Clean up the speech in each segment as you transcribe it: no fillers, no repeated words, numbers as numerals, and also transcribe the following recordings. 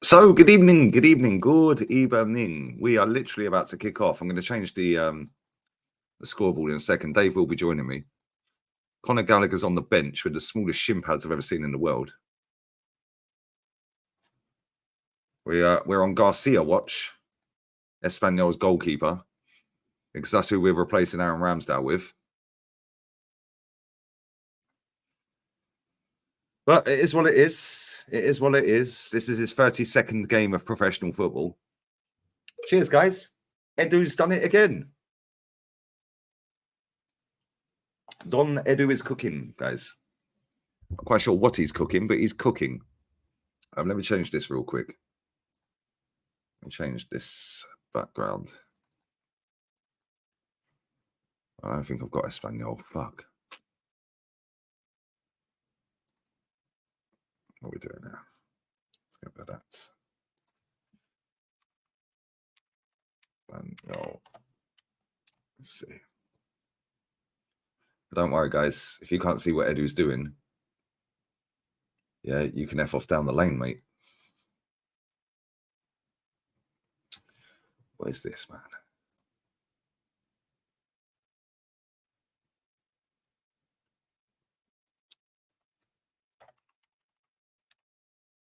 So, good evening, good evening, good evening. We are literally about to kick off. I'm going to change the scoreboard in a second. Dave will be joining me. Conor Gallagher's on the bench with the smallest shin pads I've ever seen in the world. We're on Garcia watch, Espanyol's goalkeeper, because that's who we're replacing Aaron Ramsdale with. But it is what it is. It is what it is. This is his 32nd game of professional football. Cheers, guys. Edu's done it again. Don Edu is cooking, guys. Not quite sure what he's cooking, but he's cooking. Let me change this real quick. Let me change this background. I don't think I've got Espanyol. Fuck. What are we doing now? Let's go with that. Espanyol. Let's see. But don't worry, guys. If you can't see what Edu's doing, yeah, you can F off down the lane, mate. What is this, man?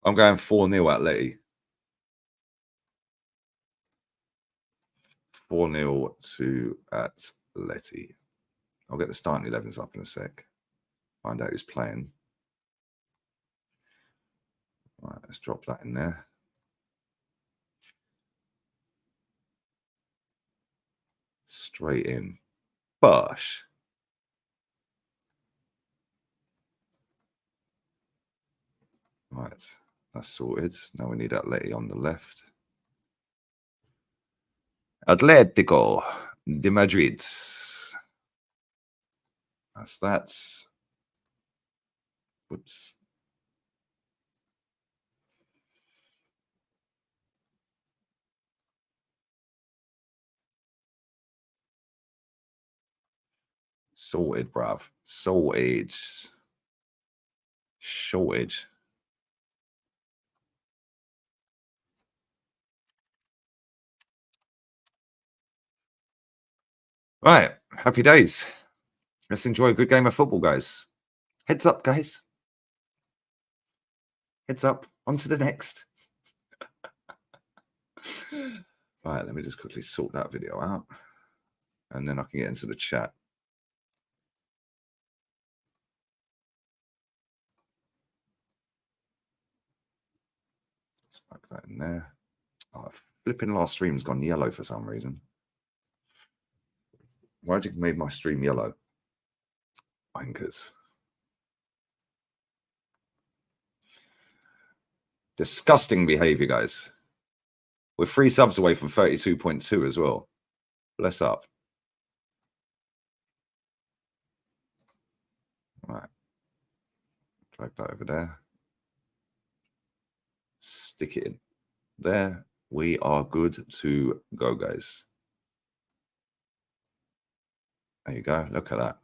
I'm going 4-0 Atleti. 4-0 to Atleti. I'll get the starting 11s up in a sec. Find out who's playing. Right, let's drop that in there. Straight in. Bosh. Right, that's sorted. Now we need Atleti on the left. Atletico de Madrid. That's that. Whoops. Sorted, bruv. Sorted. Sorted. Right. Happy days. Let's enjoy a good game of football, guys. Heads up, guys. Heads up. On to the next. Right. Let me just quickly sort that video out. And then I can get into the chat. Let's pack that in there. Oh, flipping last stream's gone yellow for some reason. Why'd you make my stream yellow? Wankers. Disgusting behavior, guys. We're 3 subs away from 32.2 as well. Bless up. All right. Drag that over there. Stick it in. There. We are good to go, guys. There you go. Look at that.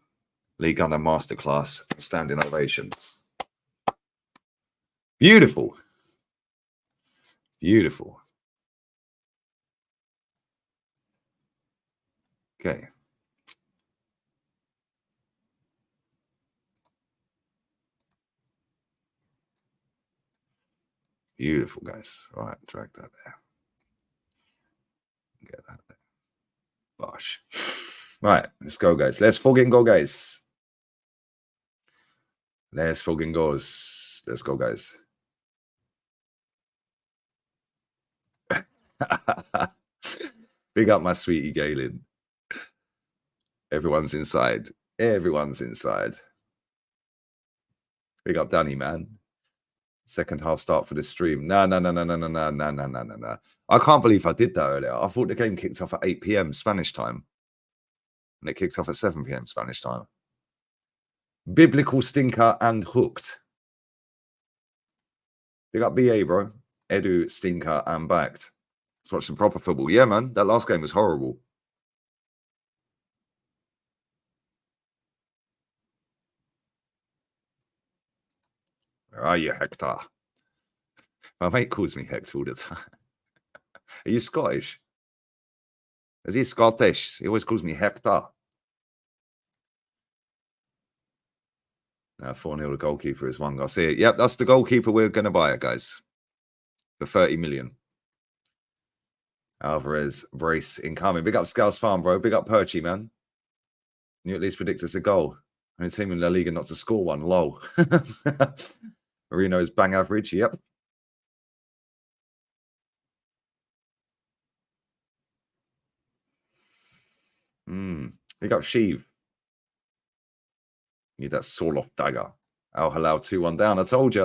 Liga masterclass. Standing ovation. Beautiful. Beautiful. Okay. Beautiful, guys. All right, drag that there. Get that there. Bosh. Right, let's go, guys. Let's fucking go, guys. Let's fucking go. Let's go, guys. Big up my sweetie Galen. Everyone's inside. Everyone's inside. Big up Danny, man. Second half start for the stream. No. I can't believe I did that earlier. I thought the game kicked off at 8 p.m. Spanish time. And it kicks off at 7 p.m. Spanish time. Biblical stinker and hooked. Big up BA, bro. Edu, stinker, and backed. Let's watch some proper football. Yeah, man. That last game was horrible. Where are you, Hector? My mate calls me Hex all the time. Are you Scottish? Is he Scottish? He always calls me Hector. 4-0 the goalkeeper is one. I see it. Yep, that's the goalkeeper we're going to buy it, guys. For 30 million. Alvarez, brace incoming. Big up Scouse Farm, bro. Big up Perchy, man. You at least predict us a goal. Only team in La Liga not to score one. Lol. Marino's bang average. Yep. Big up Sheev. Need that saw-off dagger. Al Halal 2-1 down. I told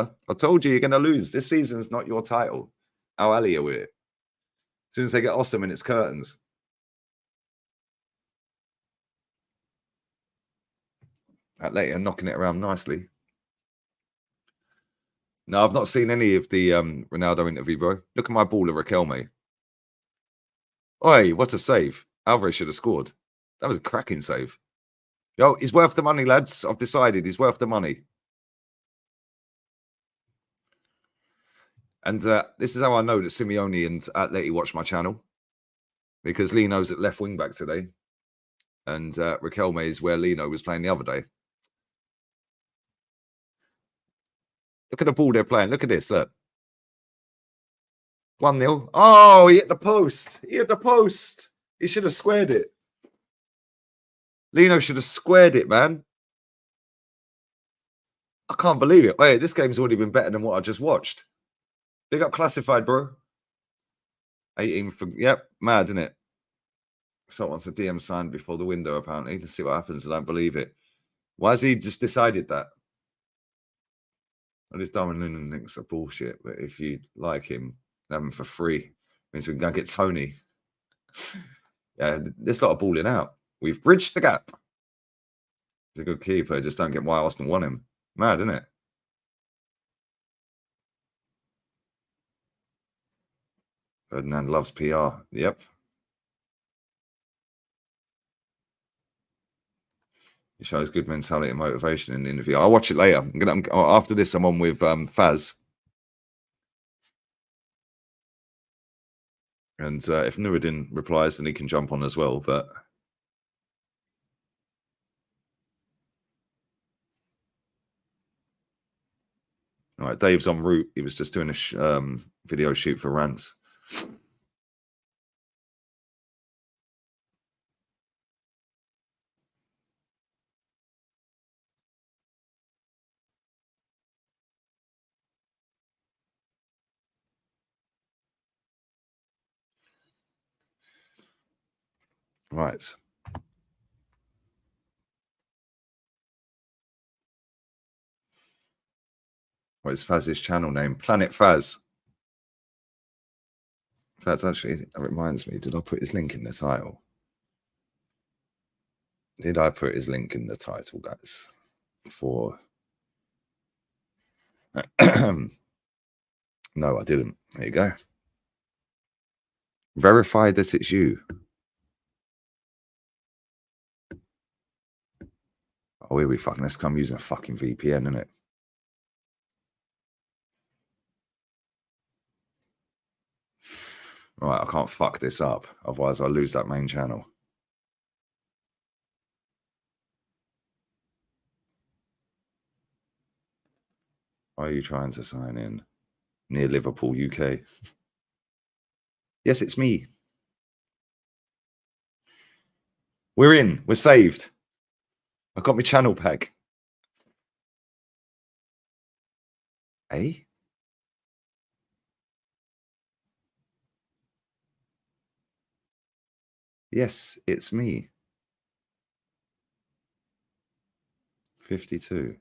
you you're going to lose. This season's not your title. Al Ali are with it. As soon as they get awesome in its curtains. Atleti are knocking it around nicely. No, I've not seen any of the Ronaldo interview, bro. Look at my baller, Riquelme. Oi, what a save. Alvarez should have scored. That was a cracking save. Yo, he's worth the money, lads. I've decided he's worth the money. And this is how I know that Simeone and Atleti watch my channel. Because Lino's at left wing back today. And Riquelme is where Lino was playing the other day. Look at the ball they're playing. Look at this, look. 1-0. Oh, he hit the post. He hit the post. He should have squared it. Lino should have squared it, man. I can't believe it. Wait, this game's already been better than what I just watched. Big up Classified, bro. 18 for... Yep, mad, isn't it? Someone wants a DM signed before the window, apparently. Let's see what happens. I don't believe it. Why has he just decided that? Well, this Darwin Noonan links are bullshit, but if you like him, have him for free. Means we can go get Tony. Yeah, there's a lot of balling out. We've bridged the gap. He's a good keeper. Just don't get why Arsenal want him. Mad, isn't it? Ferdinand loves PR. Yep. He shows good mentality and motivation in the interview. I'll watch it later. After this, I'm on with Faz. And if Nuruddin replies, then he can jump on as well. But all right, Dave's en route. He was just doing a video shoot for Rants. Right. What is Faz's channel name? Planet Faz. Faz, actually, that reminds me. Did I put his link in the title? Did I put his link in the title, guys? For... No, I didn't. There you go. Verify that it's you. Oh, here we fucking... Let's come using a fucking VPN, innit? Right, I can't fuck this up. Otherwise, I'll lose that main channel. Are you trying to sign in? Near Liverpool, UK. Yes, it's me. We're in. We're saved. I've got my channel pack. Eh? Yes, it's me. 52.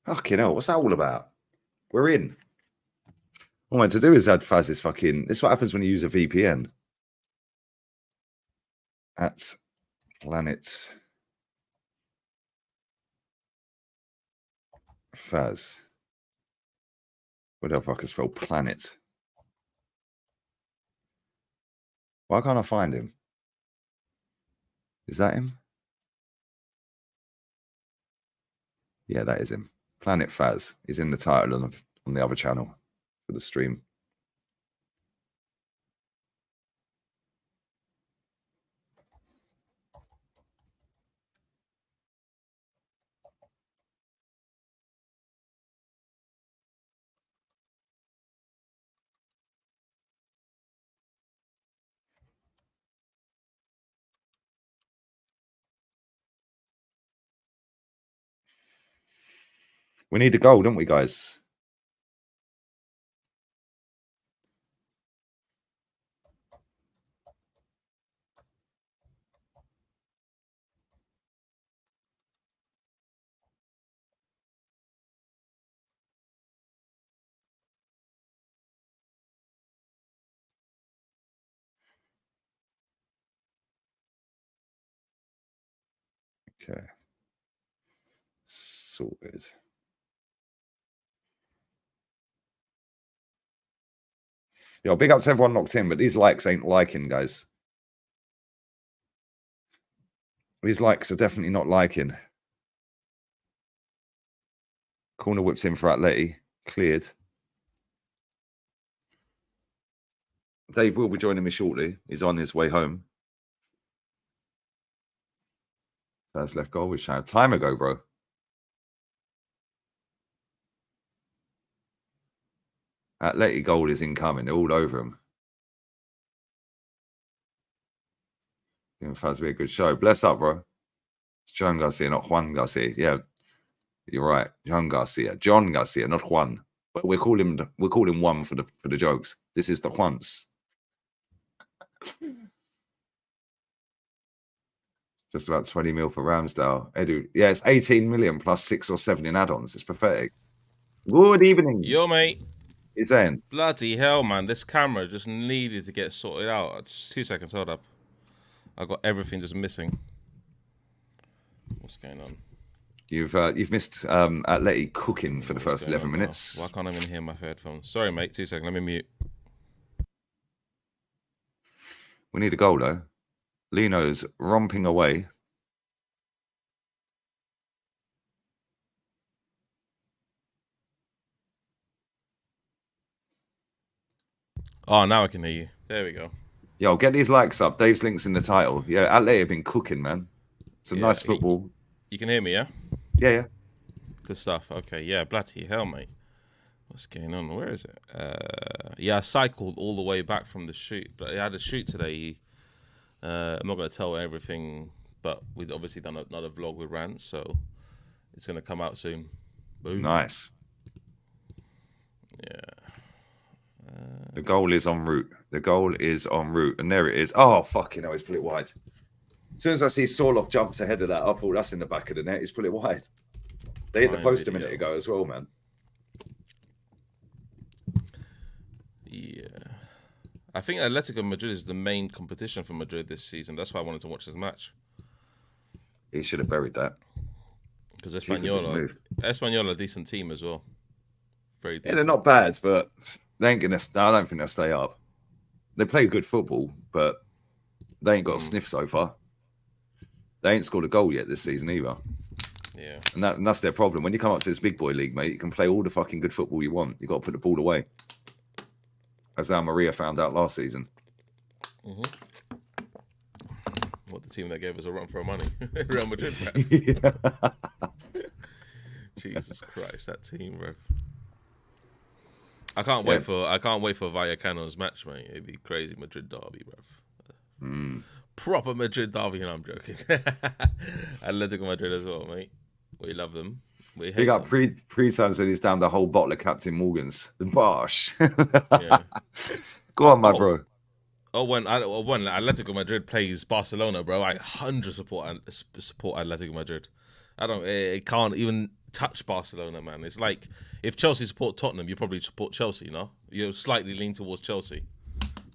Fucking hell, what's that all about? We're in. All I had to do is add Faz's fucking... This is what happens when you use a VPN. At Planet Faz. Where the fuck is spelled planet? Why can't I find him? Is that him? Yeah, that is him. Planet Faz is in the title on the other channel for the stream. We need a goal, don't we, guys? Okay. Sorted. Yo, big up to everyone locked in, but these likes ain't liking, guys. These likes are definitely not liking. Corner whips in for Atleti. Cleared. Dave will be joining me shortly. He's on his way home. First left goal, which had time ago, bro. Atleti goal is incoming. They're all over him. Giving Faz be a good show. Bless up, bro. It's John Garcia, not Juan Garcia. Yeah, you're right. John Garcia, not Juan. But we're calling Juan for the jokes. This is the Juans. Just about 20 mil for Ramsdale. Edu, yeah, it's 18 million plus 6 or 7 in add-ons. It's pathetic. Good evening. Yo, mate. He's saying. Bloody hell, man. This camera just needed to get sorted out. Just 2 seconds, hold up. I got everything just missing. What's going on? You've missed Atleti cooking for the first 11 minutes. Why can't I even hear my headphones? Sorry, mate. 2 seconds. Let me mute. We need a goal, though. Lino's romping away. Oh, now I can hear you. There we go. Yo, get these likes up. Dave's links in the title. Yeah, Atleti have been cooking, man. Some nice football. You can hear me, yeah? Yeah. Good stuff. Okay, yeah. Bloody hell, mate. What's going on? Where is it? Yeah, I cycled all the way back from the shoot. But I had a shoot today. I'm not going to tell everything, but we've obviously done another vlog with Rance, so it's going to come out soon. Boom. Nice. Yeah. The goal is en route. The goal is en route. And there it is. Oh, fucking hell. He's put it wide. As soon as I see Sorloth jumps ahead of that, I thought that's in the back of the net. He's put it wide. They hit the post a minute ago as well, man. Yeah. I think Atletico Madrid is the main competition for Madrid this season. That's why I wanted to watch this match. He should have buried that. Because Espanyol are a decent team as well. Very decent. Yeah, they're not bad, but they ain't gonna. I don't think they'll stay up. They play good football, but they ain't got a sniff so far. They ain't scored a goal yet this season either. Yeah. And that's their problem. When you come up to this big boy league, mate, you can play all the fucking good football you want. You got to put the ball away. As Maria found out last season. Mm-hmm. What, the team that gave us a run for our money? Real Madrid, man. Jesus Christ, that team, bro. I can't wait for Vallecano's match, mate. It'd be crazy Madrid derby, bro. Proper Madrid derby, and I'm joking. Atletico Madrid as well, mate. We love them. We hate them. Pre-time said he's down the whole bottle of Captain Morgan's. The Bosh. Yeah. Go on, my bro. When Atletico Madrid plays Barcelona, bro, I 100% support Atletico Madrid. It can't even touch Barcelona, man. It's like if Chelsea support Tottenham, you probably support Chelsea, you know? You slightly lean towards Chelsea.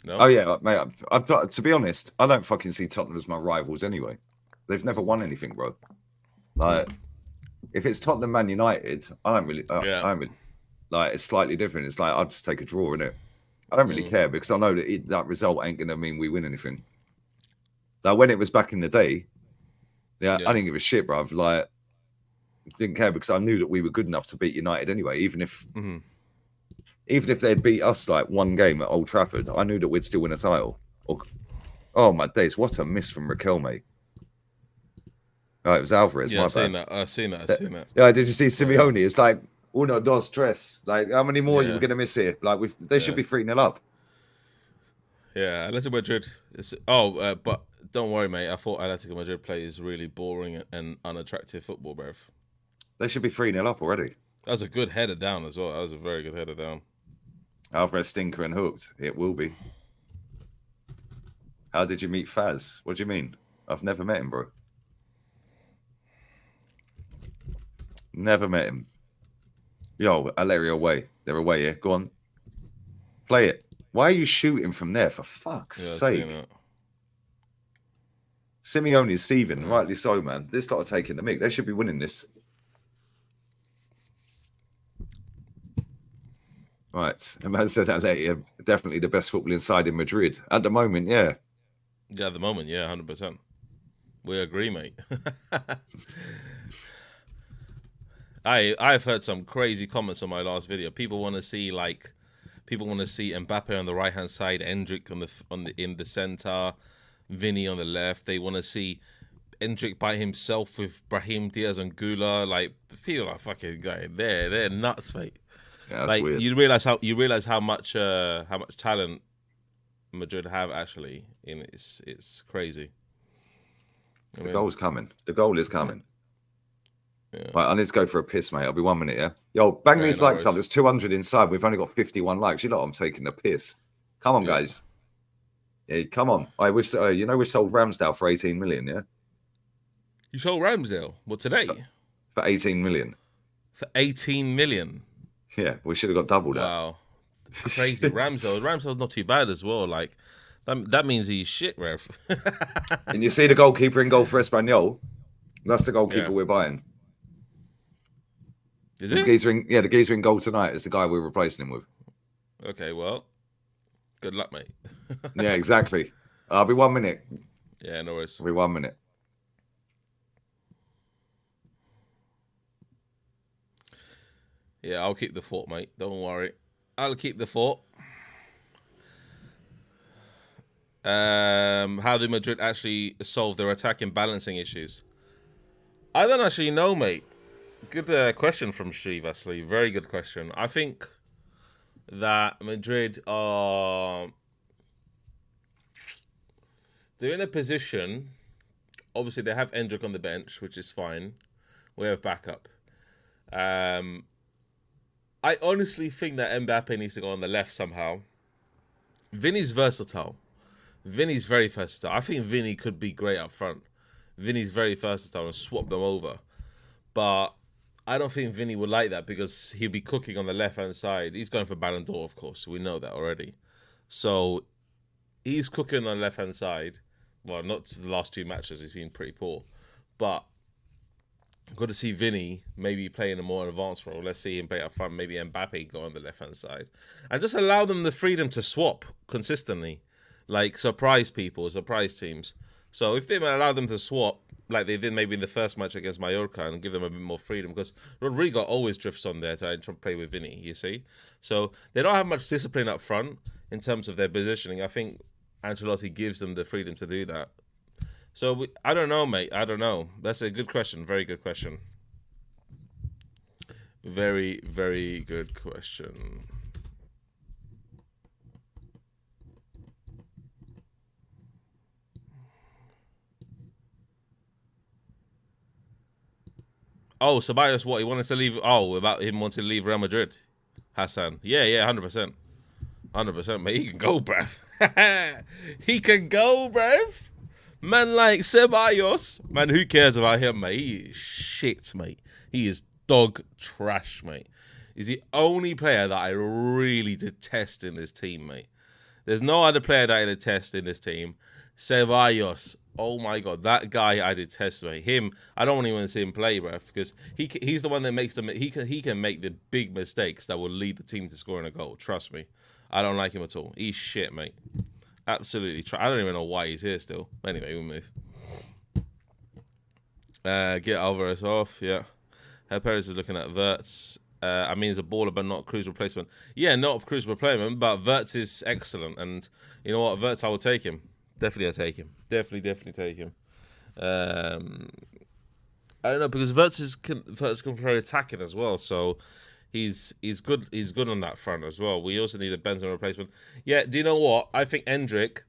No? Oh yeah, mate. I've got to be honest. I don't fucking see Tottenham as my rivals anyway. They've never won anything, bro. Like, if it's Tottenham, Man United, I don't really. Like, it's slightly different. It's like I'll just take a draw, innit? I don't really care because I know that that result ain't gonna mean we win anything. Like when it was back in the day, I didn't give a shit, bro. Like, didn't care because I knew that we were good enough to beat United anyway. Even if they'd beat us like one game at Old Trafford, I knew that we'd still win a title. Oh my days, what a miss from Raquel, mate. Oh, it was Alvarez, Yeah, my bad. I've seen that. Yeah, did you see Simeone? It's like, uno, dos, tres. Like, how many more are you going to miss here? Like, they should be 3-0 up. Yeah, Atletico Madrid. But don't worry, mate. I thought Atletico Madrid plays really boring and unattractive football, bruv. They should be 3-0 up already. That was a good header down as well. That was a very good header down. Alvarez stinker and hooked. It will be. How did you meet Faz? What do you mean? I've never met him, bro. Never met him. Yo, Atleti away. They're away, yeah? Go on. Play it. Why are you shooting from there, for fuck's sake? Simeone's seething, rightly so, man. This lot are taking the mick. They should be winning this. Right. A man said Atleti are definitely the best footballing side in Madrid. At the moment, yeah. Yeah, at the moment, yeah, 100%. We agree, mate. I've heard some crazy comments on my last video. People want to see Mbappe on the right hand side, Endrick in the center, Vinny on the left. They want to see Endrick by himself with Brahim Diaz and Gula. Like, people are fucking going there. They're nuts, mate. Yeah, that's like weird. You realize how much talent Madrid have actually. It's crazy. The goal's coming. The goal is coming. Yeah. Right, I need to go for a piss, mate. I'll be 1 minute, yeah? Yo, bang these likes up. There's 200 inside. We've only got 51 likes. You know I'm taking the piss. Come on, guys. Yeah, come on. We sold Ramsdale for 18 million, yeah? You sold Ramsdale? What, today? For 18 million. For 18 million? Yeah, we should have got double that. Wow. Crazy. Ramsdale's not too bad as well. Like, that means he's shit, Rev. And you see the goalkeeper in goal for Espanyol? That's the goalkeeper we're buying. Is it? The geezer in goal tonight is the guy we're replacing him with. Okay, well, good luck, mate. Yeah, exactly. I'll be 1 minute. Yeah, no worries. I'll be 1 minute. Yeah, I'll keep the fort, mate. Don't worry. I'll keep the fort. How do Madrid actually solve their attacking balancing issues? I don't actually know, mate. Good question from Steve, actually. Very good question. I think that Madrid are... They're in a position... Obviously, they have Endrick on the bench, which is fine. We have backup. I honestly think that Mbappe needs to go on the left somehow. Vinny's versatile. Vinny's very versatile. I think Vinny could be great up front. Vinny's very versatile and swap them over. But I don't think Vinny would like that because he'll be cooking on the left-hand side. He's going for Ballon d'Or, of course. We know that already. So he's cooking on the left-hand side. Well, not the last 2 matches. He's been pretty poor. But I've got to see Vinny maybe play in a more advanced role. Let's see him play up front. Maybe Mbappe go on the left-hand side. And just allow them the freedom to swap consistently. Like, surprise people, surprise teams. So if they allow them to swap, like they did maybe in the first match against Mallorca, and give them a bit more freedom, because Rodrigo always drifts on there to try and play with Vinny, you see? So they don't have much discipline up front in terms of their positioning. I think Ancelotti gives them the freedom to do that. So I don't know, mate. I don't know. That's a good question. Very good question. Very, very good question. Oh, Ceballos, what? He wanted to leave... Oh, about him wanting to leave Real Madrid. Hassan. Yeah, 100%. 100%, mate. He can go, bruv. He can go, bruv. Man like Ceballos. Man, who cares about him, mate? He is shit, mate. He is dog trash, mate. He's the only player that I really detest in this team, mate. There's no other player that I detest in this team. Ceballos. Oh my God, that guy I detest, mate. Him, I don't even want to see him play, bruv, because he's the one that makes them. He can make the big mistakes that will lead the team to scoring a goal. Trust me, I don't like him at all. He's shit, mate. Absolutely. I don't even know why he's here still. Anyway, we'll move. Get Alvarez off. Yeah. Perez is looking at Wirtz. I mean, he's a baller, but not a cruise replacement. Yeah, not a cruise replacement, but Wirtz is excellent. And you know what? Wirtz, I will take him. Definitely, I'll take him. Definitely take him. I don't know, because Wirtz can play attacking as well, so he's good. He's good on that front as well. We also need a Benzema replacement. Yeah, do you know what? I think Endrick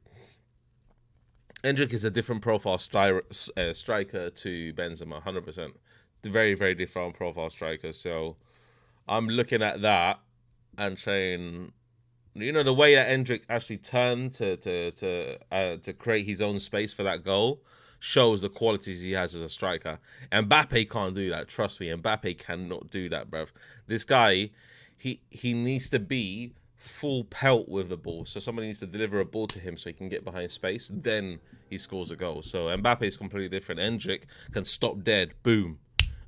is a different profile striker to Benzema, 100%. Very different profile striker. So I'm looking at that and saying, you know, the way that Endrick actually turned to create his own space for that goal shows the qualities he has as a striker. Mbappe can't do that. Trust me, Mbappe cannot do that, bruv. This guy, he needs to be full pelt with the ball. So somebody needs to deliver a ball to him so he can get behind space. Then he scores a goal. So Mbappe is completely different. Endrick can stop dead, boom,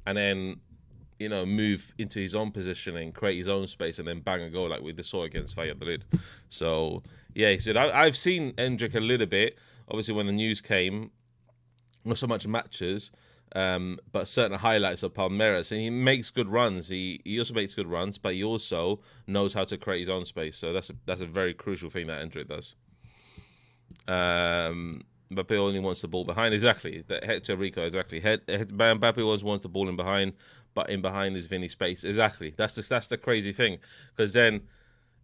and then, you know, move into his own position and create his own space and then bang a goal like we just saw against Valladolid. So, yeah, so I've seen Endrick a little bit. Obviously, when the news came, not so much matches, but certain highlights of Palmeiras. And he makes good runs. He also makes good runs, but he also knows how to create his own space. So that's a very crucial thing that Endrick does. Mbappe only wants the ball behind. Exactly. Hector Rico, exactly. Mbappe always wants the ball in behind, but in behind is Vinny space. Exactly. That's the crazy thing. Because then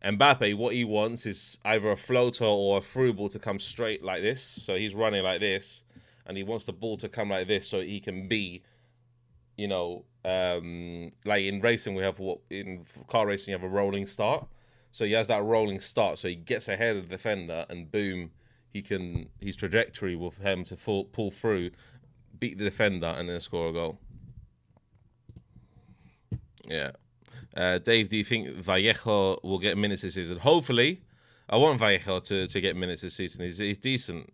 Mbappe, what he wants is either a floater or a through ball to come straight like this. So he's running like this, and he wants the ball to come like this so he can be, you know, like in racing, in car racing, you have a rolling start. So he has that rolling start. So he gets ahead of the defender and boom, his trajectory will for him to pull through, beat the defender, and then score a goal. Yeah. Dave, do you think Vallejo will get minutes this season? Hopefully. I want Vallejo to get minutes this season. He's decent.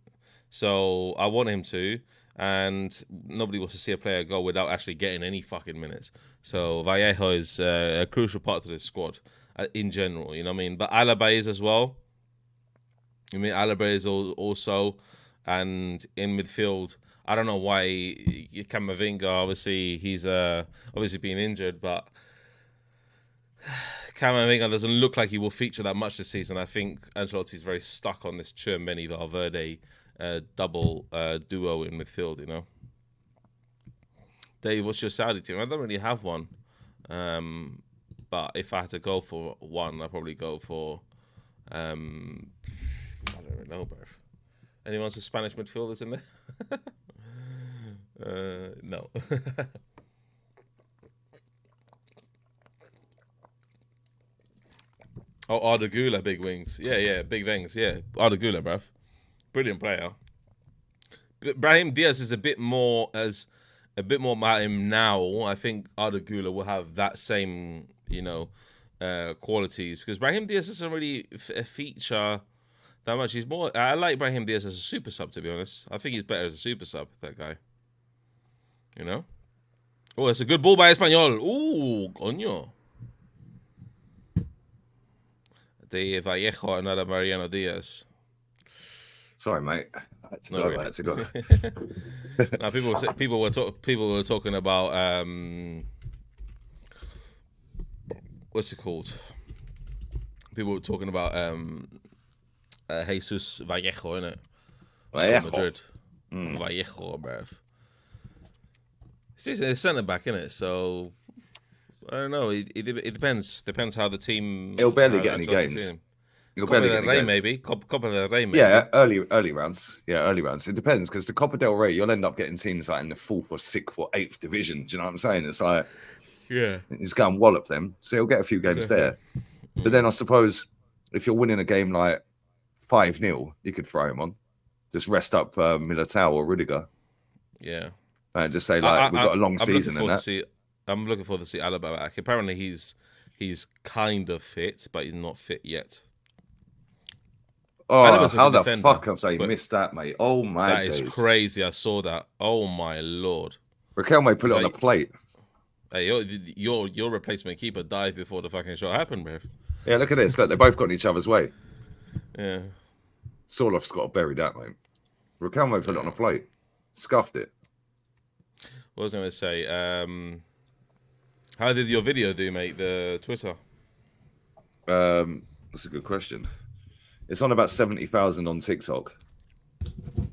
So I want him to. And nobody wants to see a player go without actually getting any fucking minutes. So Vallejo is a crucial part of the squad in general. You know what I mean? But Alaba is as well. I mean, Alaba is also. And in midfield, I don't know why Camavinga, obviously, he's obviously been injured, but Camavinga doesn't look like he will feature that much this season. I think Ancelotti's very stuck on this Tchouameni-Valverde double duo in midfield, you know. Dave, what's your Saudi team? I don't really have one. But if I had to go for one, I'd probably go for... I don't even know, bro. Anyone with Spanish midfielders in there? No. Oh, Arda Güler, big wings. Yeah, big wings. Yeah, Arda Güler, bruv. Brilliant player. But Brahim Diaz is a bit more about him now. I think Arda Güler will have that same, you know, qualities, because Brahim Diaz doesn't really feature that much. He's more. I like Brahim Diaz as a super sub, to be honest. I think he's better as a super sub. That guy. You know. Oh, it's a good ball by Espanyol. Ooh, coño. De Vallejo, another Mariano Diaz. Sorry, mate. I had to go. Now, people were talking about what's it called? People were talking about Jesus Vallejo, innit? Vallejo. Madrid. Vallejo, bruv. He's a centre back, innit? So I don't know. It depends. Depends how the team. He'll barely get any games. Copa del Rey, maybe. Copa del Rey, maybe. Yeah, early rounds. Yeah, early rounds. It depends, because the Copa del Rey, you'll end up getting teams like in the 4th or 6th or 8th division. Do you know what I'm saying? It's like, yeah, he's go and wallop them. So he'll get a few games there. But then I suppose if you're winning a game like 5-0, you could throw him on. Just rest up Militao or Rudiger. Yeah. And just say, like, we've got a long season in that. I'm looking forward to see Alaba back. Apparently he's kind of fit, but he's not fit yet. Oh, how the fuck have they missed that, mate? Oh, my days. That is crazy. I saw that. Oh, my Lord. Riquelme put it on the plate. Hey, your replacement keeper died before the fucking shot happened, bro. Yeah, look at this. Look, they both got in each other's way. Yeah. Sorloff's got to bury that, mate. Riquelme put it on a plate. Scuffed it. What was I going to say? How did your video do, mate? The Twitter. That's a good question. It's on about 70,000 on TikTok. Let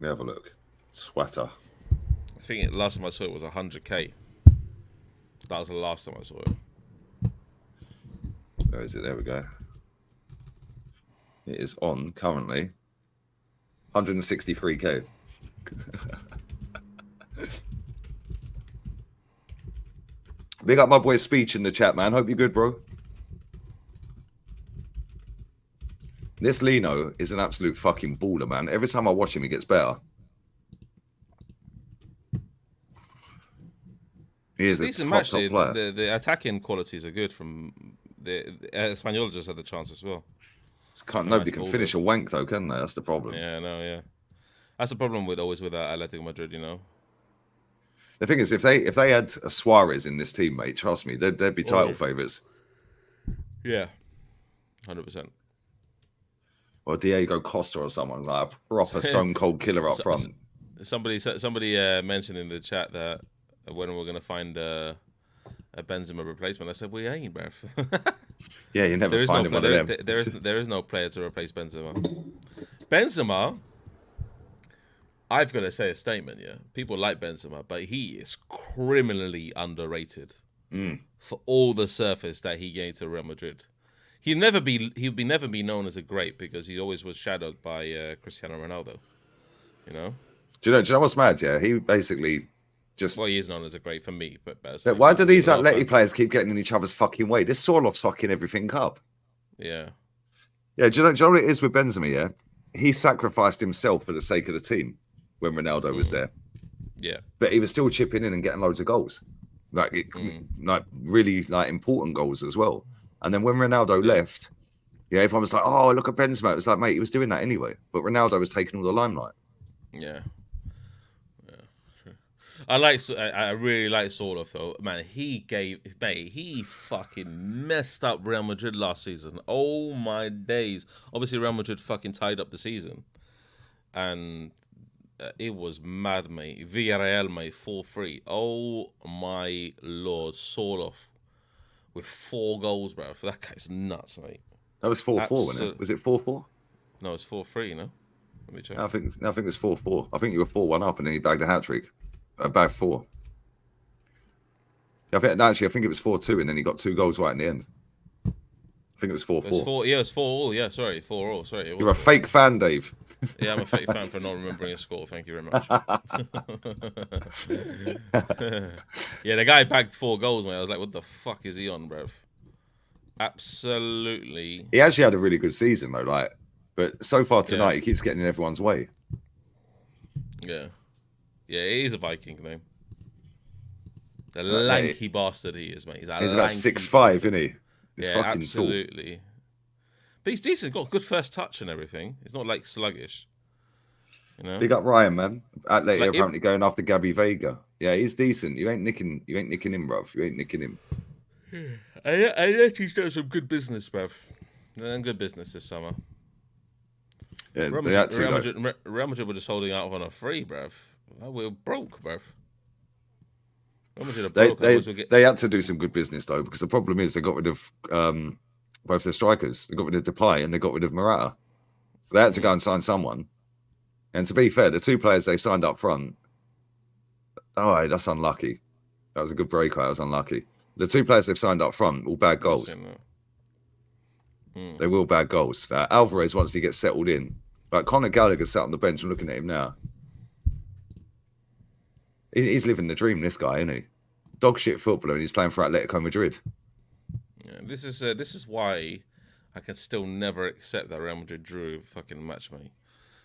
me have a look. Sweater. I think last time I saw it was 100K. That was the last time I saw it. Where is it? There we go. It is on currently 163K. Big up my boy's speech in the chat, man. Hope you're good, bro. This Lino is an absolute fucking baller, man. Every time I watch him, he gets better. He is a top player. The attacking qualities are good from the Espanyol just had the chance as well. Nobody can finish a wank though, can they? That's the problem. Yeah. That's the problem with Atletico Madrid, you know. The thing is, if they had a Suarez in this team, mate, trust me, they'd be title favourites. Yeah, 100%. Or Diego Costa or someone like a proper stone cold killer up front. Somebody mentioned in the chat that when we're gonna find a Benzema replacement, I said we ain't, bruv. Yeah, you never find him. There is no player to replace Benzema. Benzema, I've got to say a statement. Yeah, people like Benzema, but he is criminally underrated for all the surface that he gained to Real Madrid. He'll never be known as a great because he always was shadowed by Cristiano Ronaldo. You know. Do you know what's mad? Yeah, he basically just. Well, he is known as a great for me, but why do these Atleti players keep getting in each other's fucking way? This Sorlof's fucking everything up. Yeah. Yeah, do you know what it is with Benzema? Yeah, he sacrificed himself for the sake of the team when Ronaldo was there. Yeah, but he was still chipping in and getting loads of goals, like really important goals as well. And then when Ronaldo left, yeah, everyone was like, "Oh, look at Benzema." It was like, mate, he was doing that anyway. But Ronaldo was taking all the limelight. Yeah. True. I really like Sorloth though, man. He fucking messed up Real Madrid last season. Oh my days! Obviously, Real Madrid fucking tied up the season, and it was mad, mate. Villarreal, mate, 4-3. Oh my lord, Sorloth with 4 goals, bro. That guy's nuts, mate. That was 4-4, wasn't it? Was it 4-4? No, it's 4-3. No, let me check. I think it was 4-4. I think you were 4-1 up, and then he bagged a hat trick. Bagged 4. I think it was 4-2, and then he got 2 goals right in the end. I think it was 4-4. Yeah, it's 4-all. Yeah, sorry, 4-all. Sorry, you're a fake fan, Dave. Yeah, I'm a fake fan for not remembering a score. Thank you very much. Yeah, the guy bagged 4 goals, mate. I was like, what the fuck is he on, bruv? Absolutely. He actually had a really good season, though. But so far tonight, he keeps getting in everyone's way. Yeah. Yeah, he's a Viking name. The lanky bastard he is, mate. He's about 6'5", isn't he? He's fucking absolutely. Tall. But he's decent. He's got good first touch and everything. He's not like sluggish. You know. Big up Ryan, man. Atleti apparently going after Gabby Vega. Yeah, he's decent. You ain't nicking him, bruv. You ain't nicking him. I he's done some good business, bruv. Done good business this summer. Yeah, Real Madrid were just holding out on a free, bruv. We're broke, bruv. They had to do some good business though, because the problem is they got rid of both their strikers. They got rid of Depay and they got rid of Morata. So they had to go and sign someone. And to be fair, the 2 players they signed up front, that's unlucky. That was a good break. That was unlucky. The 2 players they've signed up front will bag goals. They will bag goals. Alvarez, once he gets settled in, like Conor Gallagher sat on the bench and looking at him now. He's living the dream, this guy, isn't he? Dog shit footballer, and he's playing for Atletico Madrid. Yeah, this is why I can still never accept that Real Madrid drew a fucking match, mate.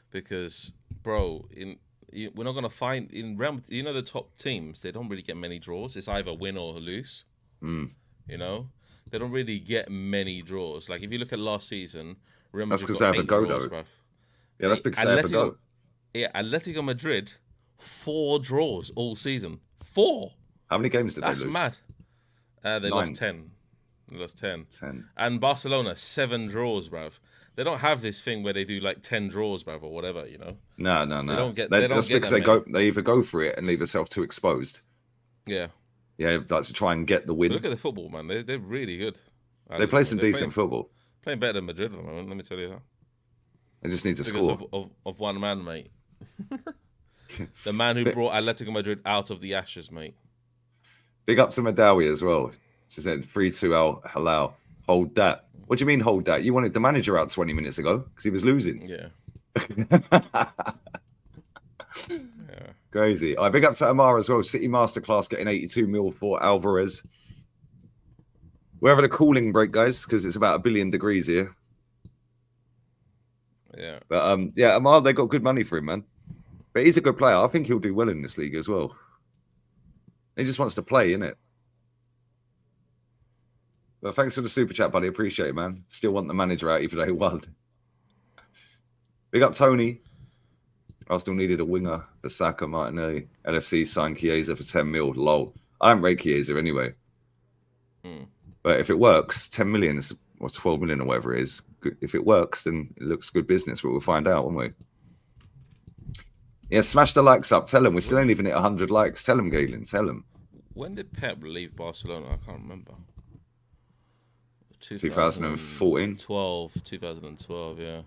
Because, bro, we're not gonna find in Real. You know the top teams, they don't really get many draws. It's either win or lose. You know, they don't really get many draws. Like if you look at last season, Real Madrid got 8 draws, bruv. Yeah, that's because they have a go. Yeah, Atletico Madrid. 4 draws all season. 4. How many games did they lose? That's mad. They 9. lost 10. They lost 10. 10. And Barcelona 7 draws, bruv. They don't have this thing where they do like 10 draws, bruv, or whatever. You know. No. They don't get. That's because they either go for it and leave themselves too exposed. Yeah. Yeah, like to try and get the But win. look at the football, man. They're really good. They play some decent football. Playing better than Madrid at the moment. Let me tell you that. They just need to Because score. of one man, mate. The man who brought Atletico Madrid out of the ashes, mate. Big up to Madawi as well. She said 3-2 Al Halal. Hold that. What do you mean hold that? You wanted the manager out 20 minutes ago because he was losing. Yeah. Yeah. Crazy. I big up to Amar as well. City Masterclass getting 82 mil for Alvarez. We're having a cooling break, guys, because it's about 1 billion degrees here. Yeah. But yeah, Amar, they got good money for him, man. But he's a good player. I think he'll do well in this league as well. He just wants to play, innit? But thanks for the super chat, buddy. Appreciate it, man. Still want the manager out even though he won. Big up Tony. I still needed a winger for Saka, Martinelli. LFC signed Chiesa for 10 mil. Lol. I don't rate Chiesa anyway. But if it works, 10 million is, or 12 million or whatever it is. If it works, then it looks good business. But we'll find out, won't we? Yeah, smash the likes up. Tell them. We still ain't even hit 100 likes. Tell them, Galen. Tell them. When did Pep leave Barcelona? I can't remember. 2014. 2012, yeah.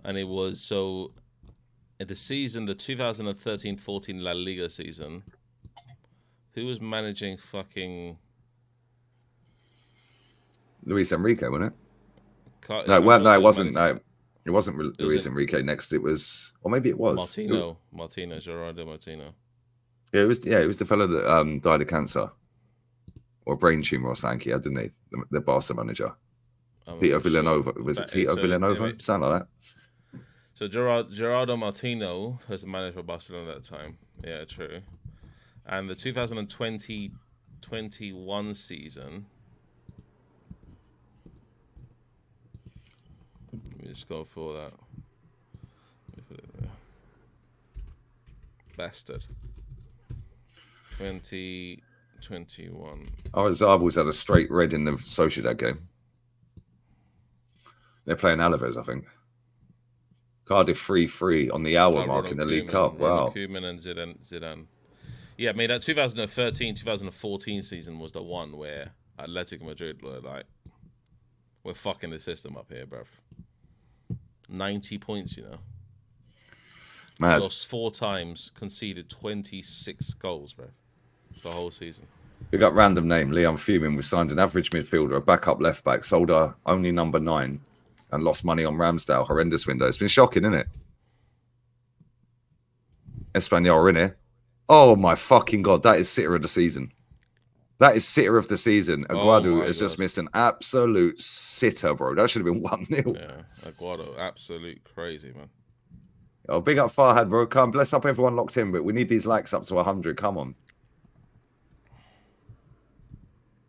And it was so in the season, the 2013-14 La Liga season. Who was managing fucking Luis Enrique, wasn't it? No, it wasn't. No, it wasn't Luis Enrique. Next, it was, or maybe it was Martino, Gerardo Martino. Yeah, it was the fellow that died of cancer or brain tumor or something. He had, didn't he? The Barca manager, Tito Villanova. Was it Tito Villanova? Anyway, sound like that. So Gerardo Martino was the manager of Barcelona at that time. Yeah, true. And the 2020-21 season. Let me just go for that. Let me put it there. Bastard. 2021. Oh, Zabel's had a straight red in the Sociedad game. They're playing Alaves, I think. Cardiff 3-3 on the hour mark in the League Cup. Wow. Koeman and Zidane. Yeah, I mean, that 2013-2014 season was the one where Atletico Madrid were like, we're fucking the system up here, bruv. 90 points, you know. Mad. Lost 4 times, conceded 26 goals, bruv. The whole season. We got random name, Leon Fuming. We signed an average midfielder, a backup left back, sold our only number 9, and lost money on Ramsdale. Horrendous window. It's been shocking, isn't it? Espanyol are in it. Oh my fucking God, that is sitter of the season. That is sitter of the season. Aguado has just missed an absolute sitter, bro. That should have been 1-0. Yeah, Aguado, absolute crazy, man. Oh, big up Farhad, bro. Come, bless up everyone locked in, but we need these likes up to 100. Come on.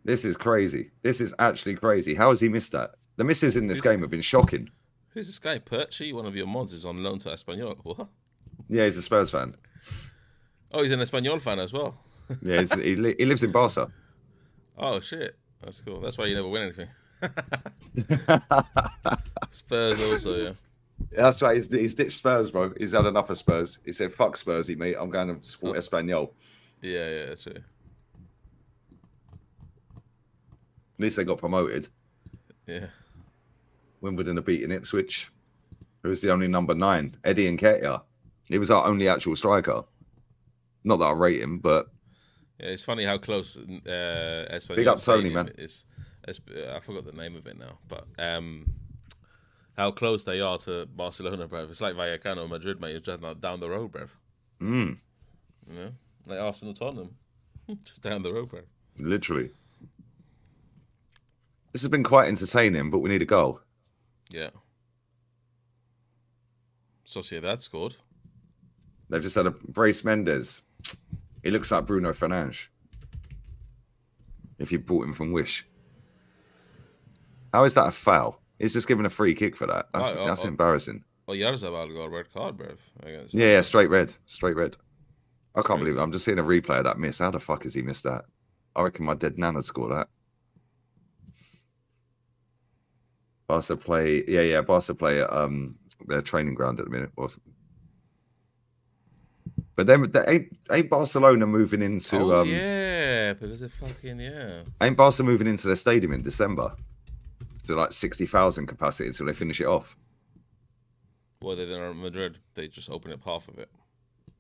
This is crazy. This is actually crazy. How has he missed that? The misses in this game have been shocking. Who's this guy? Perchi, one of your mods, is on loan to Espanyol. What? Yeah, he's a Spurs fan. Oh, he's an Espanyol fan as well. Yeah, he lives in Barca. Oh, shit. That's cool. That's why you never win anything. Spurs also, yeah. That's right. He's ditched Spurs, bro. He's had enough of Spurs. He said, fuck Spursy, mate. I'm going to support Espanyol. Yeah, true. At least they got promoted. Yeah. Wimbledon are beating Ipswich. Who's the only number 9? Eddie Nketiah. He was our only actual striker. Not that I rate him, but... Yeah, it's funny how close Espanyol Big up Tony, man. I forgot the name of it now, but how close they are to Barcelona, bruv. It's like Vallecano, Madrid, mate. You're just down the road, bruv. You know? Like Arsenal, Tottenham. Just down the road, bruv. Literally. This has been quite entertaining, but we need a goal. Yeah. Sociedad scored. They've just had a Brace Mendes. He looks like Bruno Fernandes. If you bought him from Wish. How is that a foul? He's just given a free kick for that. That's embarrassing. Oh, Yarzabal got a red card, bruv. Yeah, straight red. Straight red. I can't believe it. I'm just seeing a replay of that miss. How the fuck has he missed that? I reckon my dead nana scored that. Barca play, Barca play at their training ground at the minute. But But then ain't Barcelona moving into yeah, because they're fucking ain't Barca moving into their stadium in December to like 60,000 capacity until they finish it off. Well, they're in Madrid. They just open up half of it.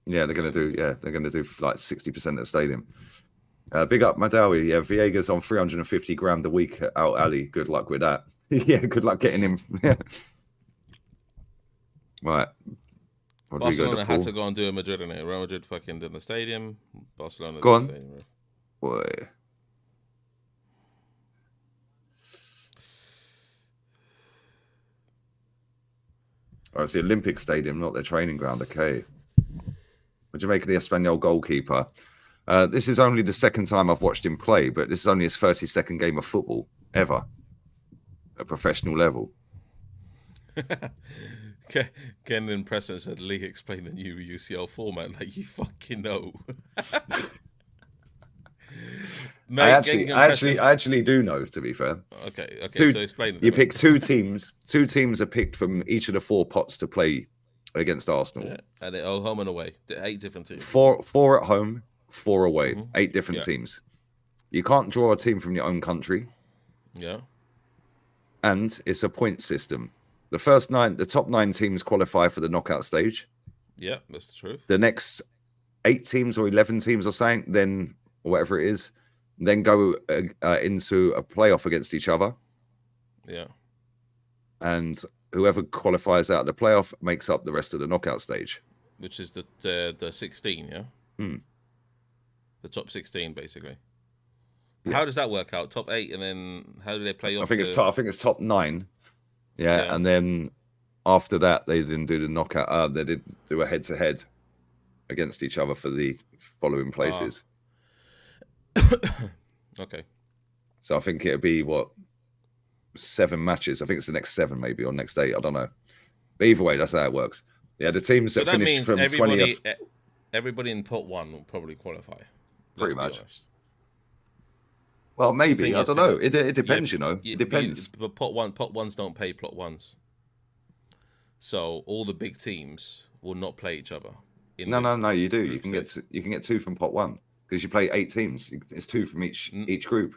Yeah, they're gonna do like 60% of the stadium. Big up Madawi. Yeah, Viega's on 350 grand a week at Al Ali. Good luck with that. Yeah, good luck getting him. Right. Barcelona had to go and do a Madrid in it. Real Madrid fucking did the stadium. Barcelona go did on. the stadium. Boy. Oh, it's the Olympic Stadium, not their training ground. Okay. What do you make of the Espanyol goalkeeper? This is only the second time I've watched him play, but this is only his 32nd game of football ever at professional level. Ken in Preston said, Lee explained the new UCL format like you fucking know. Mate, I actually do know, to be fair. Okay, so explain it. You pick two teams. Two teams are picked from each of the 4 pots to play against Arsenal. Yeah. And they're home and away. 8 different teams. Four at home, 4 away. 8 different teams. You can't draw a team from your own country. Yeah. And it's a point system. The top 9 teams qualify for the knockout stage. Yeah, that's the truth. The next 8 teams or 11 teams or something, then whatever it is, then go into a playoff against each other. Yeah. And whoever qualifies out of the playoff makes up the rest of the knockout stage. Which is the 16, yeah? Hmm. The top 16, basically. Yeah. How does that work out? Top 8, and then how do they play off? I think it's top 9. Yeah, and then after that, they didn't do the knockout. They did do a head-to-head against each other for the following places. Okay. So I think it'll be 7 matches. I think it's the next 7 maybe, or next 8. I don't know. But either way, that's how it works. Yeah, the teams that finish from 20th. Everybody in pot 1 will probably qualify. Pretty much. Well, maybe. I don't know. It depends, It depends. But pot 1s don't pay plot 1s. So all the big teams will not play each other. No, you do. You can get 2 from pot 1 because you play 8 teams. It's 2 from each group,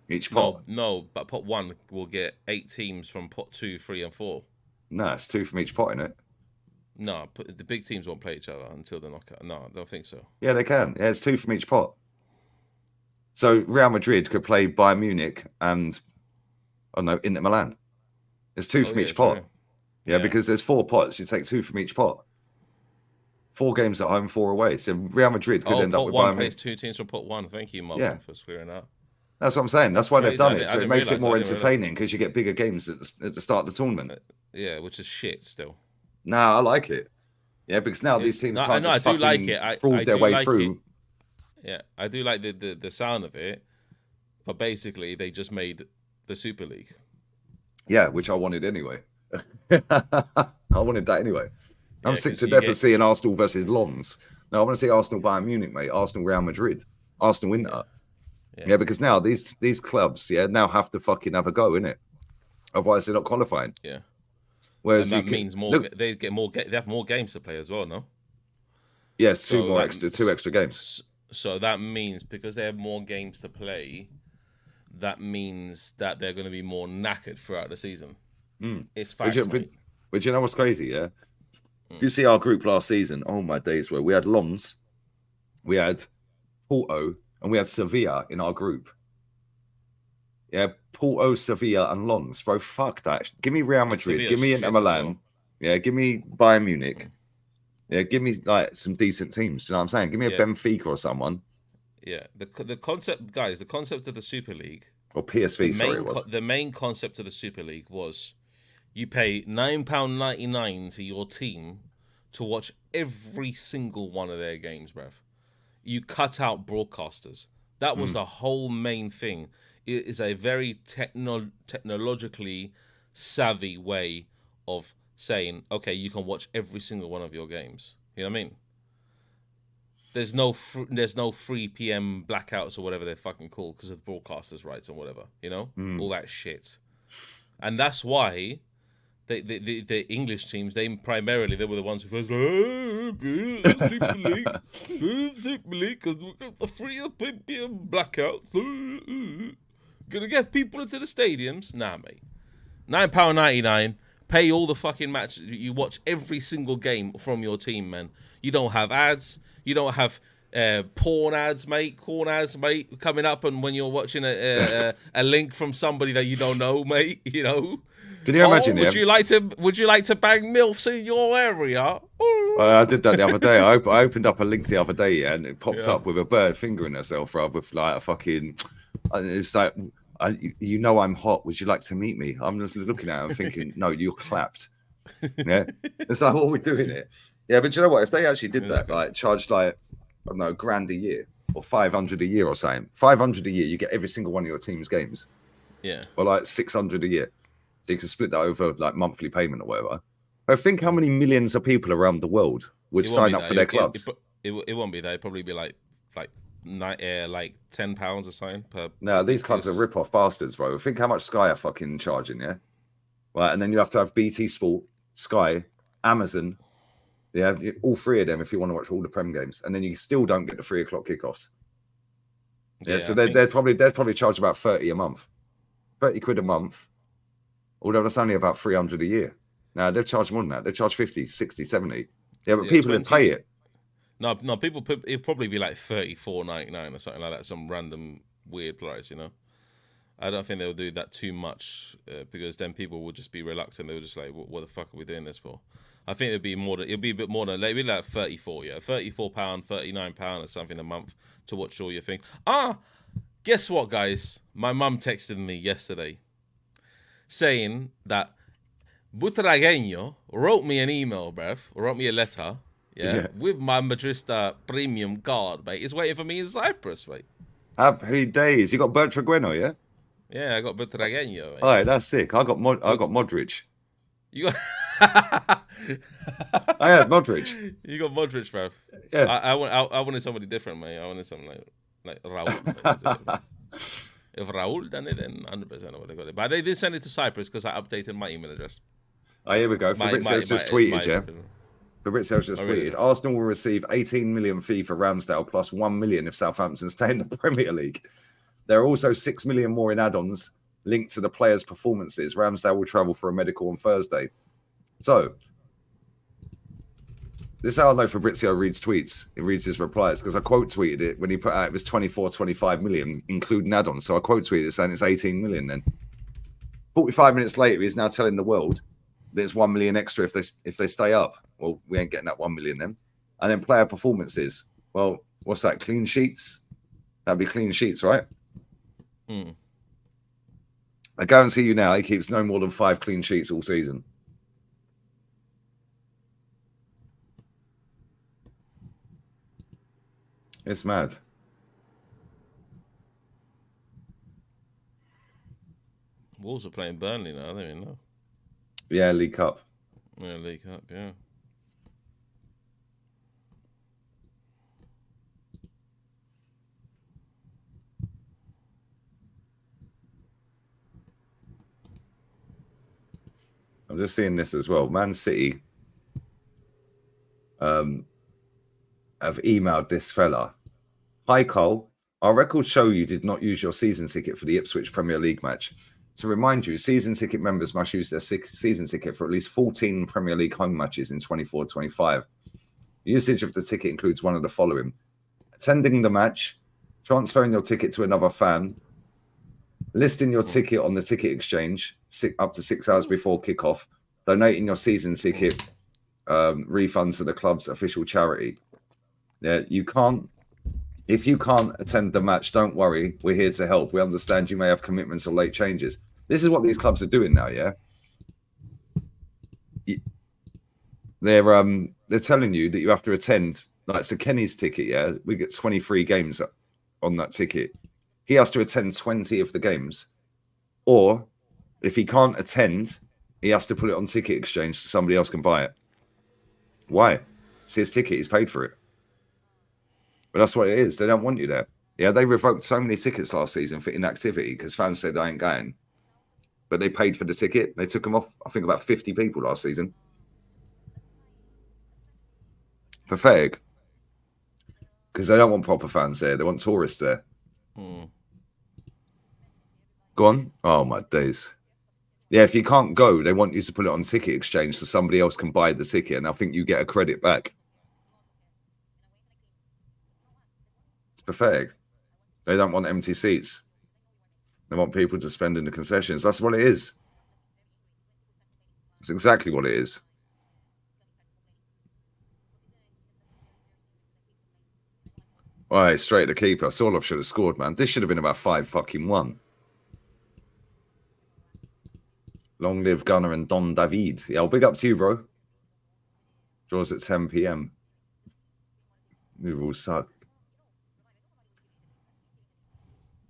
each pot. No, but pot 1 will get 8 teams from pot 2, 3, and 4. No, it's 2 from each pot, isn't it? No, the big teams won't play each other until the knockout. No, I don't think so. Yeah, they can. Yeah, it's 2 from each pot. So Real Madrid could play Bayern Munich and Inter Milan. It's 2 from each pot. Yeah, because there's 4 pots. You take 2 from each pot. 4 games at home, 4 away. So Real Madrid could end up with Bayern Munich. Plays 2 teams from pot 1. Thank you, Martin, for clearing that. That's what I'm saying. That's why they've done it. So it makes it more entertaining because you get bigger games at the start of the tournament. Yeah, which is shit still. Nah, I like it. Yeah, because now these teams can't just fraud their way through. Yeah, I do like the sound of it, but basically they just made the Super League. Yeah, which I wanted anyway. I wanted that anyway. I'm sick to death of seeing Arsenal versus Lons. No, I want to see Arsenal Bayern Munich, mate. Arsenal Real Madrid. Arsenal Inter. Yeah, because now these clubs, now have to fucking have a go, innit? Otherwise, they're not qualifying. Yeah. Whereas that means more. They get more. They have more games to play as well, no? Yes, 2 extra games. So that means because they have more games to play, that means that they're going to be more knackered throughout the season. It's facts, mate. But you know what's crazy, yeah? If you see our group last season, oh my days, where we had Lons, we had Porto, and we had Sevilla in our group. Yeah, Porto, Sevilla, and Lons. Bro, fuck that. Give me Real Madrid. Give me Inter Milan. Well. Yeah, give me Bayern Munich. Yeah, give me like some decent teams. Do you know what I'm saying? Give me a Benfica or someone. Yeah, the concept, guys, the concept of the Super League. Or PSV, the main concept of the Super League was you pay £9.99 to your team to watch every single one of their games, bruv. You cut out broadcasters. That was the whole main thing. It is a very technologically savvy way of saying, okay, you can watch every single one of your games. You know what I mean? There's no 3 p.m. blackouts or whatever they're fucking called because of broadcasters' rights and whatever. You know, all that shit. And that's why the English teams, they were the ones who first Super League, because we got the free blackouts. Gonna get people into the stadiums. Nah, mate. £9.99. Pay all the fucking match. You watch every single game from your team, man. You don't have ads. You don't have porn ads, mate. Corn ads, mate, coming up, and when you're watching a link from somebody that you don't know, mate. You know. Can you imagine? Would you like to bang milfs in your area? I did that the other day. I opened up a link the other day, and it pops up with a bird fingering herself, rather with like a fucking. And it's like, you know, I'm hot. Would you like to meet me? I'm just looking at her and thinking, no, you're clapped. Yeah, it's like, what are we doing here? Yeah, but you know what? If they actually did that, like charged like, I don't know, £1,000 a year or 500 a year or something, 500 a year, you get every single one of your team's games. Yeah, or like 600 a year. So you can split that over like monthly payment or whatever. But think how many millions of people around the world would sign up for their clubs. It won't be that. It'd probably be like £10 or something per. No, these clubs are rip-off bastards, bro. Think how much Sky are fucking charging, yeah? Right, and then you have to have BT Sport, Sky, Amazon. Yeah, all three of them if you want to watch all the Prem games. And then you still don't get the 3 o'clock kickoffs. Yeah, so they'd probably charge about 30 a month. 30 quid a month. Although that's only about 300 a year. Now, they've charged more than that. They charge 50, 60, 70. Yeah, but people would pay it. No, people, it'd probably be like $34.99 or something like that. Some random weird price, you know? I don't think they'll do that too much because then people would just be reluctant. They were just like, what the fuck are we doing this for? I think it'd be a bit more than, maybe like 34, yeah. £34, £39 or something a month to watch all your things. Guess what, guys? My mum texted me yesterday saying that Butragueño wrote me an email, bruv, wrote me a letter, with my Madrista premium card, mate. It's waiting for me in Cyprus, mate. Happy days. You got Butragueño, yeah? Yeah, I got Butragueño, mate. All right, that's sick. I got Modric. You got... I had Modric. You got Modric, bruv. Yeah. I wanted somebody different, mate. I wanted something like Raul. If Raul done it, then 100% I would have got it. But they did send it to Cyprus because I updated my email address. Oh, here we go. Fabrizio's just tweeted, yeah? Fabrizio's just tweeted. Arsenal will receive 18 million fee for Ramsdale plus 1 million if Southampton stay in the Premier League. There are also 6 million more in add-ons linked to the players' performances. Ramsdale will travel for a medical on Thursday. So, this is how I know Fabrizio reads tweets. He reads his replies because I quote tweeted it when he put out it was 24, 25 million, including add-ons. So I quote tweeted it saying it's 18 million then. 45 minutes later, he's now telling the world there's 1 million extra if they stay up. Well, we ain't getting that 1 million then. And then player performances. Well, what's that? Clean sheets? That'd be clean sheets, right? I guarantee you now he keeps no more than 5 clean sheets all season. It's mad. Wolves are playing Burnley now, I don't even know. Yeah, League Cup. Yeah, League Cup, yeah. I'm just seeing this as well. Man City have emailed this fella. Hi, Cole. Our records show you did not use your season ticket for the Ipswich Premier League match. To remind you, season ticket members must use their season ticket for at least 14 Premier League home matches in 24-25. Usage of the ticket includes one of the following: attending the match, transferring your ticket to another fan, listing your ticket on the ticket exchange up to 6 hours before kickoff, donating your season ticket refund to the club's official charity. Yeah, if you can't attend the match, don't worry. We're here to help. We understand you may have commitments or late changes. This is what these clubs are doing now, yeah? They're telling you that you have to attend, like, so Kenny's ticket, yeah? We get 23 games on that ticket. He has to attend 20 of the games. Or if he can't attend, he has to put it on ticket exchange so somebody else can buy it. Why? It's his ticket. He's paid for it. But that's what it is. They don't want you there. Yeah, they revoked so many tickets last season for inactivity because fans said I ain't going. but they paid for the ticket. They took them off, I think, about 50 people last season. Pathetic. Because they don't want proper fans there. They want tourists there. Go on. Oh, my days. Yeah, if you can't go, they want you to put it on ticket exchange so somebody else can buy the ticket, and I think you get a credit back. It's pathetic. They don't want empty seats. They want people to spend in the concessions. That's what it is. It's exactly what it is. All right, straight to keeper. Sorloth should have scored, man. This should have been about 5-1. Long live Gunnar and Don David. Yeah, I'll big up to you, bro. Draws at 10 p.m. New rules suck.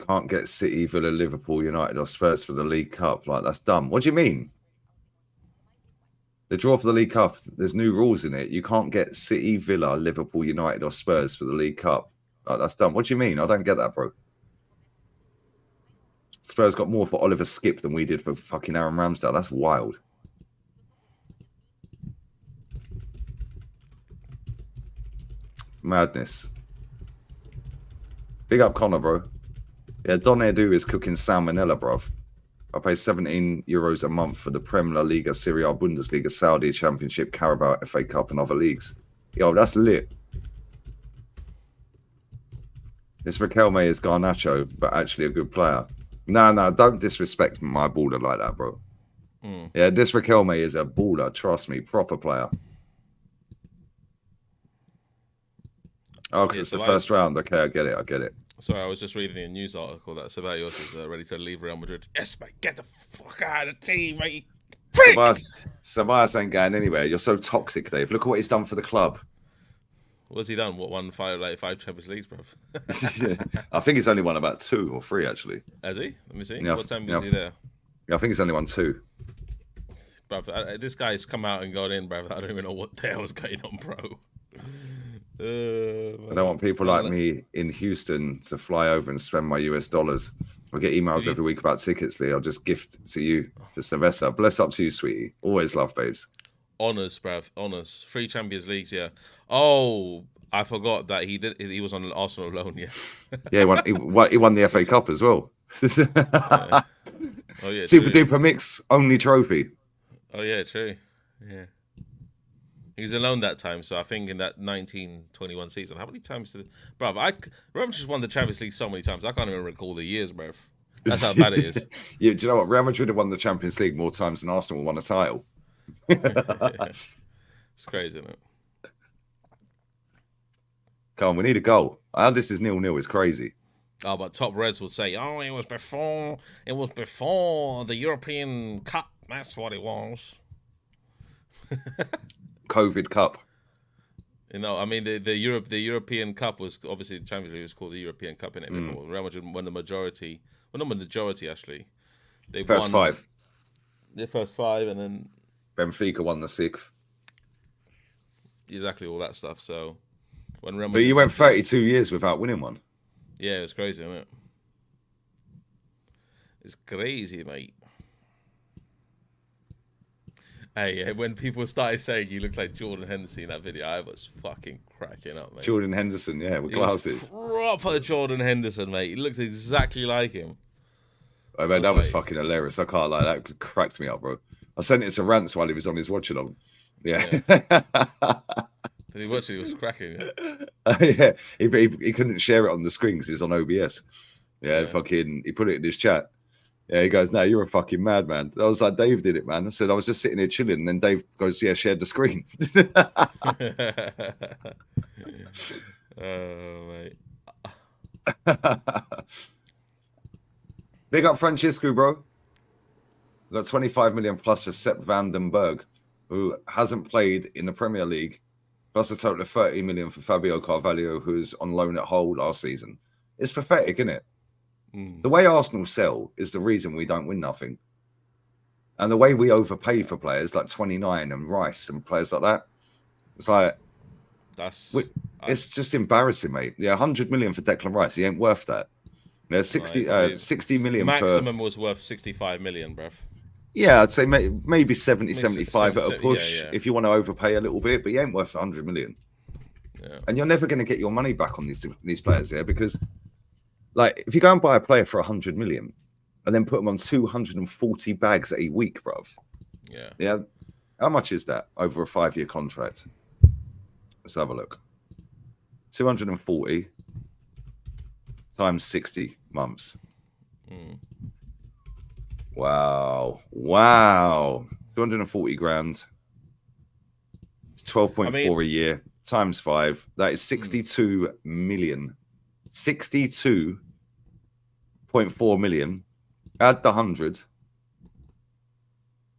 Can't get City, Villa, Liverpool, United, or Spurs for the League Cup. Like, that's dumb. What do you mean? The draw for the League Cup, there's new rules in it. You can't get City, Villa, Liverpool, United, or Spurs for the League Cup. Like, that's dumb. What do you mean? I don't get that, bro. Spurs got more for Oliver Skip than we did for fucking Aaron Ramsdale. That's wild. Madness. Big up Connor, bro. Yeah, Don Edu is cooking salmonella, bruv. I pay €17 a month for the Premier Liga, Serie A, Bundesliga, Saudi Championship, Carabao, FA Cup, and other leagues. Yo, that's lit. This Riquelme is Garnacho, but actually a good player. No, don't disrespect my baller like that, bro. Yeah, this Riquelme is a baller. Trust me, proper player. Oh, because it's the first round. Okay, I get it. Sorry, I was just reading a news article that Ceballos is ready to leave Real Madrid. Yes, mate, get the fuck out of the team, mate. Ceballos ain't going anywhere. You're so toxic, Dave. Look at what he's done for the club. What's he done? What, won five Champions Leagues, bro? I think he's only won about 2 or 3, actually. Has he? Let me see. Yeah, what time was he there? Yeah, I think he's only won 2. Bruv, this guy's come out and gone in, bruv. I don't even know what the hell is going on, bro. I don't want people like me in Houston to fly over and spend my US dollars. I get emails every week about tickets, Lee. I'll just gift to you for Sylvester. Bless up to you, sweetie. Always love, babes. Honours, bruv. Honours. 3 Champions Leagues, yeah. Oh, I forgot that he was on Arsenal loan, yeah. Yeah, he won the FA Cup as well. Yeah. Oh, yeah, Super duper mix, only trophy. Oh, yeah, true. Yeah. He was alone that time, so I think in that 1921 season, how many times did... Bruv, Real Madrid won the Champions League so many times, I can't even recall the years, bruv. That's how bad it is. Yeah, do you know what? Real Madrid have won the Champions League more times than Arsenal won a title. It's crazy, isn't it? Come on, we need a goal. How this is 0-0 is crazy. Oh, but top Reds will say, oh, it was before the European Cup. That's what it was. COVID Cup. You know, I mean, the European Cup was obviously the Champions League was called the European Cup in it before. Real Madrid won the majority. Well, not the majority actually. They first won 5. The first 5, and then Benfica won the 6th. Exactly all that stuff. So when Real But Madrid you went 32 years without winning one. Yeah, it's crazy, isn't it? It's crazy, mate. Hey, when people started saying you look like Jordan Henderson in that video, I was fucking cracking up, mate. Jordan Henderson, yeah, with glasses. Proper Jordan Henderson, mate. He looked exactly like him. Oh, man, that was fucking hilarious. I can't lie. That cracked me up, bro. I sent it to Rance while he was on his watchalong. Yeah. Did he watch it? He was cracking. Yeah. He couldn't share it on the screen because he was on OBS. Yeah, fucking, he put it in his chat. Yeah, he goes, no, you're a fucking madman. I was like, Dave did it, man. I said, I was just sitting here chilling. And then Dave goes, yeah, shared the screen. Oh, mate. Big up Francesco, bro. We got 25 million plus for Sepp van den Berg, who hasn't played in the Premier League, plus a total of 30 million for Fabio Carvalho, who's on loan at Hull last season. It's pathetic, isn't it? The way Arsenal sell is the reason we don't win nothing. And the way we overpay for players like 29 and Rice and players like that, it's like, it's just embarrassing, mate. Yeah, 100 million for Declan Rice. He ain't worth that. Yeah, 60 million maximum was worth 65 million, bruv. Yeah, I'd say maybe 70, Maybe 75 at a 70, push yeah. if you want to overpay a little bit, but you ain't worth 100 million. Yeah. And you're never going to get your money back on these players, yeah, because like if you go and buy a player for 100 million and then put them on 240 bags a week, bruv. Yeah. How much is that over a 5-year contract? Let's have a look. 240 times 60 months. Wow. 240 grand. It's 12.4 a year times 5. That is 62 million. 62.4 million. Add the 100.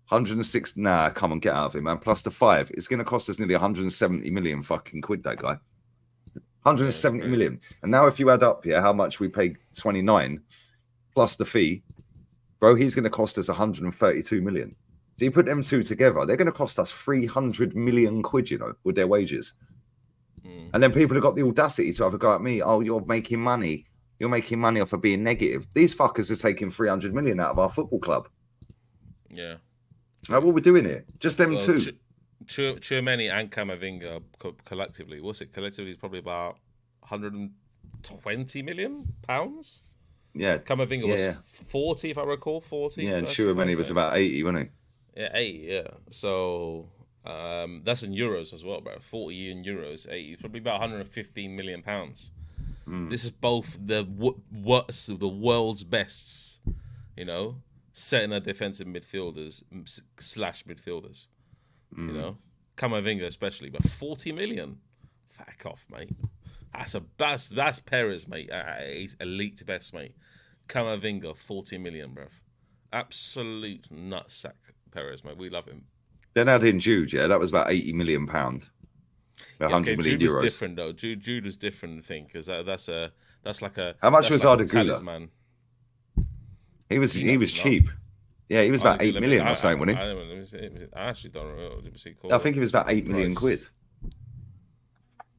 106. Nah, come on, get out of it, man. Plus the 5. It's going to cost us nearly 170 million fucking quid, that guy. 170 million. And now if you add up, how much we paid 29 plus the fee, bro, he's going to cost us 132 million. So you put them two together, they're going to cost us 300 million quid, with their wages. And then people have got the audacity to have a go at me. Oh, you're making money. You're making money off of being negative. These fuckers are taking 300 million out of our football club. Yeah. Like, what we're doing here? Just them two. Tchouaméni and Camavinga collectively. What's it? Collectively is probably about 120 million pounds. Yeah. Camavinga was 40, if I recall. 40. Yeah, and Tchouaméni was about 80, wasn't he? Yeah, 80. Yeah. So that's in euros as well, bro. 40 in euros, 80. Probably about 115 million pounds. This is both the world's bests, centre defensive midfielders / midfielders. Camavinga especially, but 40 million. Fuck off, mate. That's Perez, mate. Elite best, mate. Camavinga, 40 million, bruv. Absolute nutsack, Perez, mate. We love him. Then add in Jude, that was about 80 million pound. 100 million Jude euros. Was different though. Jude was different thing because that's like a. How much was like Ardagula? He was cheap. Yeah, he was about 8 million or something, wasn't he? I actually don't remember. I think he was about 8 million quid.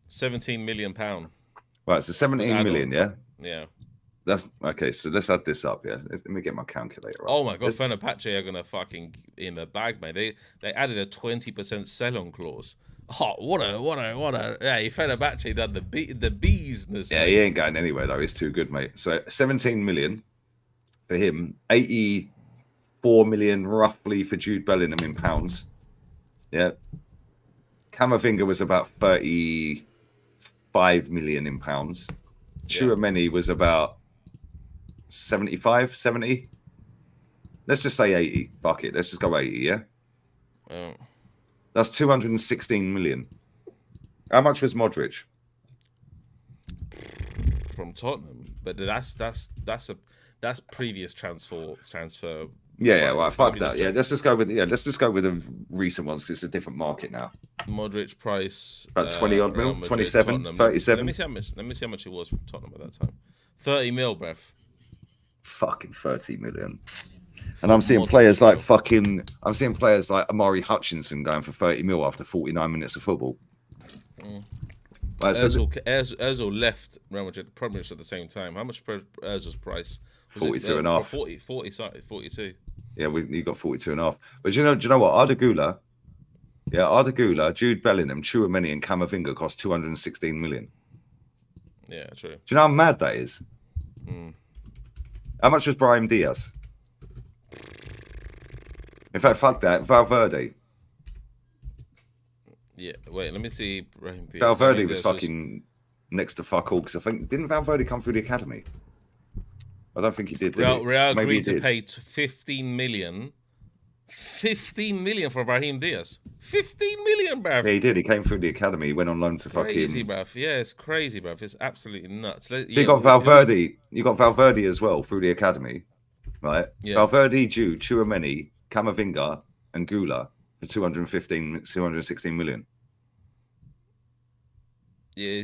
17 million pound. Right, so 17 million, yeah? Yeah. That's okay, so let's add this up, yeah? Let me get my calculator up. Oh my god, Fenerbahce are gonna fucking in the bag, mate. They added a 20% sell-on clause. Oh, what a yeah, Fenerbahce done the business. Yeah, he ain't going anywhere though. He's too good, mate. So 17 million for him, 84 million roughly for Jude Bellingham in pounds. Yeah. Camavinga was about 35 million in pounds. Tchouaméni was about 75, 70. Let's just say 80. Fuck it. Let's just go 80, yeah? Oh. That's 216 million. How much was Modric? From Tottenham. But that's previous transfer. Yeah, well, fuck that. Yeah, let's just go with the recent ones because it's a different market now. Modric price about 20 odd mil, 27, Tottenham. 37. Let me see how much it was from Tottenham at that time. 30 mil, bruv. Fucking 30 million. And I'm seeing players like Amari Hutchinson going for 30 mil after 49 minutes of football. Ozil left Real Madrid pretty much at the same time. How much Ozil's price? 42 and a half. 42. Yeah, you got 42 and a half. But do you know what? Ardagula, Jude Bellingham, Tchouaméni and Camavinga cost 216 million. Yeah, true. Do you know how mad that is? How much was Brahim Diaz? In fact, fuck that. Valverde. Yeah, wait, let me see. Brahim Diaz. Valverde was fucking next to fuck all because I think didn't Valverde come through the academy? I don't think he did. Real agreed to pay 15 million. 15 million for Brahim Diaz. 15 million, bruv. Yeah, he did. He came through the academy. He went on loan to crazy, bruv. Yeah, it's crazy, bruv. It's absolutely nuts. You got Valverde. You got Valverde as well through the academy, right? Yeah. Valverde, Jude, Tchouaméni, Camavinga, and Gula for 216 million. Yeah,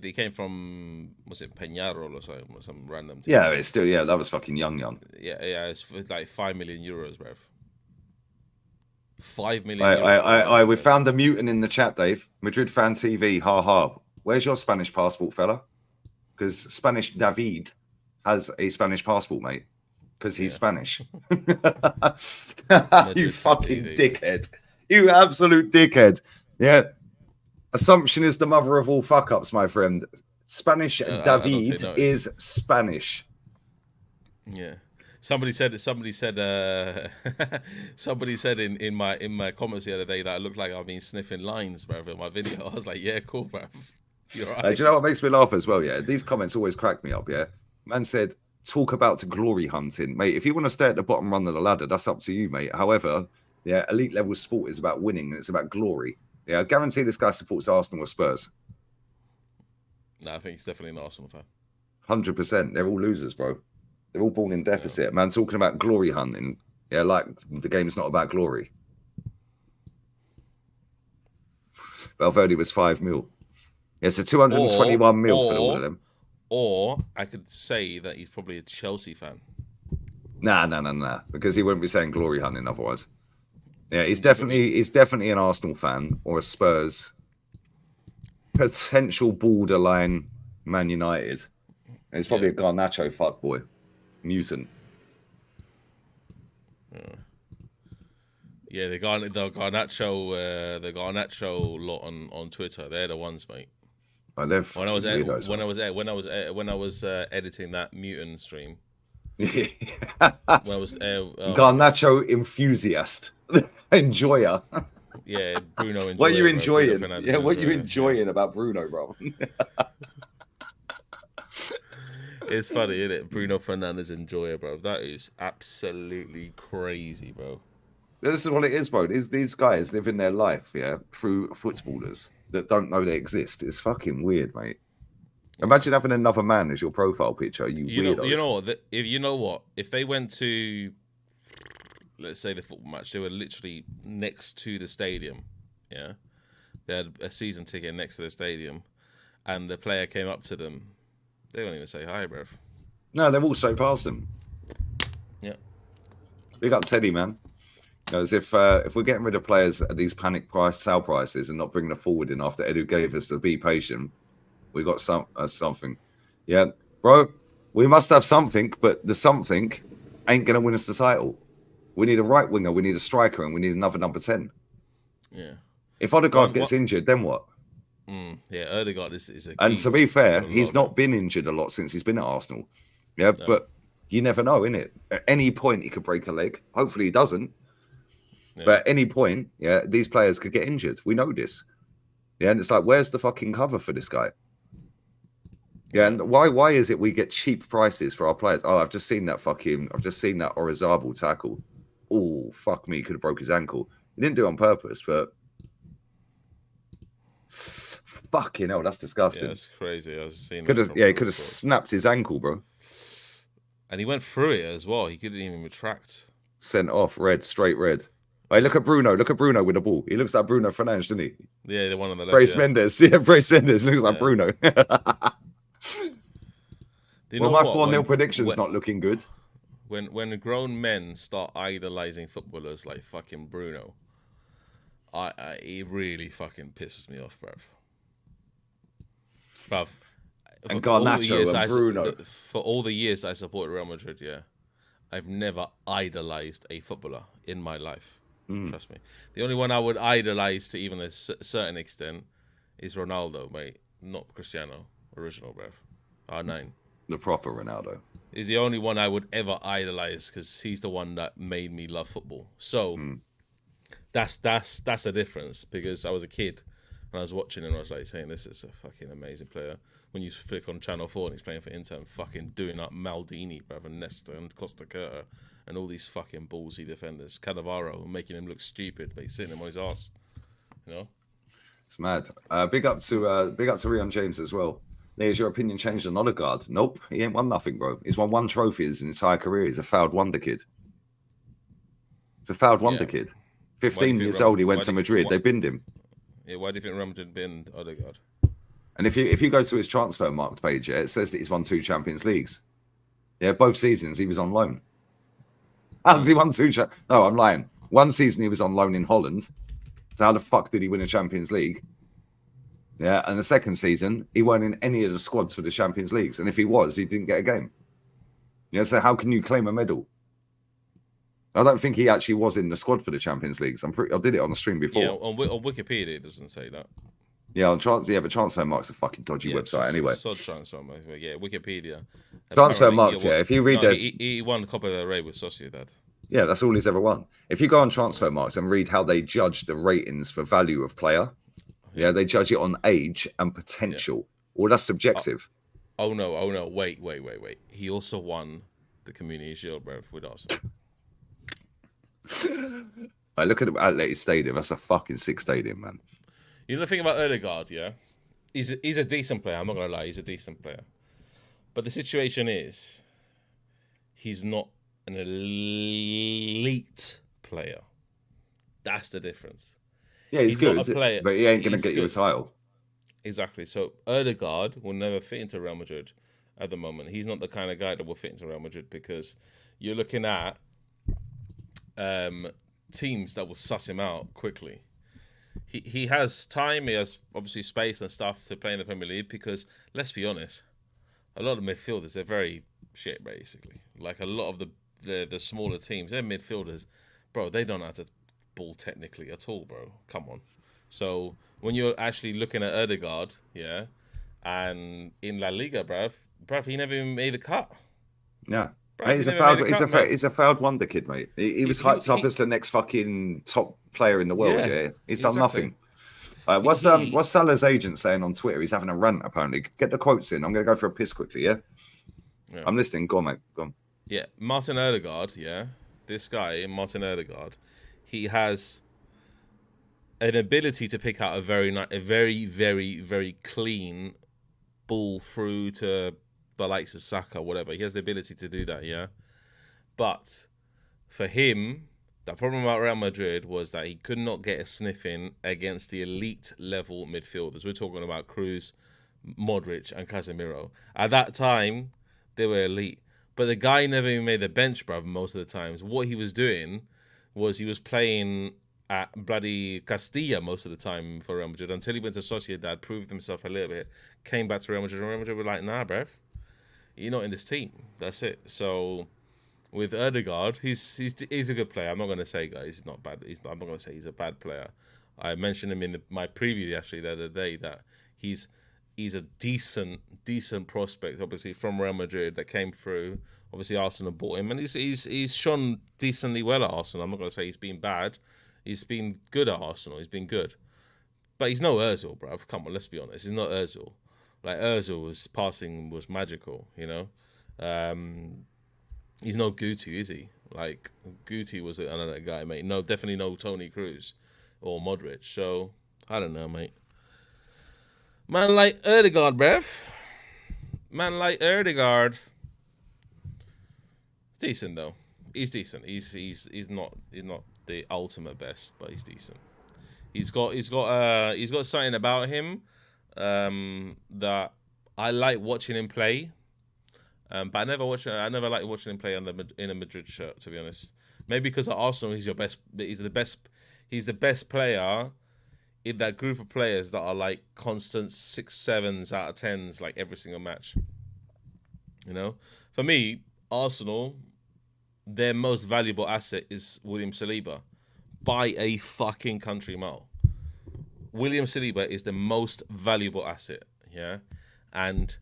they came from, was it Peñarol or something, or some random team? Yeah, it's still, that was fucking young. Yeah, it's like 5 million euros, bruv. 5 million euros. We found the mutant in the chat, Dave. Madrid Fan TV, ha. Where's your Spanish passport, fella? Because Spanish David has a Spanish passport, mate. because he's Spanish. You Madrid fucking fatty, dickhead. You absolute dickhead. Yeah. Assumption is the mother of all fuck ups, my friend. Spanish David is Spanish. Yeah. Somebody said in my comments the other day that I looked like I've been sniffing lines, bruv, in my video. I was like, yeah, cool, bruv. You're right. Do you know what makes me laugh as well? Yeah, these comments always crack me up. Yeah, man said, talk about glory hunting, mate. If you want to stay at the bottom rung of the ladder, that's up to you, mate. However, yeah, elite level sport is about winning and it's about glory. Yeah, I guarantee this guy supports Arsenal or Spurs. No, I think he's definitely an Arsenal fan. 100%. They're all losers, bro. They're all born in deficit. Yeah. Man, talking about glory hunting. Yeah, like the game's not about glory. Valverde was 5 mil. Yeah, so 221 mil for all of them. Or I could say that he's probably a Chelsea fan. Nah. Because he wouldn't be saying glory hunting otherwise. Yeah, he's definitely an Arsenal fan or a Spurs. Potential borderline Man United. And he's probably a Garnacho fuckboy. Mutant. Yeah, the Garnacho lot on Twitter. They're the ones, mate. Oh, when I was editing that mutant stream. Garnacho enthusiast, enjoyer. Yeah, Bruno enjoyer. What are you enjoying? Yeah, what are you enjoying about Bruno, bro? It's funny, isn't it? Bruno Fernandes enjoyer, bro. That is absolutely crazy, bro. This is what it is, bro. These guys living their life, through footballers that don't know they exist. It's fucking weird, mate. Imagine having another man as your profile picture. You know what? If they went to, let's say, the football match, they were literally next to the stadium. Yeah, they had a season ticket next to the stadium, and the player came up to them. They won't even say hi, bruv. No, they've all straight past them. Yeah. Big up Teddy, man. As if we're getting rid of players at these panic sale prices and not bringing them forward in after Edu gave us the be patient, we got something. Yeah, bro, we must have something, but the something ain't going to win us the title. We need a right winger, we need a striker, and we need another number 10. Yeah. If Odegaard gets injured, then what? Yeah, Odegaard is a key. And to be fair, he's not been injured a lot since he's been at Arsenal. Yeah, no. But you never know, innit? At any point, he could break a leg. Hopefully he doesn't. Yeah. But at any point, these players could get injured. We know this. Yeah, and it's like, where's the fucking cover for this guy? Yeah, and why is it we get cheap prices for our players? Oh, I've just seen that Orizabal tackle. Oh, fuck me, could have broke his ankle. He didn't do it on purpose, but fucking hell, that's disgusting. Yeah, that's crazy. I was seeing. He could have snapped his ankle, bro. And he went through it as well. He couldn't even retract. Sent off, straight red. Hey, look at Bruno with the ball. He looks like Bruno Fernandes, doesn't he? Yeah, the one on the left. Brace Mendes. Yeah, Brace Mendes looks like Bruno. Well, my 4-0 prediction's not looking good. When grown men start idolizing footballers like fucking Bruno, it really fucking pisses me off, bruv. And Garnacho and Bruno. For all the years I supported Real Madrid, I've never idolized a footballer in my life. Trust me. The only one I would idolize to even a certain extent is Ronaldo, mate. Not Cristiano. Original, bruv. R9. The proper Ronaldo. He's the only one I would ever idolize because he's the one that made me love football. So that's a difference because I was a kid and I was watching and I was like saying, this is a fucking amazing player. When you flick on Channel 4 and he's playing for Inter and fucking doing up Maldini, bruv, and Nesta and Costa Curta and all these fucking ballsy defenders, Cannavaro, making him look stupid, but he's sitting him on his ass. You know? It's mad. Big up to Rion James as well. Has your opinion changed on Odegaard? Nope, he ain't won nothing, bro. He's won 1 trophy his entire career. He's a fouled wonder kid. He's a fouled wonder kid. 15 years old, he went to Madrid. They binned him. Yeah, why do you think Real Madrid binned Odegaard? And if you go to his transfer marked page, it says that he's won 2 Champions Leagues. Yeah, both seasons he was on loan. How's he won 2? No, I'm lying. 1 season he was on loan in Holland. So how the fuck did he win a Champions League? Yeah, and the second season, he weren't in any of the squads for the Champions Leagues. And if he was, he didn't get a game. Yeah, so how can you claim a medal? I don't think he actually was in the squad for the Champions League. I did it on the stream before. Yeah, on Wikipedia it doesn't say that. Yeah, but Transfermarkt's a fucking dodgy website anyway. Transfermarkt. Yeah, Wikipedia. Transfermarkt, yeah. If you read he won the Copa del Rey with Sociedad. Yeah, that's all he's ever won. If you go on Transfermarkt and read how they judge the ratings for value of player, yeah, they judge it on age and potential. Well, that's subjective. Oh no. Wait. He also won the Community Shield, bro, with Arsenal. Look at the Atleti Stadium. That's a fucking sick stadium, man. You know the thing about Ødegaard, yeah? He's a decent player. I'm not going to lie. He's a decent player. But the situation is, he's not an elite player. That's the difference. Yeah, he's good, not a player, but he ain't going to get you a title. Exactly. So Ødegaard will never fit into Real Madrid at the moment. He's not the kind of guy that will fit into Real Madrid because you're looking at teams that will suss him out quickly. He has time, he has obviously space and stuff to play in the Premier League because, let's be honest, a lot of midfielders, they're very shit, basically. Like a lot of the smaller teams, they're midfielders. Bro, they don't know how to ball technically at all, bro. Come on. So when you're actually looking at Ødegaard, yeah, and in La Liga, bruv, he never even made the cut. Yeah. Bruv, he's a failed wonder kid, mate. He was hyped up as the next fucking top player in the world, yeah. He's done nothing. What's Salah's agent saying on Twitter? He's having a rant, apparently. Get the quotes in. I'm going to go for a piss quickly, yeah? I'm listening. Go on, mate. Go on. Yeah, Martin Ødegaard, yeah. This guy, Martin Ødegaard, he has an ability to pick out a very, very, very clean ball through to the likes of Saka, whatever. He has the ability to do that, yeah? But for him, the problem about Real Madrid was that he could not get a sniff in against the elite level midfielders. We're talking about Cruz, Modric, and Casemiro. At that time, they were elite. But the guy never even made the bench, bruv, most of the times. What he was doing was he was playing at bloody Castilla most of the time for Real Madrid until he went to Sociedad, proved himself a little bit, came back to Real Madrid, and Real Madrid were like, nah, bruv, you're not in this team. That's it. So with Ødegaard, he's a good player. I'm not going to say, guys, he's not bad. I'm not going to say he's a bad player. I mentioned him in my preview actually the other day that he's a decent prospect, obviously from Real Madrid that came through. Obviously Arsenal bought him, and he's shone decently well at Arsenal. I'm not going to say he's been bad. He's been good at Arsenal. He's been good, but he's no Özil, bruv. Come on, let's be honest. He's not Özil. Like Özil's passing was magical, you know. He's no Guti, is he? Like Guti was another guy, mate. No, definitely no Toni Kroos or Modric. So I don't know, mate. Man like Ødegaard, bruv. Man like Ødegaard. He's decent though. He's decent. He's not the ultimate best, but he's decent. He's got something about him that I like watching him play. But I never like watching him play in a Madrid shirt, to be honest. Maybe because at Arsenal he's the best player in that group of players that are like constant 6, 7s out of 10s like every single match. You know? For me, Arsenal, their most valuable asset is William Saliba by a fucking country mile. William Saliba is the most valuable asset, yeah? And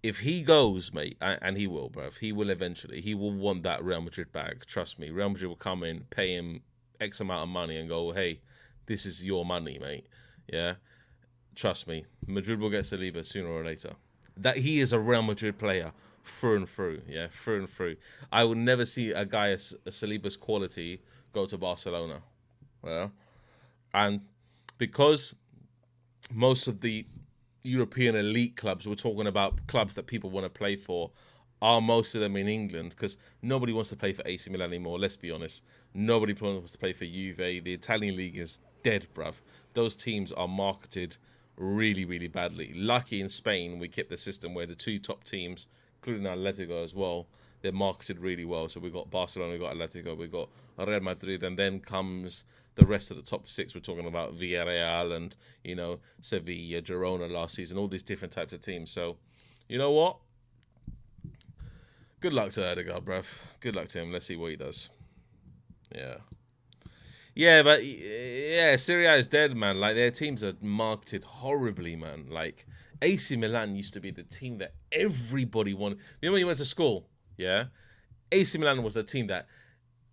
if he goes, mate, and he will, bruv, he will eventually, he will want that Real Madrid bag. Trust me. Real Madrid will come in, pay him X amount of money and go, hey, this is your money, mate. Yeah? Trust me. Madrid will get Saliba sooner or later. That he is a Real Madrid player through and through, yeah? Through and through. I would never see a guy of Saliba's quality go to Barcelona. Well, and because most of the European elite clubs, we're talking about clubs that people want to play for, are most of them in England because nobody wants to play for AC Milan anymore, let's be honest. Nobody wants to play for Juve. The Italian league is dead, bruv. Those teams are marketed really, really badly. Lucky in Spain, we kept the system where the 2 top teams, including Atletico as well, they're marketed really well. So we've got Barcelona, we've got Atletico, we've got Real Madrid, and then comes the rest of the top 6. We're talking about Villarreal and, you know, Sevilla, Girona last season, all these different types of teams. So, you know what? Good luck to Erdegaard, bruv. Good luck to him. Let's see what he does. Yeah. Yeah, but yeah, Serie A is dead, man. Like, their teams are marketed horribly, man. Like, AC Milan used to be the team that everybody wanted. You know when you went to school, yeah? AC Milan was the team that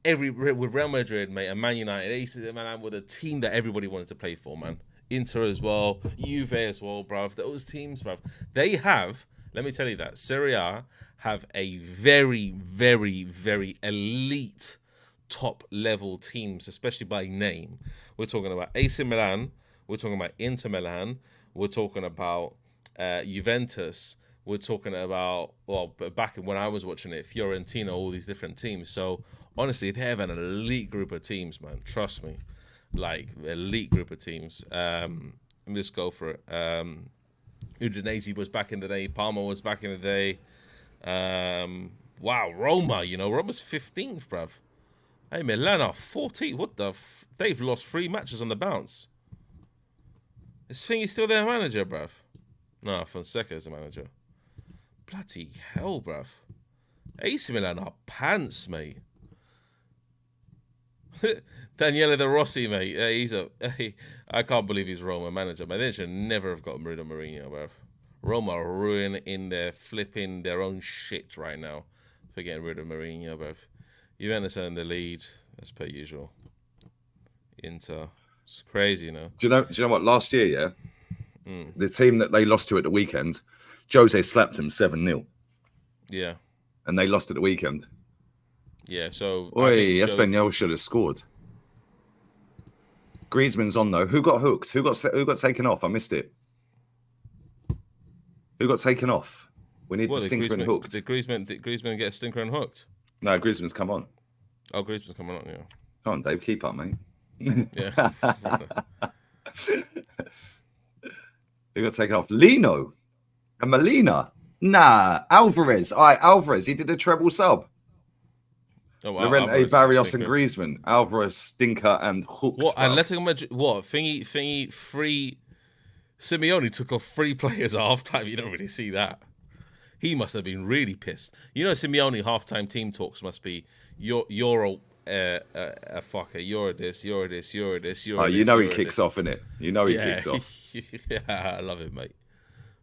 with Real Madrid, mate, and Man United, AC Milan were the team that everybody wanted to play for, man. Inter as well, Juve as well, bruv. Those teams, bruv. They have, let me tell you that, Serie A have a very, very, very elite top level teams, especially by name. We're talking about AC Milan, we're talking about Inter Milan, we're talking about Juventus, we're talking about, well, back when I was watching it, Fiorentina, all these different teams. So honestly, they have an elite group of teams, man. Trust me, like elite group of teams. Let me just go for it. Udinese was back in the day. Parma was back in the day. Wow, Roma. Roma's 15th, bruv. Hey, Milan are 14th. What the? They've lost 3 matches on the bounce. Is Thingy still their manager, bruv? No, Fonseca is the manager. Bloody hell, bruv. AC Milan are pants, mate. Daniele De Rossi, mate. I can't believe he's Roma manager, man. They should never have gotten rid of Mourinho, bruv. Roma are ruining their own shit right now for getting rid of Mourinho, bruv. Juventus are in the lead, as per usual. Inter. It's crazy, Do you know what? Last year, yeah, the team that they lost to at the weekend, Jose slapped them 7-0. Yeah. And they lost at the weekend. Yeah, so... Espanyol should have scored. Griezmann's on, though. Who got hooked? Who got taken off? I missed it. Who got taken off? We need the stinker and hooked. Did Griezmann get a stinker and hooked? No, Griezmann's come on. Oh, Griezmann's coming on, yeah. Come on, Dave. Keep up, mate. Yeah. Who got taken off? Lino and Molina. Nah, Alvarez. All right, Alvarez. He did a treble sub. Oh, wow. Lorente, Barrios, and Griezmann. Alvarez, stinker, and hooked. What? And letting him what? Thingy, free. Simeone took off 3 players at halftime. You don't really see that. He must have been really pissed. Simeone halftime team talks must be you're a fucker. You're this. You're this. You're this. You're. Oh, this, you know he kicks off, innit? You know he kicks off. Yeah, I love it, mate.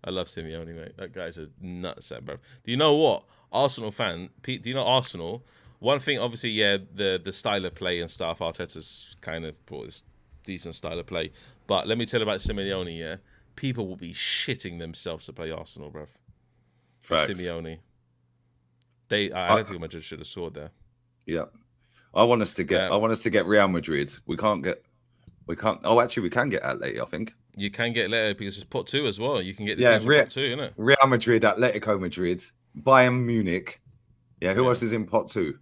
I love Simeone, mate. That guy's a nutset, bro. Do you know what? Arsenal fan, Pete, do you know Arsenal? One thing, obviously, yeah, the style of play and stuff, Arteta's kind of brought this decent style of play. But let me tell you about Simeone, yeah? People will be shitting themselves to play Arsenal, bro. Simeone. I think Madrid should have scored there. Yeah. I want us to get Real Madrid. We can't. Oh, actually, we can get Atleti, I think. You can get Atleti because it's pot 2 as well. You can get the pot 2, innit? Real Madrid, Atletico Madrid, Bayern Munich. Yeah, who else is in pot 2?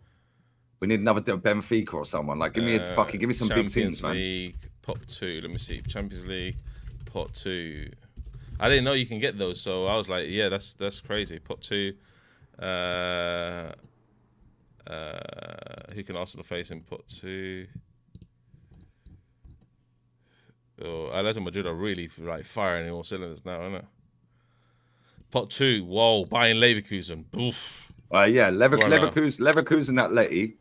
We need another Benfica or someone. Like, give me some big teams, man. Champions League, pot 2. Let me see. Champions League, pot 2. I didn't know you can get those, so I was like, yeah, that's crazy. Pot 2. Who can Arsenal face in pot 2? Oh, Atleti Madrid are really like firing in all cylinders now, isn't it? Pot 2. Whoa, Bayern Leverkusen. Oof. Yeah, Leverkusen, Atleti,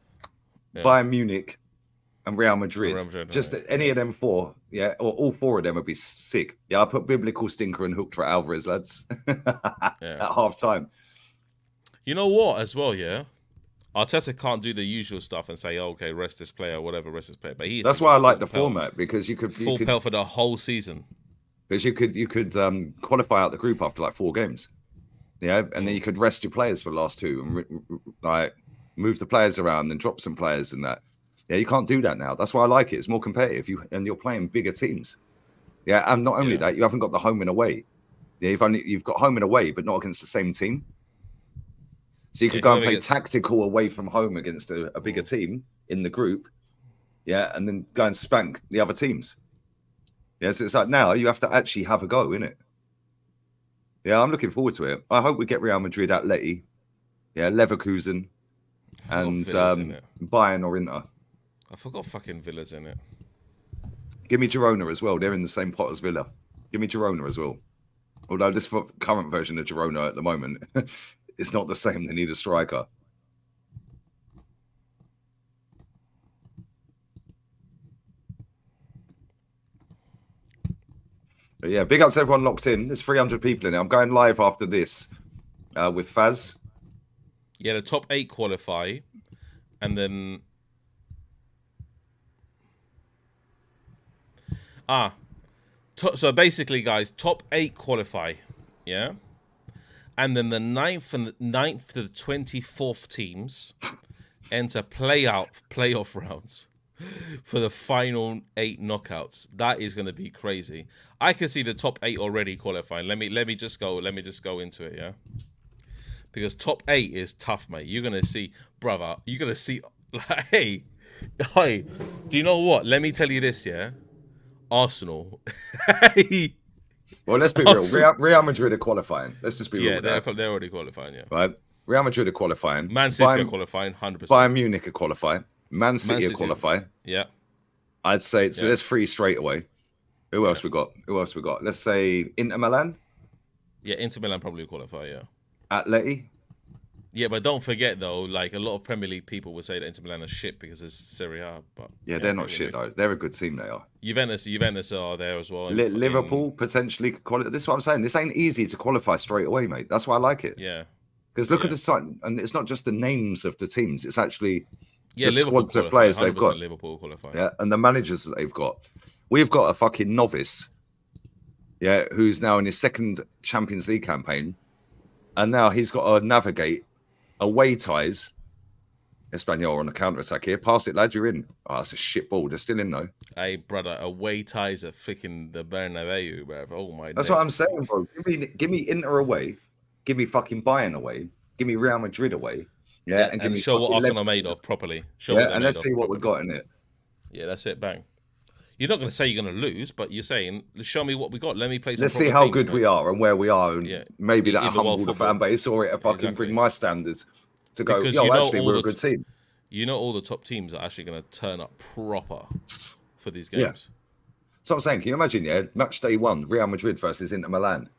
Bayern Munich, and Real Madrid. Just any of them 4, yeah, or all 4 of them would be sick. Yeah, I put biblical stinker and hooked for Alvarez, lads, at half time. You know what, as well, yeah? Arteta can't do the usual stuff and say, okay, rest this player, whatever, rest this player. But that's why I like the format, because you could full pelt for the whole season. Because you could qualify out the group after like 4 games, yeah, and then you could rest your players for the last 2 and like move the players around and drop some players and that. Yeah, you can't do that now. That's why I like it. It's more competitive. You're playing bigger teams. Yeah, and not only that, you haven't got the home and away. Yeah, you've got home and away, but not against the same team. So you could go and play tactical away from home against a bigger team in the group, yeah, and then go and spank the other teams. Yeah, so it's like now you have to actually have a go, innit? Yeah, I'm looking forward to it. I hope we get Real Madrid, Atleti, yeah, Leverkusen, and Bayern or Inter. I forgot fucking Villa's in it. Give me Girona as well. They're in the same pot as Villa. Give me Girona as well. Although this current version of Girona at the moment It's not the same. They need a striker. But yeah, big ups to everyone locked in. There's 300 people in it. I'm going live after this with Faz. Yeah, the top 8 qualify, and then so basically, guys, top 8 qualify, yeah, and then the 9th to the 24th teams enter playoff rounds for the final 8 knockouts. That is going to be crazy. I can see the top 8 already qualifying. Let me just go into it, yeah. Because top 8 is tough, mate. You're gonna see, brother. You're gonna see, like, hey, do you know what? Let me tell you this, yeah. Arsenal. Well, let's be real. Real Madrid are qualifying. Let's just be real. Yeah, they're already qualifying. Yeah. Right. Real Madrid are qualifying. Man City are qualifying, 100%. Bayern Munich are qualifying. Man City are qualifying. Yeah. I'd say so. There's 3 straight away. Who else we got? Let's say Inter Milan. Yeah, Inter Milan probably qualify. Yeah. Atleti. Yeah, but don't forget though, like a lot of Premier League people would say that Inter Milan are shit because it's Serie A. But yeah, they're not shit though. They're a good team. They are. Juventus are there as well. Liverpool potentially could qualify. This is what I'm saying. This ain't easy to qualify straight away, mate. That's why I like it. Yeah. Because look at the site, and it's not just the names of the teams. It's actually the Liverpool squads of players they've got. Liverpool qualify. Yeah, and the managers that they've got. We've got a fucking novice. Yeah, who's now in his 2nd Champions League campaign, and now he's got to navigate away ties. Espanyol on the counter attack here. Pass it, lad. You're in. Oh, that's a shit ball. They're still in though. Hey, brother, away ties are freaking the Bernabeu, bro. Oh my. That's what I'm saying, bro. Give me Inter away. Give me fucking Bayern away. Give me Real Madrid away. Yeah, and give me show what Arsenal are made of properly. And let's see what we've got in it. Yeah, that's it. Bang. You're not going to say you're going to lose, but you're saying, show me what we got. Let me play some. Let's see how good we are and where we are, and maybe that'll humble the fan base, or it'll fucking bring my standards to go. Because actually, we're a good team. You know, all the top teams are actually going to turn up proper for these games. Yeah. So I'm saying, can you imagine? Match day 1, Real Madrid versus Inter Milan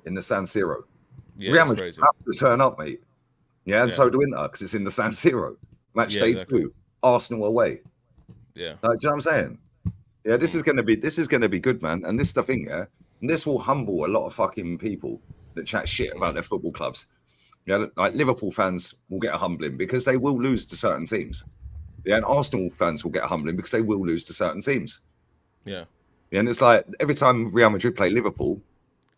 in the San Siro. Yeah, Real Madrid have to turn up, mate. Yeah, and so do Inter because it's in the San Siro. Match day 2, Arsenal away. Yeah. Do you know what I'm saying? Yeah, this is gonna be good, man. And this is the thing, and this will humble a lot of fucking people that chat shit about their football clubs. Yeah, like Liverpool fans will get a humbling because they will lose to certain teams. Yeah, and Arsenal fans will get a humbling because they will lose to certain teams. Yeah. And it's like every time Real Madrid play Liverpool,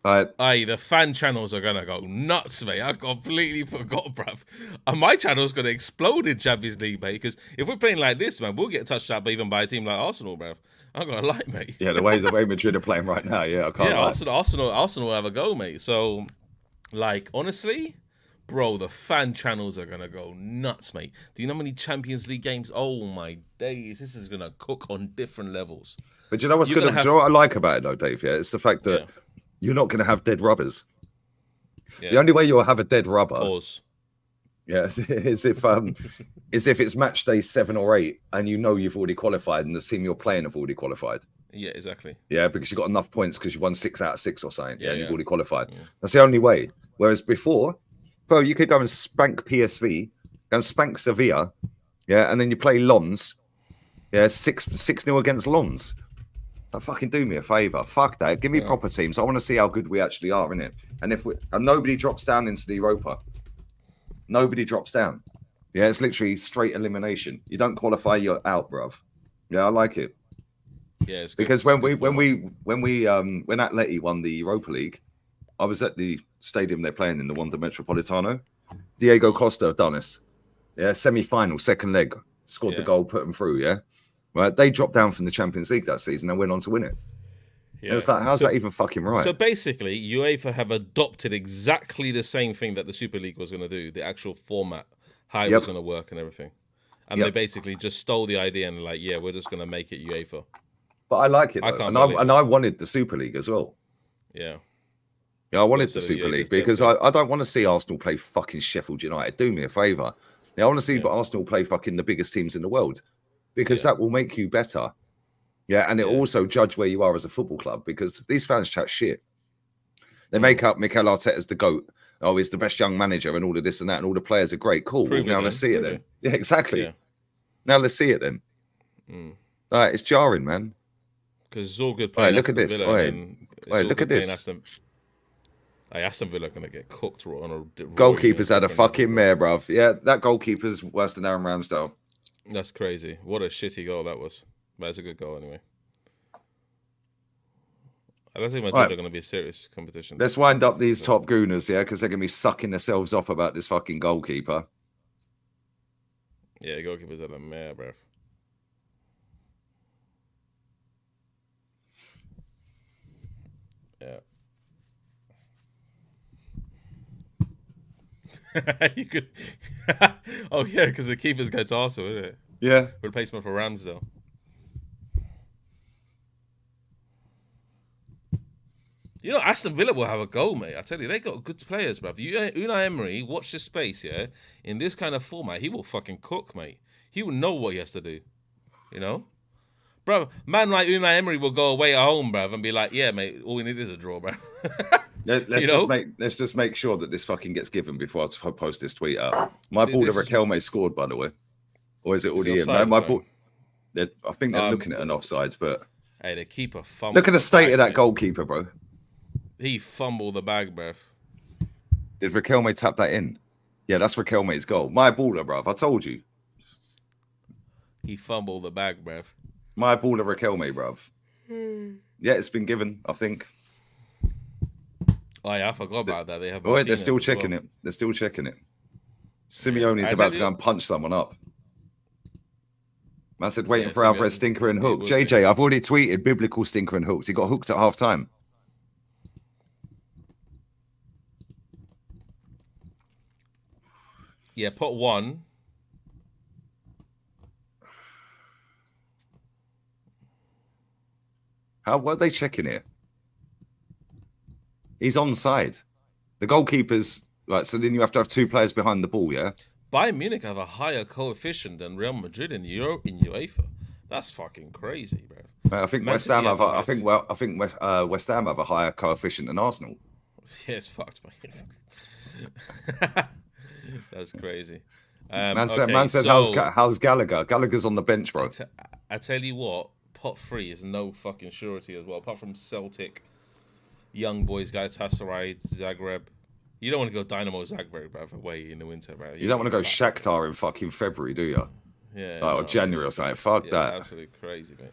the fan channels are gonna go nuts, mate. I completely forgot, bruv. And my channel's gonna explode in Champions League, mate. Because if we're playing like this, man, we'll get touched up even by a team like Arsenal, bruv. I'm gonna lie, mate. Yeah, the way Madrid are playing right now, I can't lie. Arsenal will have a go, mate. So, like, honestly, bro, the fan channels are gonna go nuts, mate. Do you know how many Champions League games? Oh my days, this is gonna cook on different levels. But you know what's good? Do you know what I like about it, though, Dave? Yeah, it's the fact that you're not gonna have dead rubbers. Yeah. The only way you'll have a dead rubber. Pause. Yeah, is if it's match day 7 or 8 and you know you've already qualified and the team you're playing have already qualified. Yeah, exactly. Yeah, because you've got enough points because you won 6 out of 6 or something. Yeah, you've already qualified. Yeah. That's the only way. Whereas before, bro, you could go and spank PSV, go and spank Sevilla, and then you play Lons, 6-0 against Lons. Like, fucking do me a favour. Fuck that. Give me proper teams. I want to see how good we actually are in it. And and nobody drops down into the Europa. Nobody drops down. Yeah, it's literally straight elimination. You don't qualify, you're out, bruv. Yeah, I like it. Yeah, it's good. Because when Atleti won the Europa League, I was at the stadium they're playing in, the Wanda Metropolitano. Diego Costa have done us. Yeah, semi-final, second leg, scored the goal, put them through. Yeah, right. They dropped down from the Champions League that season and went on to win it. Yeah. And it's like, how's that even fucking right? So basically, UEFA have adopted exactly the same thing that the Super League was going to do, the actual format, how it was going to work and everything. And they basically just stole the idea and like, we're just going to make it UEFA. But I like it, and I wanted the Super League as well. Yeah. Yeah, I wanted the Super League because I don't want to see Arsenal play fucking Sheffield United. Do me a favour. I want to see Arsenal play fucking the biggest teams in the world because that will make you better. Yeah, and it also judge where you are as a football club because these fans chat shit. They make up Mikel Arteta as the GOAT oh, he's the best young manager and all of this and that, and all the players are great. Cool. Well, now let's see it then. Yeah, exactly. Yeah. Now let's see it then. All right, it's jarring, man. Because it's all good playing. Look at this. Look at this. Aston Villa going to get cooked on a goalkeeper's had a fucking mare, bruv. Yeah, that goalkeeper's worse than Aaron Ramsdale. That's crazy. What a shitty goal that was. But it's a good goal anyway. I don't think Madrid are going to be a serious competition. Let's wind up these top gooners, yeah, because they're going to be sucking themselves off about this fucking goalkeeper. Yeah, goalkeeper's had a mare, bruv. Yeah. You could. Oh yeah, because the keeper's going to Arsenal, isn't it? Yeah. Replacement for Ramsdale. You know, Aston Villa will have a goal, mate. I tell you, they got good players, bruv. Unai Emery, watch this space, yeah. In this kind of format, he will fucking cook, mate. He will know what he has to do. You know, bruv. Man like Unai Emery will go away at home, bruv, and be like, "Yeah, mate, all we need is a draw, bruv." Let's just make sure that this fucking gets given before I post this tweet out. My ball of Raquelme scored, by the way, or is it already in? No, my ball. I think they're looking at an offside, but hey, the keeper fumbled. Look at the state of that goalkeeper, bro. He fumbled the bag, bruv. Did Raquelme tap that in? Yeah, that's Raquelme's goal. My baller, bruv. I told you. He fumbled the bag, bruv. My baller, Raquelme, bruv. Yeah, it's been given, I think. Oh, yeah, I forgot about that. They have. Oh, they're still checking it. They're still checking it. Simeone's about to go and punch someone up. Man said waiting for Alvarez stinker and hook. JJ, I've already tweeted biblical stinker and hooked. He got hooked at half time. Yeah, pot one. What are they checking here? He's onside. The goalkeeper's right, so then you have to have two players behind the ball, yeah? Bayern Munich have a higher coefficient than Real Madrid in UEFA. That's fucking crazy, bro. I think West Ham have. I think West Ham have a higher coefficient than Arsenal. Yeah, it's fucked, mate. That's crazy. Man said, how's Gallagher? Gallagher's on the bench, bro. I tell you what, pot 3 is no fucking surety as well. Apart from Celtic, Young Boys, Galatasaray, Zagreb. You don't want to go Dynamo Zagreb, bro, away in the winter, bro. You don't want to go Shakhtar in fucking February, do you? Yeah. Or January or something. Fuck that. Absolutely crazy, mate.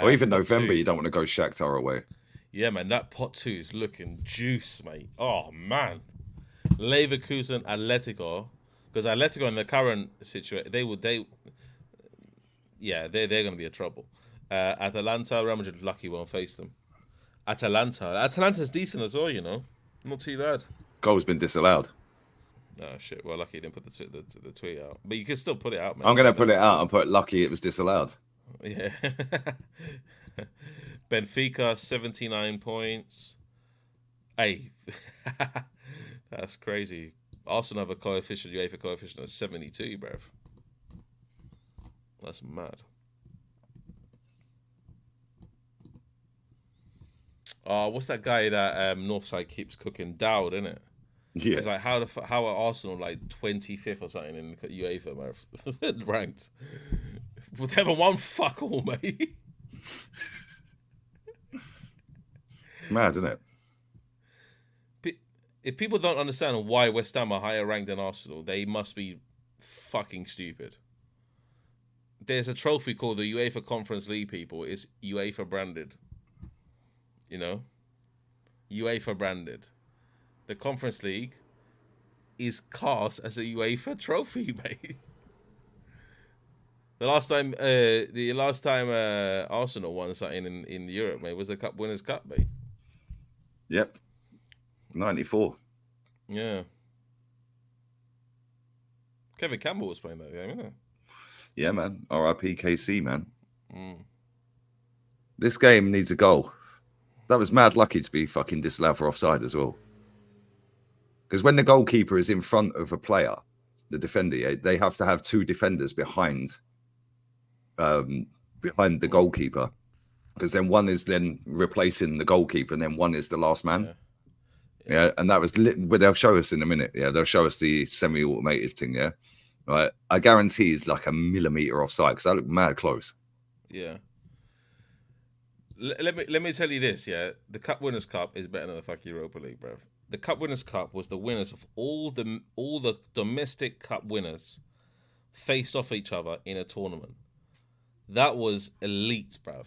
Or even November, you don't want to go Shakhtar away. Yeah, man, that pot 2 is looking juice, mate. Oh, man. Leverkusen, Atletico. Because Atletico in the current situation, they're going to be in trouble. Atalanta, Real Madrid, lucky won't face them. Atalanta's decent as well, you know. Not too bad. Goal's been disallowed. Oh, shit. Well, lucky you didn't put the tweet out. But you can still put it out, man. I'm going to put it out and put lucky it was disallowed. Yeah. Benfica, 79 points. Hey. That's crazy. Arsenal have a UEFA coefficient of 72, bruv. That's mad. Oh, what's that guy that Northside keeps cooking? Dowd, isn't it? Yeah. It's like how are Arsenal like 25th or something in UEFA, bruv? Ranked. They haven't won fuck all, mate. Mad, isn't it? If people don't understand why West Ham are higher ranked than Arsenal, they must be fucking stupid. There's a trophy called the UEFA Conference League, people. It's UEFA branded. You know? UEFA branded. The Conference League is cast as a UEFA trophy, mate. The last time Arsenal won something in Europe, mate, was the Cup Winners' Cup, mate. Yep. 94. Yeah. Kevin Campbell was playing that game, isn't it? Yeah, man. RIP KC, man. This game needs a goal. That was mad lucky to be fucking disallowed for offside as well. Because when the goalkeeper is in front of a player, the defender, they have to have two defenders behind the goalkeeper. Because then one is then replacing the goalkeeper and then one is the last man. Yeah, and that was but they'll show us in a minute. Yeah, they'll show us the semi-automated thing. Yeah, right. I guarantee it's like a millimeter offside because I look mad close. Yeah. Let me tell you this. Yeah, the Cup Winners' Cup is better than the fucking Europa League, bro. The Cup Winners' Cup was the winners of all the domestic cup winners faced off each other in a tournament. That was elite, bruv.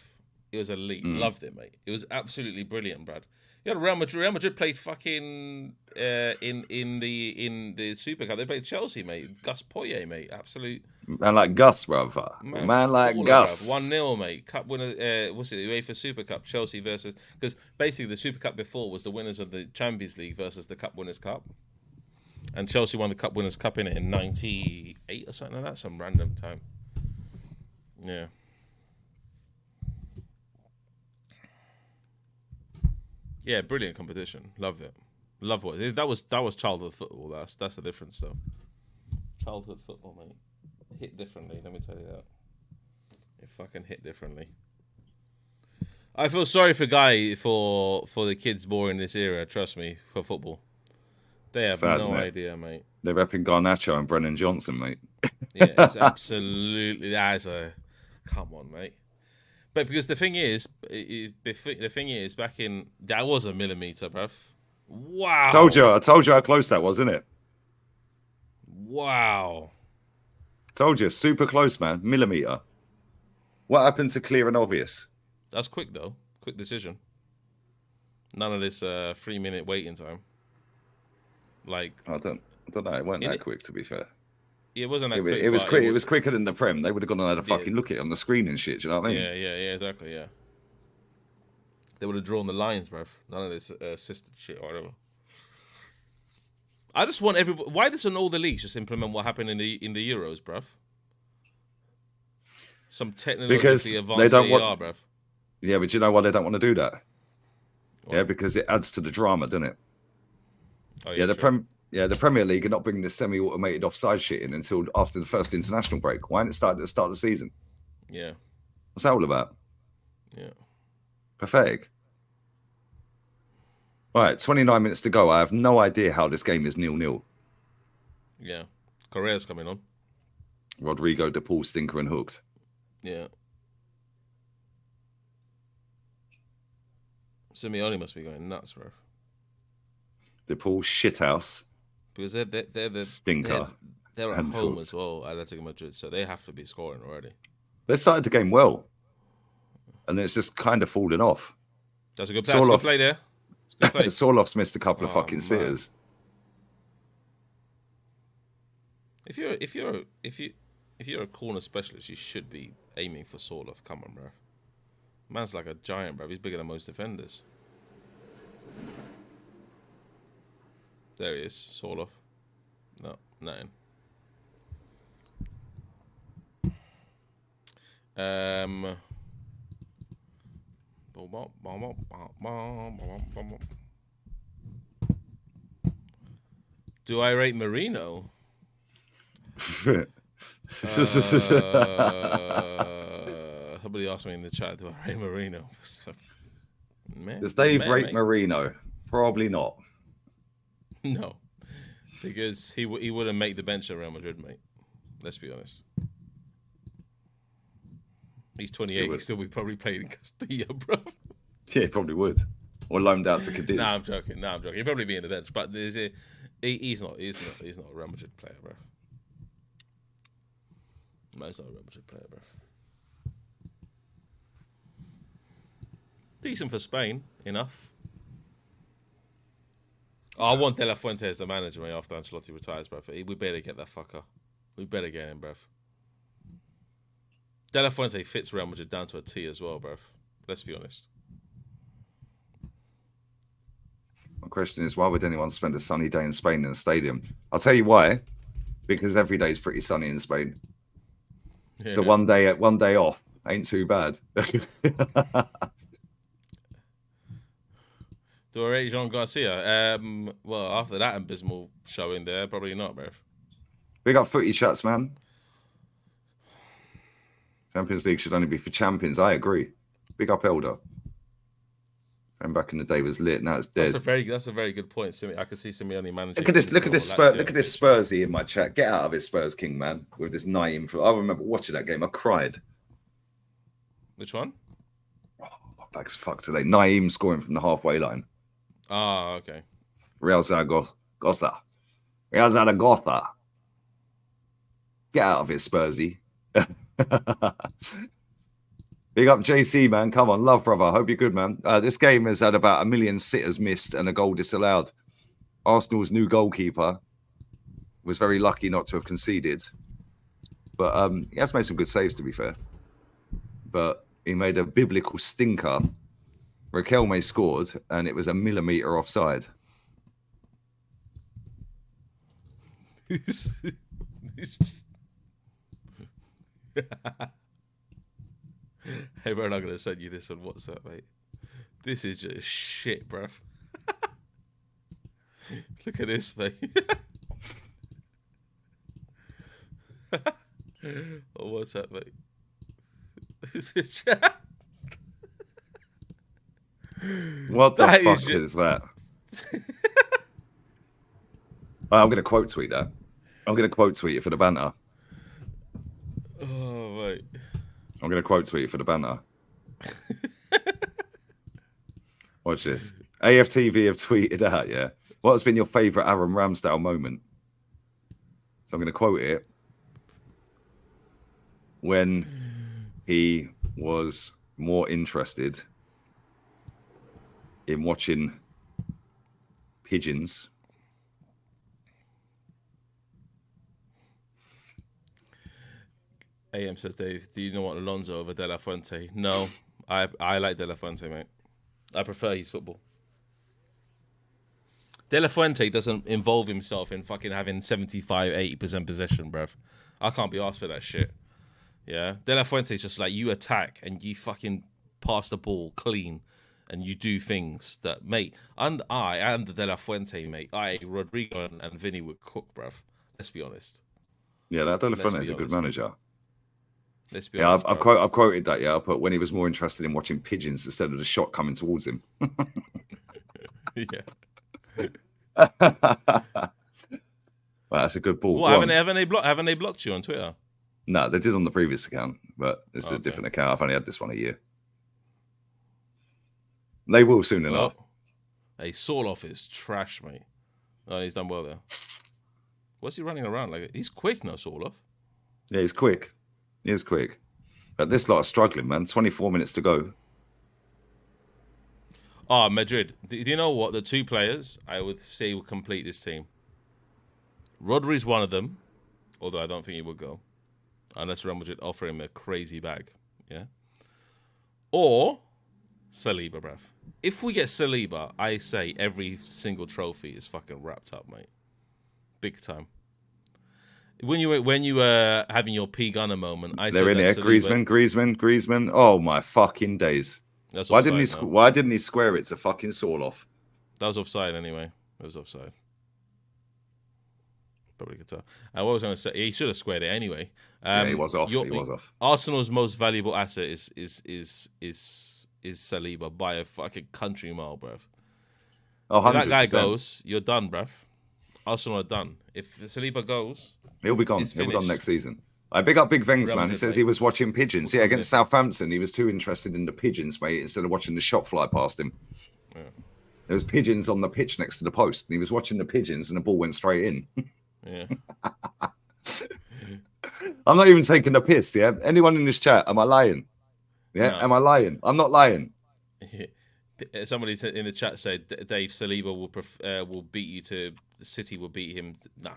It was elite. Loved it, mate. It was absolutely brilliant, bruv. You had Real Madrid. Real Madrid played fucking in the Super Cup. They played Chelsea, mate. Gus Poyet, mate. Absolute man like Gus, brother. Man like baller, Gus. 1-0, mate. Cup winner. What's it? UEFA Super Cup. Chelsea versus because basically the Super Cup before was the winners of the Champions League versus the Cup Winners' Cup, and Chelsea won the Cup Winners' Cup in '98 or something like that. Some random time. Yeah. Yeah, brilliant competition. Loved it. Love what that was childhood football. That's the difference though. Childhood football, mate. Hit differently, let me tell you that. It fucking hit differently. I feel sorry for Guy for the kids born in this era, trust me, for football. They have no idea, mate. They're repping Garnacho and Brennan Johnson, mate. Yeah, it's absolutely come on, mate. But because the thing is, back in that was a millimeter, bruv. Wow. I told you how close that was, isn't it? Wow. Told you, super close, man. Millimeter. What happened to clear and obvious? That's quick though. Quick decision. None of this 3-minute waiting time. Like I don't know. It wasn't that quick, to be fair. It wasn't that quick. It was quick. It was quicker than the Prem. They would have gone and had a fucking look at it on the screen and shit. Do you know what I mean? Yeah, exactly. Yeah. They would have drawn the lines, bruv. None of this assisted shit or whatever. I just want everybody. Why doesn't all the leagues just implement what happened in the Euros, bruv? Some technologically advanced VAR, bruv. Yeah, but you know why they don't want to do that? What? Yeah, because it adds to the drama, doesn't it? Oh, yeah, the Premier League are not bringing the semi-automated offside shit in until after the first international break. Why didn't it start at the start of the season? Yeah. What's that all about? Yeah. Pathetic. All right, 29 minutes to go. I have no idea how this game is 0-0. Yeah. Correa's coming on. Rodrigo, De Paul, stinker and hooked. Yeah. Simeone must be going nuts, bro. De Paul, shithouse. Because they're the stinker. They're at home as well, Atletico Madrid, so they have to be scoring already. They started the game well, and then it's just kind of fallen off. That's a good play. That's a good play there. Good play. Sorloff's missed a couple of fucking sitters. If you're a corner specialist, you should be aiming for Sorloff. Come on, bro. Man's like a giant, bro. He's bigger than most defenders. There he is, Sorloff. No, nothing. Do I rate Marino? Somebody asked me in the chat, do I rate Marino? Does Dave rate Marino? Probably not. No, because he wouldn't make the bench at Real Madrid, mate. Let's be honest. He's 28. He'd still be probably playing in Castilla, bro. Yeah, he probably would. Or loaned out to Cadiz. I'm joking. He'd probably be in the bench, but he's not a Real Madrid player, bro. No, he's not a Real Madrid player, bro. Decent for Spain, enough. Oh, I want De La Fuente as the manager, mate, after Ancelotti retires, bro. We better get that fucker. We better get him, bro. De La Fuente fits Real Madrid down to a T as well, bro. Let's be honest. My question is, why would anyone spend a sunny day in Spain in a stadium? I'll tell you why. Because every day is pretty sunny in Spain. Yeah. So one day off ain't too bad. Do I rate Jean Garcia? Well, after that abysmal showing there, probably not, bro. Big up footy chats, man. Champions League should only be for champions. I agree. Big up Elder. And back in the day was lit. Now it's dead. That's a very good point. I could see Simeone managing. Look at this. Look at this Spursy in my chat. Get out of it, Spurs King, man. With this Naeem. I remember watching that game. I cried. Which one? Oh, my bag's fucked today. Naeem scoring from the halfway line. Ah, okay. Real Zaragoza. Real Zaragoza. Get out of it, Spursy. Big up JC, man. Come on, love, brother. Hope you're good, man. This game has had about 1 million sitters missed and a goal disallowed. Arsenal's new goalkeeper was very lucky not to have conceded. But he has made some good saves, to be fair. But he made a biblical stinker. Riquelme scored, and it was a millimetre offside. Hey, bro, I'm not going to send you this on WhatsApp, mate. This is just shit, bruv. Look at this, mate. On WhatsApp, mate. What the fuck is that? I'm going to quote tweet that. I'm going to quote tweet it for the banter. Oh, mate. I'm going to quote tweet it for the banter. Watch this. AFTV have tweeted out, yeah. What has been your favourite Aaron Ramsdale moment? So I'm going to quote it. When he was more interested in watching pigeons. AM says, Dave, do you know what Alonso over De La Fuente? No, I like De La Fuente, mate. I prefer his football. De La Fuente doesn't involve himself in fucking having 75, 80% possession, bruv. I can't be asked for that shit. Yeah? De La Fuente is just like, you attack and you fucking pass the ball clean and you do things that, mate, and the De La Fuente, mate, Rodrigo and Vinny would cook, bruv. Let's be honest. Yeah, that De La Fuente is a good manager. Let's be honest. I've quoted that, yeah. I put when he was more interested in watching pigeons instead of the shot coming towards him. Yeah. Well, that's a good ball. Well, haven't they blocked you on Twitter? No, they did on the previous account, but it's a different account. I've only had this one a year. They will soon enough. Hey, Sorloff is trash, mate. Oh, he's done well there. What's he running around like? He's quick now, Sorloff. Yeah, he's quick. He is quick. But this lot are struggling, man. 24 minutes to go. Oh, Madrid. Do you know what? The two players I would say will complete this team. Rodri's one of them, although I don't think he would go. Unless Real Madrid offer him a crazy bag. Yeah? Or Saliba, bruv. If we get Saliba, I say every single trophy is fucking wrapped up, mate. Big time. When you were having your P Gunner moment, they're in here. Griezmann. Oh my fucking days! Why didn't he square it to fucking Sorloff? That was offside anyway. It was offside. Probably could tell. What was I going to say? He should have squared it anyway. Yeah, he was off. He was off. Arsenal's most valuable asset is Saliba by a fucking country mile, bruv. Oh, 100%. If that guy goes, you're done, bruv. Arsenal are done. If Saliba goes, he'll be gone. He'll be gone next season. I big up Big Vengs, man. He says he was watching pigeons. Yeah, against Southampton, he was too interested in the pigeons, mate, instead of watching the shot fly past him. Yeah. There was pigeons on the pitch next to the post, and he was watching the pigeons, and the ball went straight in. Yeah. I'm not even taking the piss, yeah? Anyone in this chat, am I lying? Yeah, no. Am I lying? I'm not lying. Somebody in the chat said Dave Saliba will beat you to City. Will beat him. Nah,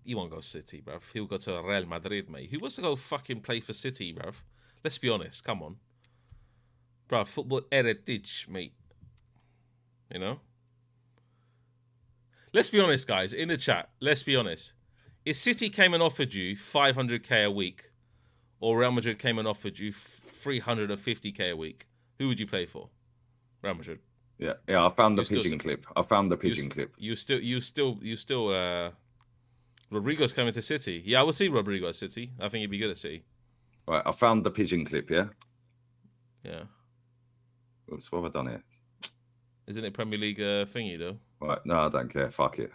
he won't go City, bruv. He'll go to Real Madrid, mate. Who wants to go fucking play for City, bruv? Let's be honest. Come on, bruv. Football heritage, mate. You know. Let's be honest, guys. In the chat, let's be honest. If City came and offered you 500k a week, or Real Madrid came and offered you 350k a week, who would you play for? Real Madrid. Yeah. I found the pigeon clip. You still. Rodrigo's coming to City. Yeah, I would see Rodrigo at City. I think he'd be good at City. Right, I found the pigeon clip. Yeah. Yeah. Oops, what have I done here? Isn't it Premier League thingy though? Right, no, I don't care. Fuck it.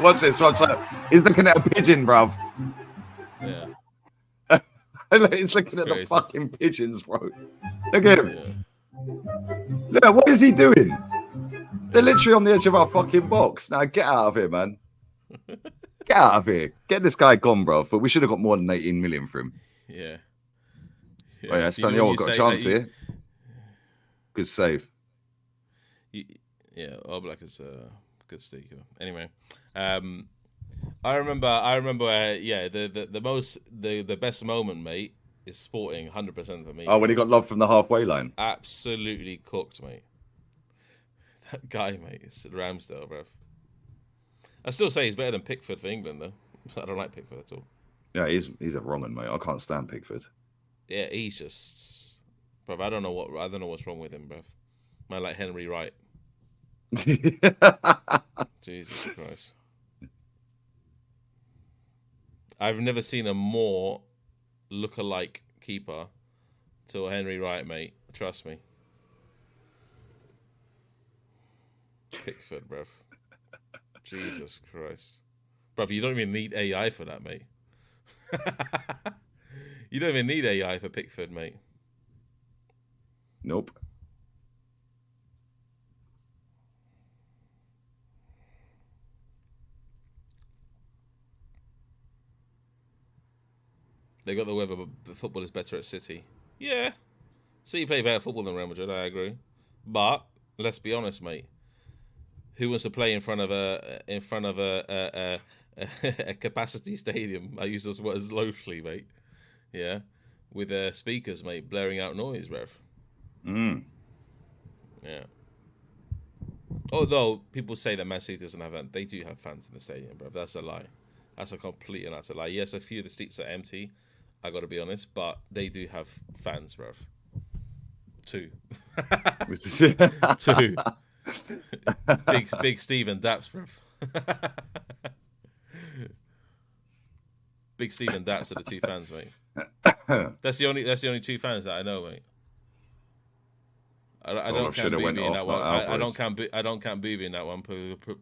Watch this. Watch that. He's looking at a pigeon, bruv. Yeah. He's looking at Crazy. the fucking pigeons, bro. Look at him. Yeah. Look, what is he doing? They're literally on the edge of our fucking box. Now get out of here, man. Get out of here. Get this guy gone, bro. But we should have got more than 18 million for him. Yeah. Oh, yeah, Espanyol got a chance here. Good save. Yeah, All Black is a good sneaker. Anyway, I remember. Yeah, the best moment, mate, is Sporting 100% for me. Oh, when he got lobbed from the halfway line. Absolutely cooked, mate. That guy, mate, is Ramsdale, bruv. I still say he's better than Pickford for England, though. I don't like Pickford at all. Yeah, he's a wrong one, mate. I can't stand Pickford. Yeah, he's just, bruv. I don't know what's wrong with him, bruv. Man, like Henry Wright. Jesus Christ. I've never seen a more look-alike keeper to a Henry Wright, mate. Trust me. Pickford, bruv. Jesus Christ. Bruv, you don't even need AI for that, mate. You don't even need AI for Pickford, mate. Nope. They got the weather, but football is better at City. Yeah. City play better football than Real Madrid, I agree. But let's be honest, mate. Who wants to play in front of a capacity stadium? I use those words loosely, mate. Yeah, with speakers, mate, blaring out noise, bruv. Yeah. Although people say that Man City doesn't have that, they do have fans in the stadium, bruv. That's a lie. That's a complete and utter lie. Yes, a few of the seats are empty. I got to be honest, but they do have fans, bruv. 2. 2. Big Steve and Daps, bruv. Big Steve and Daps are the 2 fans, mate. That's the only 2 fans that I know, mate. I don't count Boovy in that one. I don't count Boovy in that one.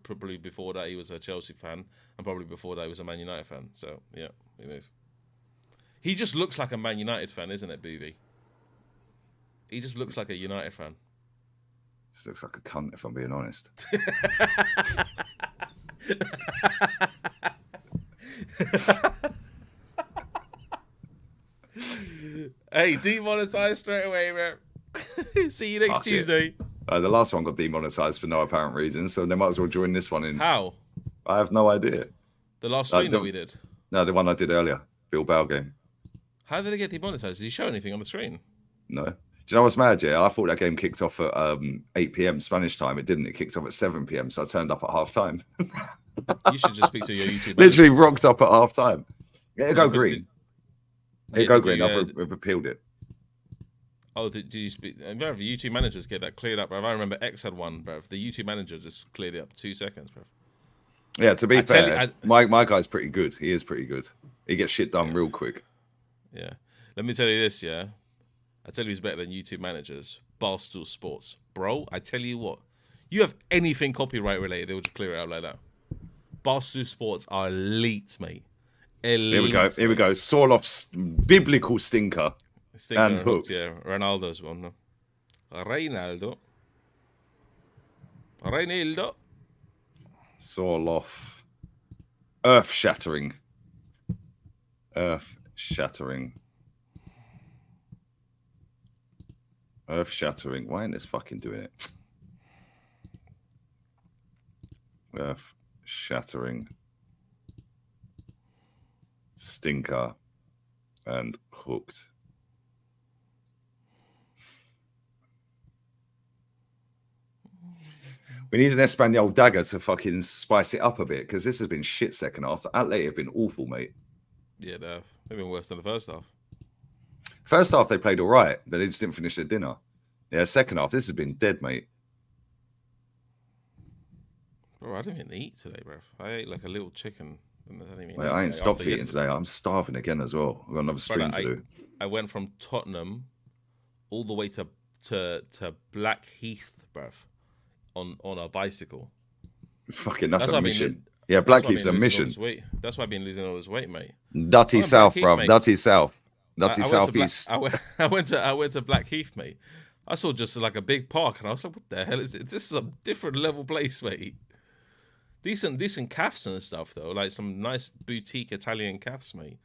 Probably before that he was a Chelsea fan, and probably before that he was a Man United fan. So yeah, we move. He just looks like a Man United fan, isn't it, Boovy? He just looks like a United fan. Just looks like a cunt, if I'm being honest. Hey, demonetized straight away, bro. See you next Tuesday. The last one got demonetized for no apparent reason, so they might as well join this one in. How? I have no idea. The last stream that we did? No, the one I did earlier. Bilbao game. How did it get demonetized? Did he show anything on the screen? No. Do you know what's mad, yeah? I thought that game kicked off at 8 p.m. Spanish time. It didn't. It kicked off at 7 p.m. So I turned up at half time. You should just speak to your YouTube. Literally rocked up at half time. It'll go green. It'll go green. I've appealed it. Oh, did you speak? Bruv, YouTube managers get that cleared up, bruv. I remember X had one, bruv. The YouTube manager just cleared it up 2 seconds, bruv. Yeah, to be fair, my guy's pretty good. He is pretty good. He gets shit done real quick. Yeah. Let me tell you this, yeah? I tell you who's better than YouTube managers. Barstool Sports. Bro, I tell you what. You have anything copyright related, they'll just clear it out like that. Barstool Sports are elite, mate. Elite, here we go. Here we go. Sorloff's biblical stinker. And hooks. Yeah, Ronaldo's one. No? Reinaldo. Sorloff. Earth-shattering. Earth-shattering. Earth-shattering. Why ain't this fucking doing it? Earth-shattering. Stinker. And hooked. We need an Espanyol dagger to fucking spice it up a bit, because this has been shit second half. The Atleti have been awful, mate. Yeah, they've been worse than the first half. First half, they played all right, but they just didn't finish their dinner. Yeah, second half, this has been dead, mate. Bro, I didn't even eat today, bro. I ate like a little chicken Wait, I ain't stopped eating today. I'm starving again as well. I've got another stream to do. I went from Tottenham all the way to Blackheath, bruv, on a bicycle. Fucking, that's a mission. Yeah, Blackheath's a mission. That's why I've been losing all this weight, mate. Dirty South, bruv. Dirty South. Dirty Southeast. I went to Blackheath, mate. I saw just like a big park, and I was like, "What the hell is it? This is a different level place, mate." Decent calves and stuff though, like some nice boutique Italian calves, mate.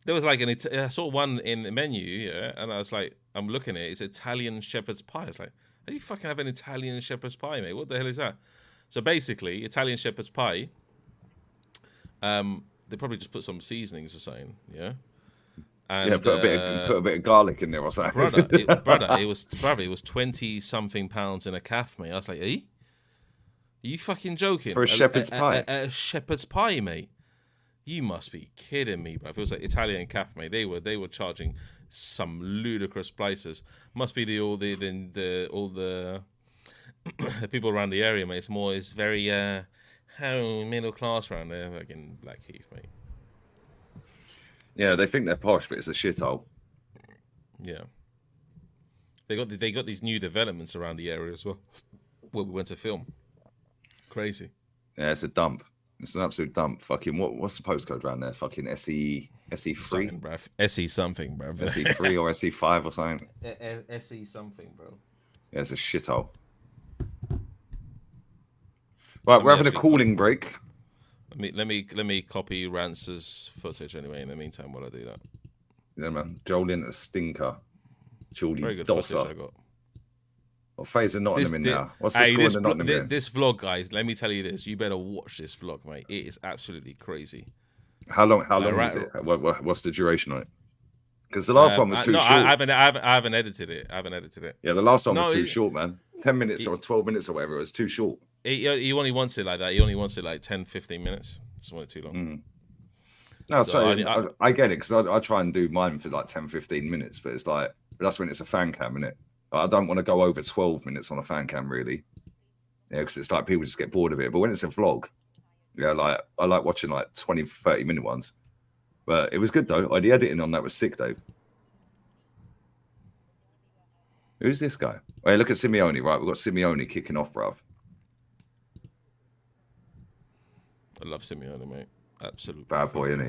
There was like I saw one in the menu, yeah, and I was like, I'm looking at it, it's Italian shepherd's pie. I was like, how do you fucking have an Italian shepherd's pie, mate? What the hell is that? So basically, Italian shepherd's pie. They probably just put some seasonings or something, yeah. And, put a bit of garlic in there or something. It was 20-something pounds in a calf, mate. I was like, Are you fucking joking? For a shepherd's pie? A shepherd's pie, mate. You must be kidding me, bro. If it was like Italian calf, mate, they were charging some ludicrous prices. Must be all the people around the area, mate. It's very middle class around there, like in Blackheath, mate. Yeah, they think they're posh, but it's a shithole. Yeah. They got these new developments around the area as well, where we went to film. Crazy. Yeah, it's a dump. It's an absolute dump. Fucking what's the postcode around there? Fucking SE3? Something, bruv. SE something, bruv. SE3 or SE5 or something. SE something, bro. Yeah, it's a shithole. Right, we're having a cooling break. Let me copy Rance's footage anyway. In the meantime, while I do that. Yeah, man. Jolin a stinker. Very good Dosser. footage I got. What phase of Nottingham in now? What's the score in the Nottingham? This vlog, guys, let me tell you this. You better watch this vlog, mate. It is absolutely crazy. How long is it? What's the duration on it? Because the last one was too short. I haven't edited it. Yeah, the last one was too short, man. 10 minutes or 12 minutes or whatever. It was too short. He only wants it like that. He only wants it like 10, 15 minutes. It's not too long. Mm. No, so I get it, because I try and do mine for like 10, 15 minutes, but it's like, that's when it's a fan cam, innit? I don't want to go over 12 minutes on a fan cam, really. Yeah, because it's like people just get bored of it. But when it's a vlog, yeah, like I like watching like 20, 30-minute ones. But it was good, though. The editing on that was sick, Dave. Who's this guy? Hey, look at Simeone, right? We've got Simeone kicking off, bruv. I love Simeone, mate. Absolutely. Bad boy, isn't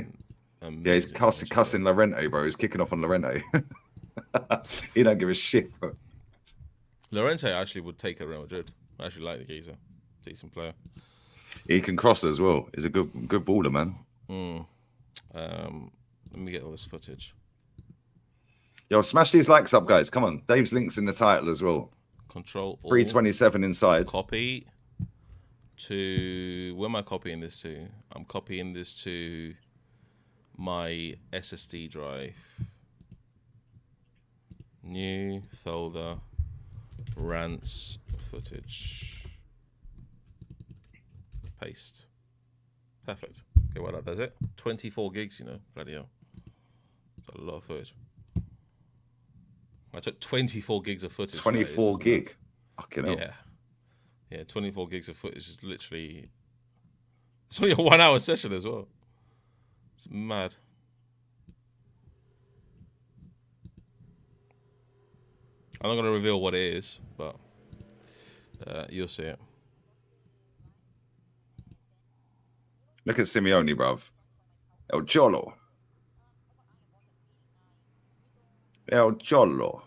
he? Yeah, he's cussing Llorente, bro. He's kicking off on Llorente. He don't give a shit, bro. Llorente actually would take a Real Madrid. I actually like the geezer. Decent player. He can cross as well. He's a good baller, man. Let me get all this footage. Yo, smash these likes up, guys. Come on. Dave's link's in the title as well. Control 327 inside. Copy to... Where am I copying this to? I'm copying this to my SSD drive. New folder. Rants footage. Paste. Perfect. Okay, well, that does it. 24 gigs, you know. Bloody hell. That's a lot of footage. I took 24 gigs of footage. 24 gig? Fucking hell. Yeah, 24 gigs of footage is literally... It's only a 1-hour session as well. It's mad. I'm not going to reveal what it is, but you'll see it. Look at Simeone, bruv. El Cholo. El Cholo.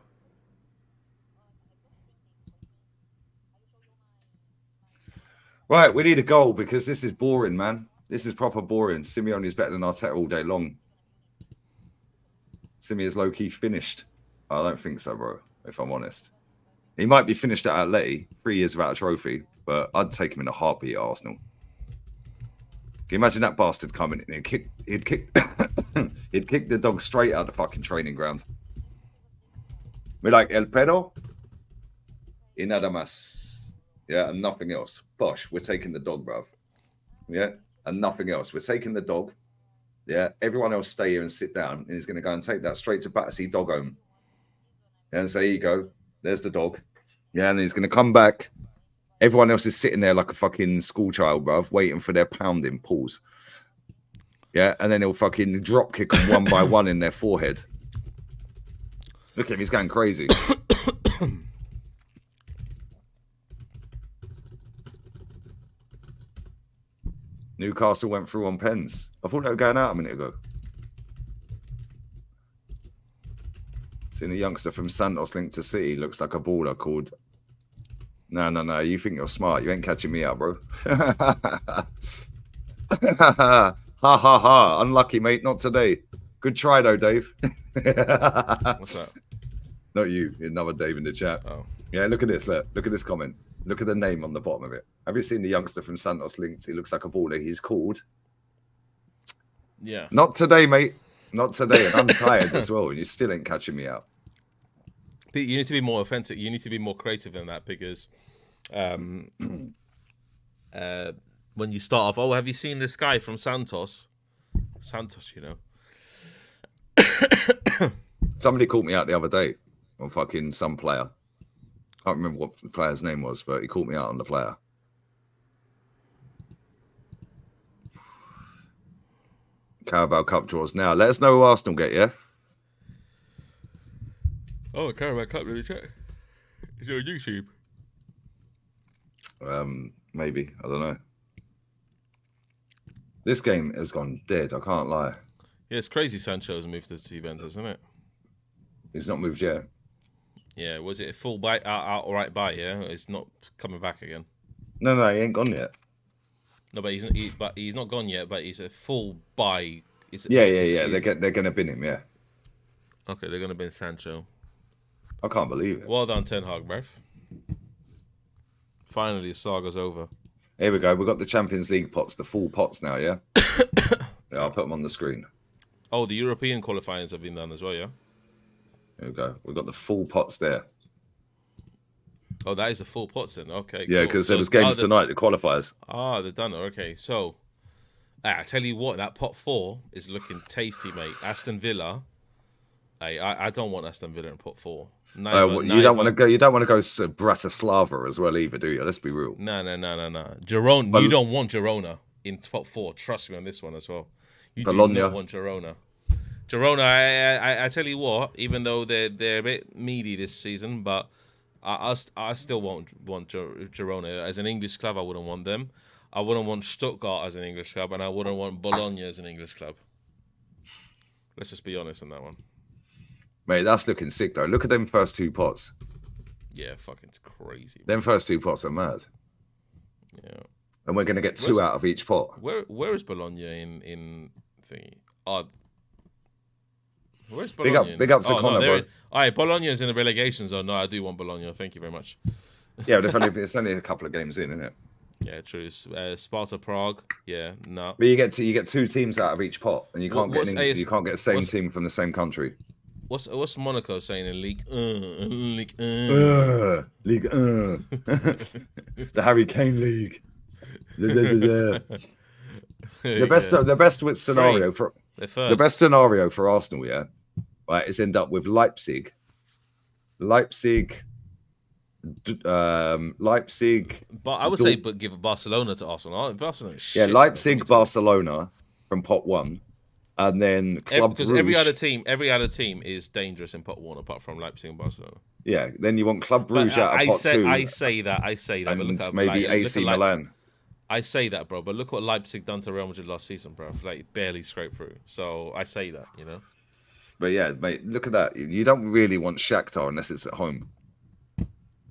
Right, we need a goal because this is boring, man. This is proper boring. Simeone is better than Arteta all day long. Simeone is low-key finished. I don't think so, bro, if I'm honest. He might be finished at Atleti, 3 years without a trophy, but I'd take him in a heartbeat at Arsenal. Can you imagine that bastard coming in? He'd kick the dog straight out the fucking training ground. We're like, El Pedo y nada más. Yeah, and nothing else. Bosh, we're taking the dog, bruv. Yeah, and nothing else. We're taking the dog. Yeah, everyone else stay here and sit down. And he's going to go and take that straight to Battersea Dog Home. And say, here you go. There's the dog. Yeah, and he's going to come back Everyone else is sitting there like a fucking school child, bruv, waiting for their pounding. Pause. Yeah, and then he'll fucking drop kick them one by one in their forehead. Look at him, he's going crazy. Newcastle went through on pens. I thought they were going out a minute ago. Seen a youngster from Santos linked to City. Looks like a baller called... No. You think you're smart. You ain't catching me out, bro. Ha, ha, ha. Unlucky, mate. Not today. Good try, though, Dave. What's that? Not you. Another Dave in the chat. Oh. Yeah, look at this. Look at this comment. Look at the name on the bottom of it. Have you seen the youngster from Santos linked? He looks like a baller. He's called... Yeah. Not today, mate. Not today. And I'm tired as well. And you still ain't catching me out. Pete, you need to be more authentic. You need to be more creative than that because when you start off, oh, have you seen this guy from Santos? Santos, you know. Somebody called me out the other day on fucking some player. Can't remember what the player's name was, but he called me out on the player. Carabao Cup draws now. Let us know who Arsenal get, yeah? Oh, Carabao Cup, really check. Is it on YouTube? Maybe. I don't know. This game has gone dead. I can't lie. Yeah, it's crazy Sancho's moved to Juventus, isn't it? He's not moved yet. Yeah, was it a full buy, outright buy, yeah? It's not coming back again. No, he ain't gone yet. No, but he's not gone yet, but he's a full buy. Yeah. They're going to bin him, yeah. Okay, they're going to bin Sancho. I can't believe it. Well done, Ten Hag, bruv. Finally, the saga's over. Here we go. We've got the Champions League pots, the full pots now, yeah? Yeah, I'll put them on the screen. Oh, the European qualifiers have been done as well, yeah? Here we go. We've got the full pots there. Oh, that is the full pots then. Okay, yeah, because there was games tonight, the qualifiers. Ah, they're done. Okay, so I tell you what, that pot 4 is looking tasty, mate. Aston Villa. I don't want Aston Villa in pot 4. You don't want to go. You don't want to go to Bratislava as well, either, do you? Let's be real. No. Girona. You don't want Girona in pot 4. Trust me on this one as well. You Bologna. do not want Girona. Girona. I tell you what. Even though they're a bit meaty this season, but I still won't want Girona as an English club. I wouldn't want them. I wouldn't want Stuttgart as an English club, and I wouldn't want Bologna as an English club. Let's just be honest on that one. Mate, that's looking sick, though. Look at them first 2 pots. Yeah, fucking it's crazy. Them first 2 pots are mad. Yeah. And we're going to get 2 out of each pot. Where is Bologna in thingy? Where's Bologna? Big up to Connor, bro. All right, Bologna's in the relegation zone. No, I do want Bologna. Thank you very much. Yeah, but it's only a couple of games in, isn't it? Yeah, true. Sparta Prague. Yeah, no. But you get 2 teams out of each pot, and you can't get the same team from the same country. What's Monaco saying in League? League. League. The Harry Kane League. The best scenario for Arsenal, yeah, right, is end up with Leipzig. But I would say, but give Barcelona to Arsenal. Barcelona. Yeah, Leipzig, Barcelona from pot 1. And then because every other team is dangerous in pot 1 apart from Leipzig and Barcelona. Yeah, then you want Club Brugge out of pot 2. I say that. And but look maybe AC Milan. I say that, bro. But look what Leipzig done to Real Madrid last season, bro. Like barely scraped through. So I say that, you know. But yeah, mate, look at that. You don't really want Shakhtar unless it's at home.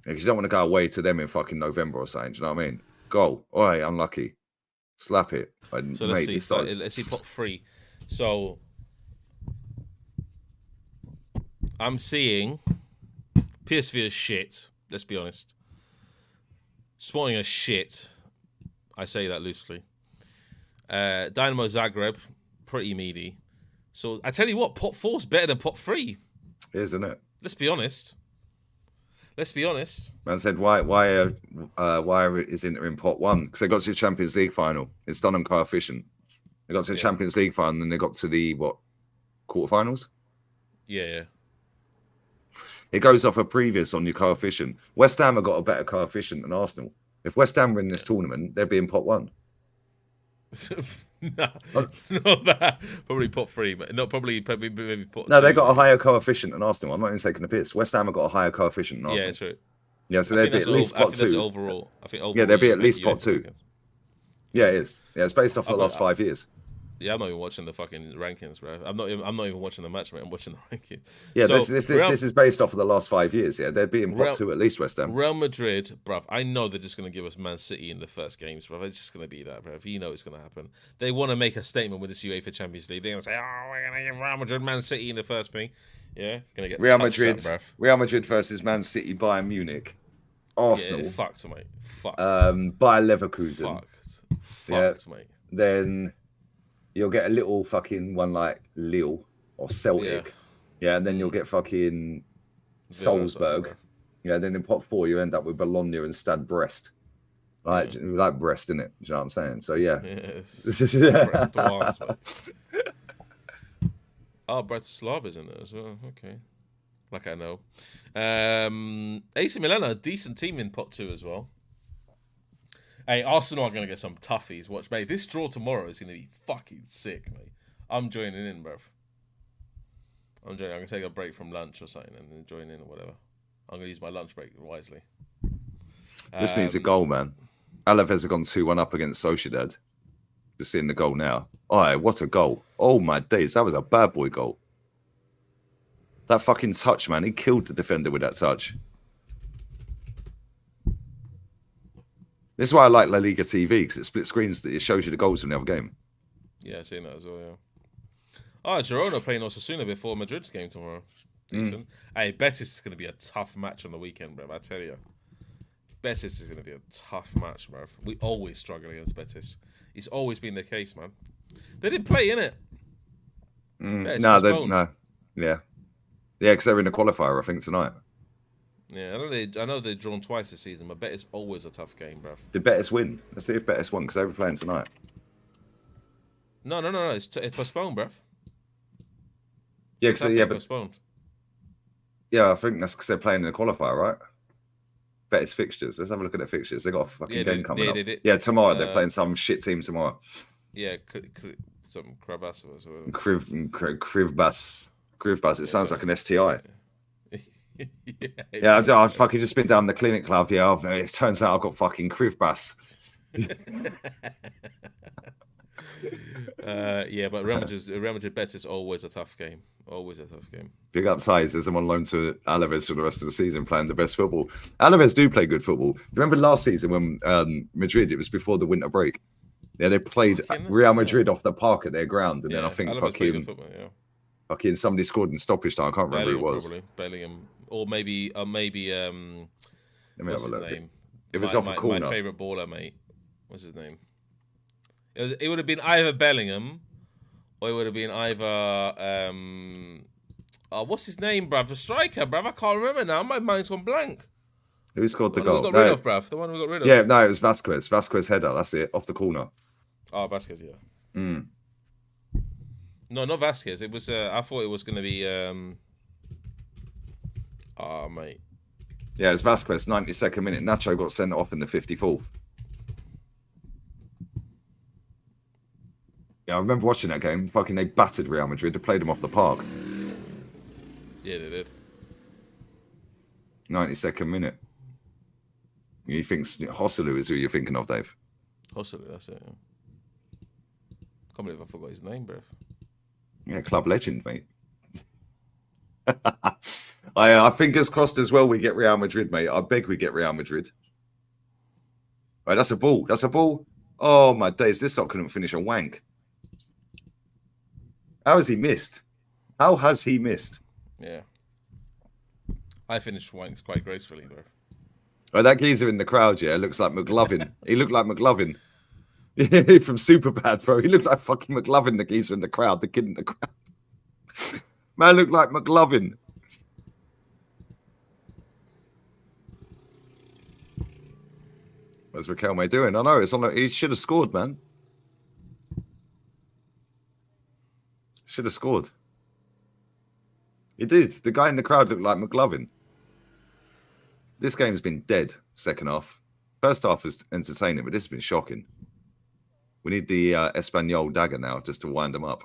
Because you don't want to go away to them in fucking November or something. Do you know what I mean? Goal. All right, unlucky. Slap it. So let's see pot 3. So I'm seeing PSV is shit. Let's be honest. Sporting is shit. I say that loosely. Dynamo Zagreb, pretty meaty. So I tell you what, pot 4 is better than pot 3. Isn't it? Let's be honest. Man said, why is Inter in pot 1? Because they got to the Champions League final. It's done on coefficient. They got to the Champions League final, and then they got to the quarterfinals? Yeah. It goes off a previous on your coefficient. West Ham have got a better coefficient than Arsenal. If West Ham win this tournament, they'd be in pot 1. No, not that. Probably pot 3, but not probably maybe pot 2. No, they got a higher coefficient than Arsenal. I'm not even taking the piss. West Ham have got a higher coefficient than Arsenal. Yeah, true. Yeah, so they'd be at least pot 2. That's overall. I think overall. Yeah, they'd be at least pot 2. Yeah, it is. Yeah, it's based off the last 5 years. Yeah, I'm not even watching the fucking rankings, bro. I'm not even watching the match, mate. I'm watching the rankings. Yeah, so this is based off of the last 5 years. Yeah, they'd be in pot 2 at least, West Ham. Real Madrid, bruv. I know they're just gonna give us Man City in the first games, bruv. It's just gonna be that, bruv. You know it's gonna happen. They want to make a statement with this UEFA Champions League. They're gonna say, "Oh, we're gonna give Real Madrid Man City in the first thing." Yeah, gonna get Real Madrid, Real Madrid versus Man City, Bayern Munich, Arsenal. Yeah, fucked, mate. Fucked. Bayer Leverkusen. Fucked, mate. Then you'll get a little fucking one like Lille or Celtic. Yeah, and then you'll get fucking Salzburg. Yeah, then in pot 4 you end up with Bologna and Stade Brest. Like Brest, innit? Do you know what I'm saying? So yeah. Brest Arms, mate. Oh, Bratislava's in it as well. Okay. Like I know. AC Milan, a decent team in pot 2 as well. Hey, Arsenal are going to get some toughies. Watch, mate. This draw tomorrow is going to be fucking sick, mate. I'm joining in, bruv. I'm going to take a break from lunch or something and then join in or whatever. I'm going to use my lunch break wisely. This needs a goal, man. Alaves have gone 2-1 up against Sociedad. Just seeing the goal now. Oh, what a goal. Oh, my days. That was a bad boy goal. That fucking touch, man. He killed the defender with that touch. This is why I like La Liga TV, because it split screens. It shows you the goals from the other game. Yeah, I've seen that as well, yeah. Oh, Girona playing Osasuna before Madrid's game tomorrow. Decent. Hey, Betis is going to be a tough match on the weekend, bro. I tell you. Betis is going to be a tough match, bro. We always struggle against Betis. It's always been the case, man. They didn't play, innit? No. Yeah. Yeah, because they're in the qualifier, I think, tonight. Yeah, I know they've drawn twice this season, but Betis always a tough game, bro. Did Betis win? Let's see if Betis won, because they were playing tonight. No. It's postponed, bro. Yeah, but postponed. Yeah, I think that's because they're playing in the qualifier, right? Betis fixtures. Let's have a look at their fixtures. They got a fucking game coming up. Yeah, tomorrow they're playing some shit team tomorrow. Yeah, some Krivbas or something. Krivbas. It sounds like an STI. Yeah, I've fucking just been down the clinic club. Yeah, it turns out I've got fucking Krivbas. Yeah, but Real Madrid Betis always a tough game. Always a tough game. Big up size. There's someone loaned to Alaves for the rest of the season, playing the best football. Alaves do play good football. Remember last season when Madrid? It was before the winter break. Yeah, they played Real Madrid off the park at their ground, and then I think fucking somebody scored in stoppage time. I can't remember who it was. Probably Bellingham, or maybe. Let me what's have a his look. name? It was off a corner. My favorite baller, mate. What's his name? It would have been either Bellingham, or it would have been either what's his name, bruv? The striker, bruv. I can't remember now. My mind's gone blank. Who scored the goal? We got rid of, bruv. The one we got rid of. Yeah, no, it was Vasquez. Vasquez header. That's it. Off the corner. Oh, Vasquez, yeah. No, not Vasquez. It was. I thought it was going to be. Mate. Yeah, it was Vasquez. 92nd minute. Nacho got sent off in the 54th. Yeah, I remember watching that game. Fucking, they battered Real Madrid. They played them off the park. Yeah, they did. 92nd minute. You think Hosselu is who you're thinking of, Dave? Hosselu, that's it. Yeah. Can't believe I forgot his name, bro. Yeah, club legend, mate. I fingers crossed as well we get Real Madrid, mate. I beg we get Real Madrid. Right, that's a ball. That's a ball. Oh, my days. This lot couldn't finish a wank. How has he missed? How has he missed? Yeah. I finished wanks quite gracefully, bro. Oh, that geezer in the crowd, yeah, looks like McLovin. He looked like McLovin. From Superbad, bro. He looked like fucking McLovin, the geezer in the crowd, the kid in the crowd. Man looked like McLovin. What's Riquelme doing? I know, it's on. He should have scored, man. Should have scored. He did. The guy in the crowd looked like McLovin. This game's been dead, second half. First half was entertaining, but this has been shocking. We need the Espanyol dagger now just to wind them up.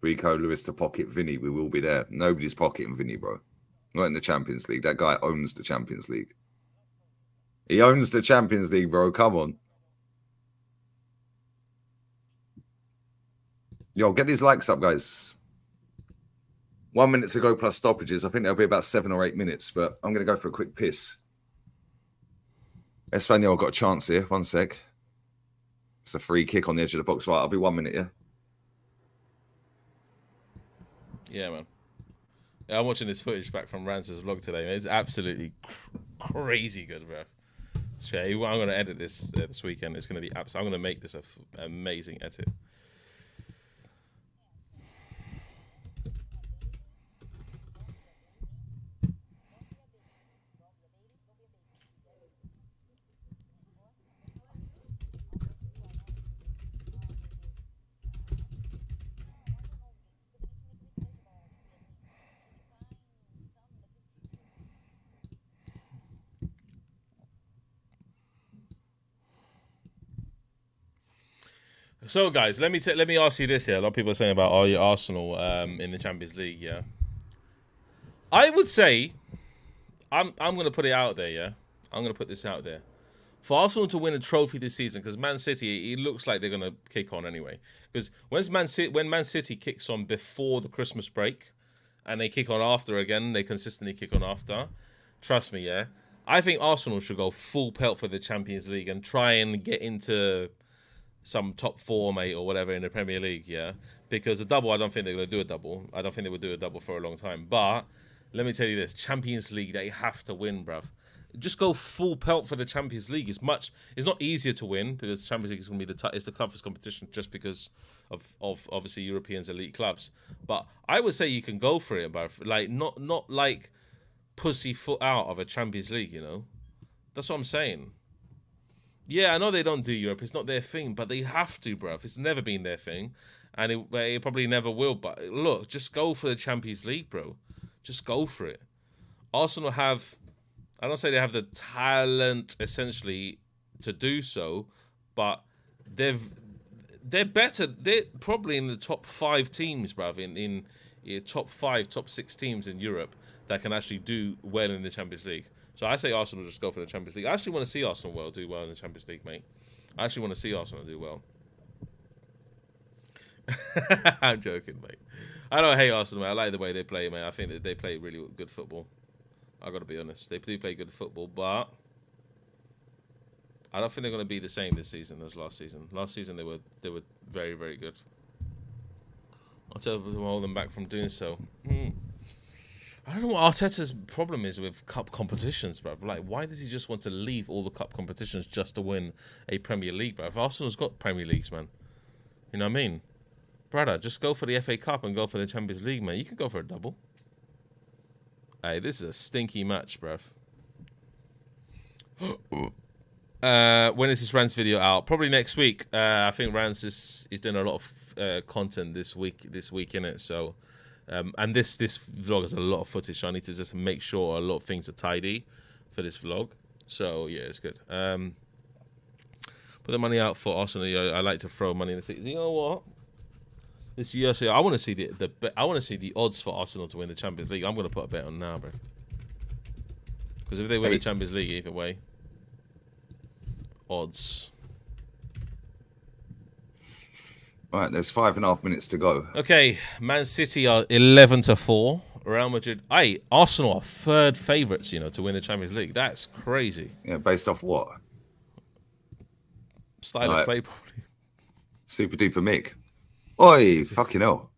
Rico Lewis to pocket Vinny. We will be there. Nobody's pocketing Vinny, bro. Not in the Champions League. That guy owns the Champions League. He owns the Champions League, bro. Come on. Yo, get these likes up, guys. 1 minute to go plus stoppages. I think there'll be about 7 or 8 minutes, but I'm going to go for a quick piss. Espanyol got a chance here. 1 sec. It's a free kick on the edge of the box. Right, I'll be 1 minute, yeah? Yeah, man. Yeah, I'm watching this footage back from Rance's vlog today. Man. It's absolutely crazy good, bro. So, I'm going to edit this this weekend. It's going to be I'm going to make this an amazing edit. So, guys, let me ask you this here. A lot of people are saying about Arsenal in the Champions League. Yeah, I would say I'm going to put it out there. Yeah, I'm going to put this out there for Arsenal to win a trophy this season, because Man City, it looks like they're going to kick on anyway. Because when Man City kicks on before the Christmas break, and they kick on after again, they consistently kick on after. Trust me, yeah. I think Arsenal should go full pelt for the Champions League and try and get into some top 4, mate, or whatever in the Premier League, yeah? Because a double, I don't think they're going to do a double. I don't think they would do a double for a long time. But let me tell you this, Champions League, they have to win, bruv. Just go full pelt for the Champions League. It's not easier to win, because Champions League is going to be it's the toughest competition just because of obviously Europeans elite clubs. But I would say you can go for it, bruv. Like, not like pussyfoot out of a Champions League, you know? That's what I'm saying. Yeah, I know they don't do Europe. It's not their thing, but they have to, bruv. It's never been their thing, and it probably never will. But look, just go for the Champions League, bro. Just go for it. Arsenal have, I don't say they have the talent, essentially, to do so, but they're better. They're probably in the top 5 teams, bruv, in top 5, top 6 teams in Europe that can actually do well in the Champions League. So I say Arsenal just go for the Champions League. I actually want to see Arsenal do well in the Champions League, mate. I actually want to see Arsenal do well. I'm joking, mate. I don't hate Arsenal, mate. I like the way they play, mate. I think that they play really good football. I got to be honest. They do play good football, but I don't think they're going to be the same this season as last season. Last season they were very, very good. I'll tell them to hold them back from doing so. I don't know what Arteta's problem is with cup competitions, bruv. Like, why does he just want to leave all the cup competitions just to win a Premier League, bruv? Arsenal's got Premier Leagues, man. You know what I mean? Brother, just go for the FA Cup and go for the Champions League, man. You can go for a double. Hey, this is a stinky match, bruv. When is this Rance video out? Probably next week. I think Rance is doing a lot of content this week, innit? So... and this vlog has a lot of footage, so I need to just make sure a lot of things are tidy for this vlog. So yeah, it's good. Put the money out for Arsenal. I like to throw money in the seat. You know what? This USA, I want to see the odds for Arsenal to win the Champions League. I'm going to put a bet on now, bro. Because if they win the Champions League, either way, odds. Right, there's 5.5 minutes to go. Okay, Man City are 11-4. Real Madrid, Arsenal are 3rd favourites, to win the Champions League. That's crazy. Yeah, based off what? Style of play, probably. Super duper Mick. Oi, fucking hell.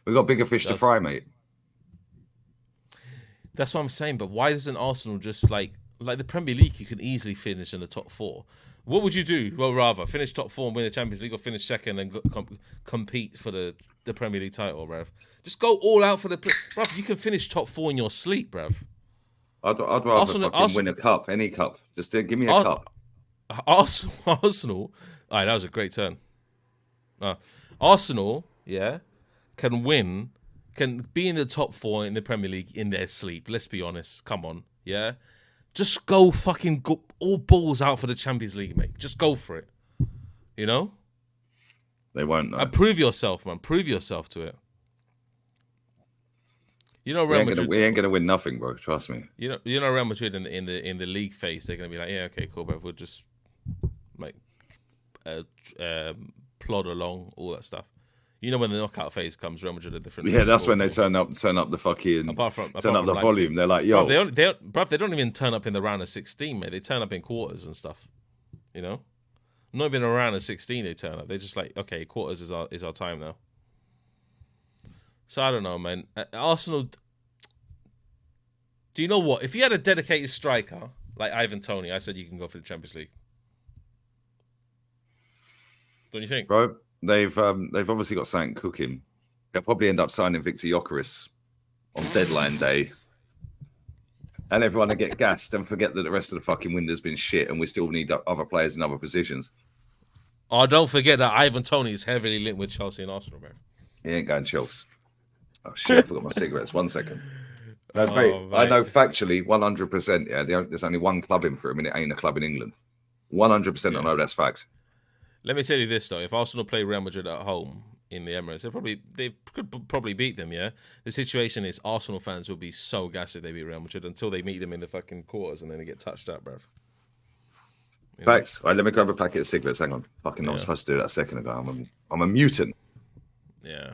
We got bigger fish to fry, mate. That's what I'm saying. But why doesn't Arsenal just like the Premier League? You can easily finish in the top 4. What would you do? Well, rather finish top 4 and win the Champions League, or finish 2nd and compete for the Premier League title, bruv. Just go all out for the... Bruv, you can finish top 4 in your sleep, bruv. I'd rather win a cup, any cup. Just give me a cup. Arsenal... All right, that was a great turn. Arsenal, yeah, can win can be in the top 4 in the Premier League in their sleep. Let's be honest. Come on, yeah. Just go all balls out for the Champions League, mate. Just go for it. You know? They won't, though. And prove yourself, man. Prove yourself to it. You know, Real Madrid. We ain't gonna win nothing, bro. Trust me. You know, Real Madrid in the league phase, they're gonna be like, yeah, okay, cool, bro. We'll just like plod along, all that stuff. You know, when the knockout phase comes, Real Madrid are different. Yeah, that's when they turn up the fucking turn up the volume. They're like, yo, they don't even turn up in the round of 16, mate. They turn up in quarters and stuff. You know, not even around of 16 they turn up. They're just like, okay, quarters is our time now. So I don't know, man. Arsenal. Do you know what? If you had a dedicated striker like Ivan Toney, I said you can go for the Champions League. Don't you think, bro? They've obviously got something cooking. They'll probably end up signing Victor Gyökeres on deadline day, and everyone will get gassed and forget that the rest of the fucking window's been shit, and we still need other players in other positions. Oh, don't forget that Ivan Toney is heavily linked with Chelsea and Arsenal, bro. He ain't going Chelsea. Oh shit! I forgot my cigarettes. 1 second. No, mate, I know factually 100%. Yeah, there's only one club in for him, and it ain't a club in England. 100%. I know that's facts. Let me tell you this though: if Arsenal play Real Madrid at home in the Emirates, they could probably beat them. Yeah, the situation is Arsenal fans will be so gassed if they beat Real Madrid until they meet them in the fucking quarters, and then they get touched up, bruv. Facts. All right, let me grab a packet of cigarettes. Hang on. Fucking, I was supposed to do that a second ago. I'm a mutant. Yeah.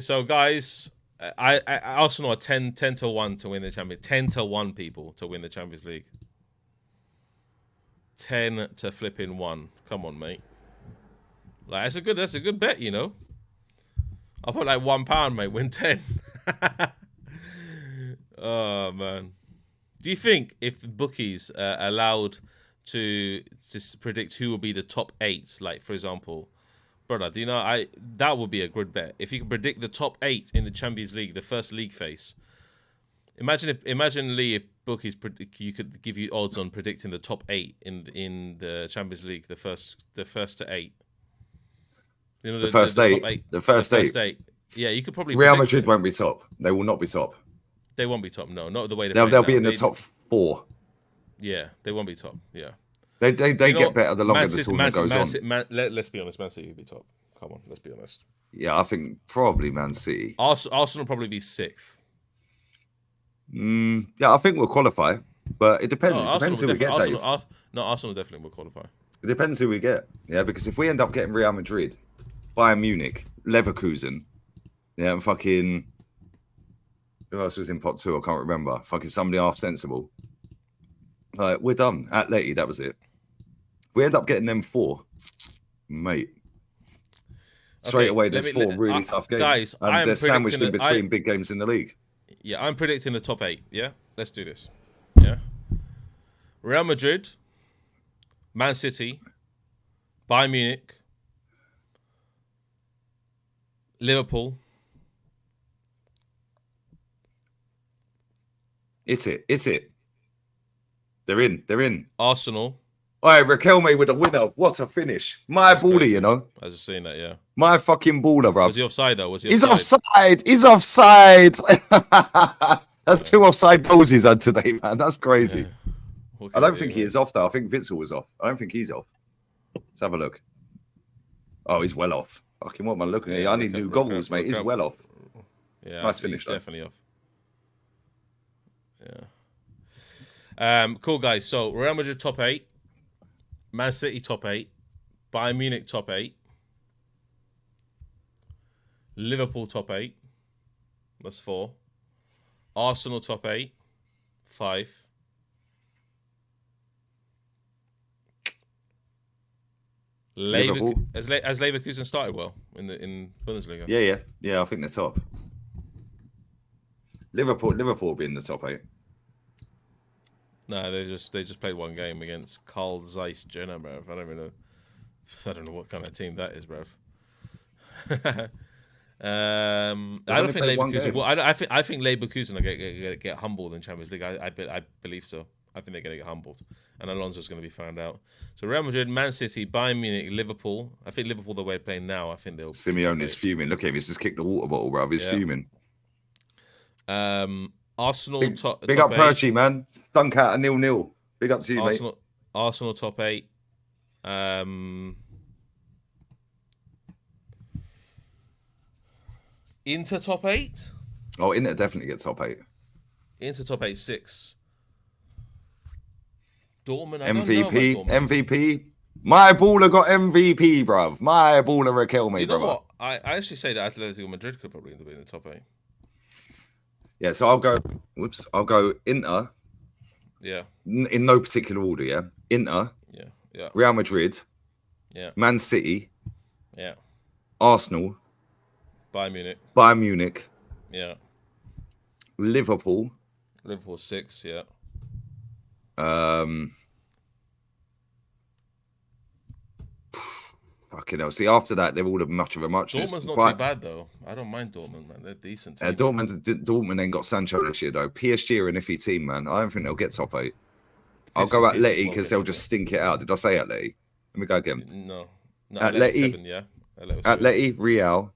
So guys, I Arsenal are 10 to 1 to win the Champions. 10 to 1 people to win the Champions League. 10 to flipping 1. Come on, mate. Like that's a good bet, you know. I'll put like £1, mate. Win 10. Oh man. Do you think if bookies are allowed to predict who will be the top 8, like for example, brother, do you know that would be a good bet if you can predict the top 8 in the Champions League, the first league phase. Imagine Lee, if bookies you could give you odds on predicting the top 8 in the Champions League, the first to 8. You know, the first 8. Top 8. The first 8. Yeah, you could probably. Real Madrid won't be top. They will not be top. They won't be top. No, not the way they'll be in the top 4. Yeah, they won't be top. Yeah. They get better the longer the tournament goes on. Let's be honest, Man City will be top. Come on, let's be honest. Yeah, I think probably Man City. Arsenal will probably be 6th. Yeah, I think we'll qualify, but it depends. It depends who we get, Dave. Arsenal definitely will qualify. It depends who we get. Yeah, because if we end up getting Real Madrid, Bayern Munich, Leverkusen, yeah, and fucking who else was in pot 2? I can't remember. Fucking somebody half sensible. We're done. Atleti, that was it. We end up getting them 4, mate. Straight away, there's 4 really tough games. Guys, and they're sandwiched in between big games in the league. Yeah, I'm predicting the top 8. Yeah, let's do this. Yeah, Real Madrid, Man City, Bayern Munich, Liverpool. It's it. They're in. Arsenal. All right, Raquelme with a winner. What a finish. My baller, you know. I was just saying that, yeah. My fucking baller, bro. Was he offside, though? He's offside. He's offside. That's 2 offside goals he's had today, man. That's crazy. Yeah. I don't think he is off, though. I think Witzel was off. I don't think he's off. Let's have a look. Oh, he's well off. Fucking what am I looking at? I need new goggles, mate. He's well off. Yeah, nice finish, though. Definitely off. Yeah. Cool, guys. So, Real Madrid top 8. Man City top 8, Bayern Munich top 8, Liverpool top 8, that's 4, Arsenal top 8, 5, Has Leverkusen started well in Bundesliga? Yeah. I think they're top. Liverpool will be in the top 8. No, they just played one game against Karl Zeiss Jena, bruv. I don't know what kind of team that is, bruv. I don't think Leverkusen. Well, I think Leverkusen will get humbled in Champions League. I believe so. I think they're going to get humbled, and Alonso's going to be found out. So Real Madrid, Man City, Bayern Munich, Liverpool. I think Liverpool, the way they're playing now, I think they'll. Simeone's fuming. Look at him. He's just kicked the water bottle, bro. He's fuming. Arsenal big top up 8. Perchie, man. Stunk out a 0-0. Big up to you, mate. Arsenal top 8. Inter top 8. Oh, Inter definitely get top 8. Inter top 8, 6. Dortmund, MVP. My baller got MVP, bruv. My baller Raquel, mate, brother. You know what? I actually say that Atletico Madrid could probably end up in the top 8. Yeah, so I'll go. I'll go Inter. Yeah. In no particular order. Yeah. Inter. Yeah. Real Madrid. Yeah. Man City. Yeah. Arsenal. Bayern Munich. Yeah. Liverpool 6. Yeah. Fucking hell. See, after that, they're all much of a muchness. Dortmund's not too bad, though. I don't mind Dortmund, man. They're decent. Dortmund ain't got Sancho this year, though. PSG are an iffy team, man. I don't think they'll get top 8. I'll go Atleti because they'll just stink it out. Did I say Atleti? Let me go again. No. Atleti, 7, yeah. Atleti, Real,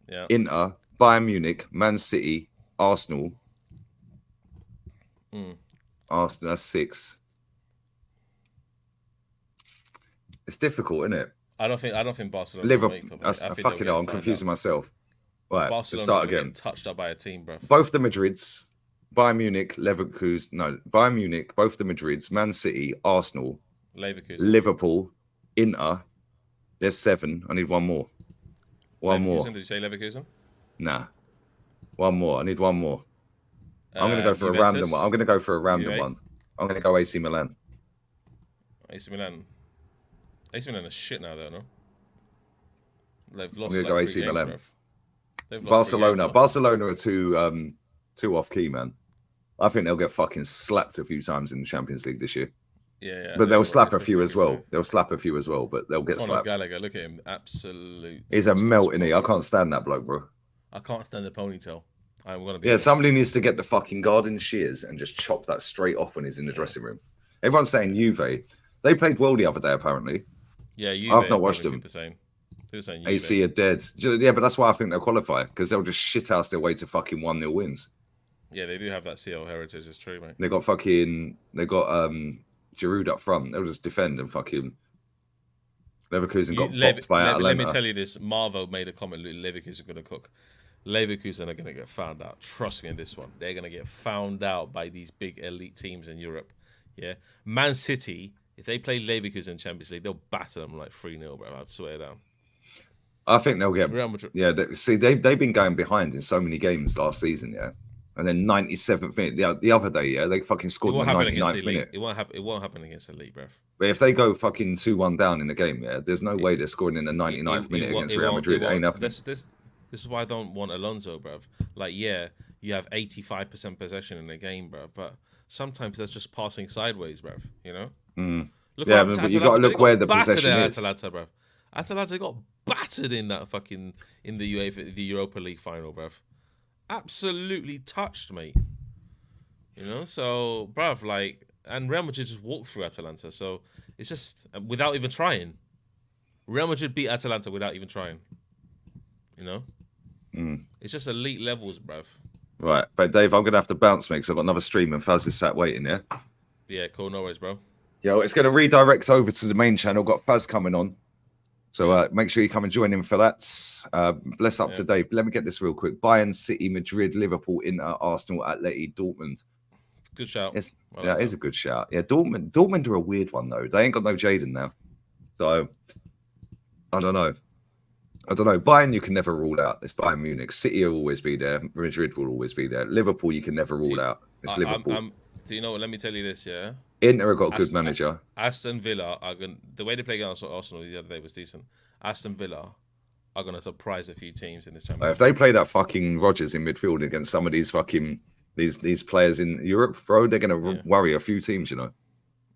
yeah. Inter, Bayern Munich, Man City, Arsenal. Arsenal, that's 6. It's difficult, isn't it? I don't think Barcelona. Liverpool. Fucking hell, I'm confusing myself. Right, Barcelona to start again. Get touched up by a team, bro. Both the Madrids, Bayern Munich, Leverkusen. No, Bayern Munich. Both the Madrids, Man City, Arsenal, Leverkusen, Liverpool, Inter. There's 7. I need one more. One more. Did you say Leverkusen? Nah. One more. I need one more. I'm going to go for Juventus, a random one. I'm going to go for a random one. I'm going to go AC Milan. AC Milan is shit now, though, no? They've lost. I'm going to go AC Milan. Barcelona. Barcelona are too off key, man. I think they'll get fucking slapped a few times in the Champions League this year. Yeah. But they'll slap a few as well. They'll slap a few as well, but they'll get slapped. Gallagher, look at him. Absolute. He's a melt, isn't he? I can't stand that bloke, bro. I can't stand the ponytail. I'm gonna be. Yeah, somebody needs to get the fucking garden shears and just chop that straight off when he's in the dressing room. Everyone's saying Juve. They played well the other day, apparently. Yeah, Juve. I've not watched them. AC are dead. Yeah, but that's why I think they'll qualify, because they'll just shit house their way to fucking 1-0 wins. Yeah, they do have that CL heritage. It's true, mate. They got Giroud up front. They'll just defend and fucking. Leverkusen got bopped by Atalanta. Let me tell you this. Marvo made a comment. Leverkusen are going to cook. Leverkusen are going to get found out. Trust me on this one. They're going to get found out by these big elite teams in Europe. Yeah. Man City, if they play Leverkusen in Champions League, they'll batter them like 3-0, bro. I'd swear down. I think they'll get. Yeah. They've been going behind in so many games last season, yeah. And then 97th minute, the other day, yeah, they fucking scored in the 99th minute. It won't happen against Elite, bro. But if they go fucking 2-1 down in the game, yeah, there's no way they're scoring in the 99th minute against Real Madrid. It ain't happening. This is why I don't want Alonso, bro. Like, yeah, you have 85% possession in the game, bro, but sometimes that's just passing sideways, bro. You know? Look, yeah, but you got to look where the possession is. Atalanta, bro. Atalanta got battered in that fucking the Europa League final, bro. Absolutely touched, mate. You know, so bruv, like, and Real Madrid just walked through Atalanta, so it's just without even trying. Real Madrid beat Atalanta without even trying. You know, it's just elite levels, bruv. Right, but Dave, I'm gonna have to bounce, mate, because I've got another stream and Faz is sat waiting. Yeah. Yeah, cool, no worries, bro. Yo, it's gonna redirect over to the main channel. Got Faz coming on. So make sure you come and join in for that. Bless up to Dave. Let me get this real quick. Bayern, City, Madrid, Liverpool, Inter, Arsenal, Atleti, Dortmund. Good shout. It is a good shout. Yeah, Dortmund are a weird one, though. They ain't got no Jaden now. So, I don't know. Bayern, you can never rule out. It's Bayern Munich. City will always be there. Madrid will always be there. Liverpool, you can never rule out. It's Liverpool. Do you know what? Let me tell you this, yeah? Inter have got a good manager. Aston Villa are going. The way they play against Arsenal the other day was decent. Aston Villa are going to surprise a few teams in this championship. If they play that fucking Rodgers in midfield against some of these fucking these players in Europe, bro, they're going to worry a few teams, you know.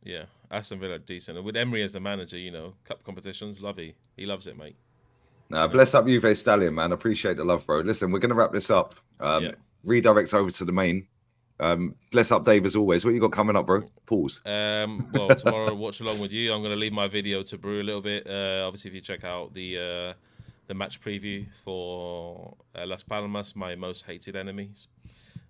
Yeah, Aston Villa are decent. And with Emery as the manager, you know, cup competitions, he loves it, mate. Bless up Juve Stallion, man. Appreciate the love, bro. Listen, we're going to wrap this up. Redirect over to the main. Bless up, Dave, as always. What you got coming up, bro? Pause. Well, tomorrow watch along with you. I'm going to leave my video to brew a little bit. Obviously, if you check out the match preview for Las Palmas, my most hated enemies.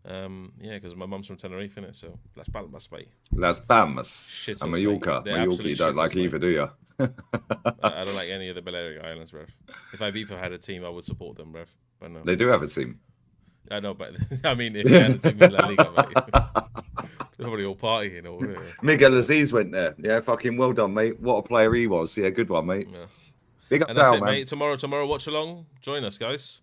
Because my mum's from Tenerife, innit? So Las Palmas, mate. Las Palmas. Shit, I'm Mallorca. Mallorca, you don't like either, do you? I don't like any of the Balearic Islands, bruv. If Ibiza had a team, I would support them, bruv. But no. They do have a team. I know, but I mean, if they had a team in La Liga, mate, they're probably all partying. Or Miguel Aziz went there. Yeah, fucking well done, mate. What a player he was. Yeah, good one, mate. Yeah. Big up and that's down, it, man. mate. Tomorrow, watch along. Join us, guys.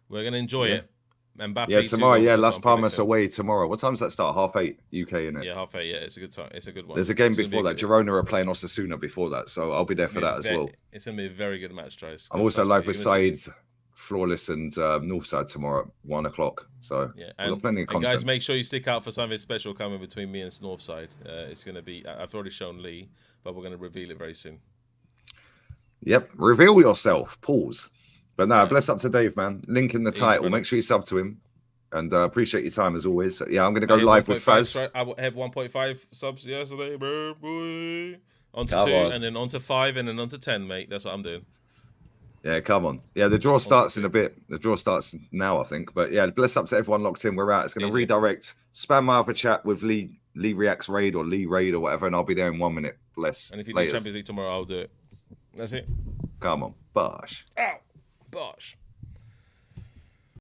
We're going to enjoy it. Mbappe yeah, tomorrow, too, Las Palmas away tomorrow. What time does that start? 8:30 UK, innit? Yeah, 8:30. Yeah, it's a good time. It's a good one. There's a game before that. Girona are playing Osasuna before that, so I'll be there for that as well. It's going to be a very good match, guys. I'm also live with Said, Flawless, and Northside tomorrow at 1 o'clock. So yeah, we've got plenty of content. Guys, make sure you stick out for something special coming between me and Northside. It's going to be. I've already shown Lee, but we're going to reveal it very soon. Yep, reveal yourself. Pause. But no, bless up to Dave, man. Link in the title. Brother. Make sure you sub to him. And appreciate your time as always. So, yeah, I'm going to go live with Faz. I had 1.5 subs yesterday, bro. On to 2, and then on to 5, and then on to 10, mate. That's what I'm doing. Yeah, come on. Yeah, the draw starts in a bit. The draw starts now, I think. But yeah, bless up to everyone locked in. We're out. It's going to redirect. Spam my other chat with Lee Reacts Raid or Lee Raid or whatever, and I'll be there in 1 minute. Bless. And if you do Champions League tomorrow, I'll do it. That's it. Come on. Bosh. Ow. Bosh.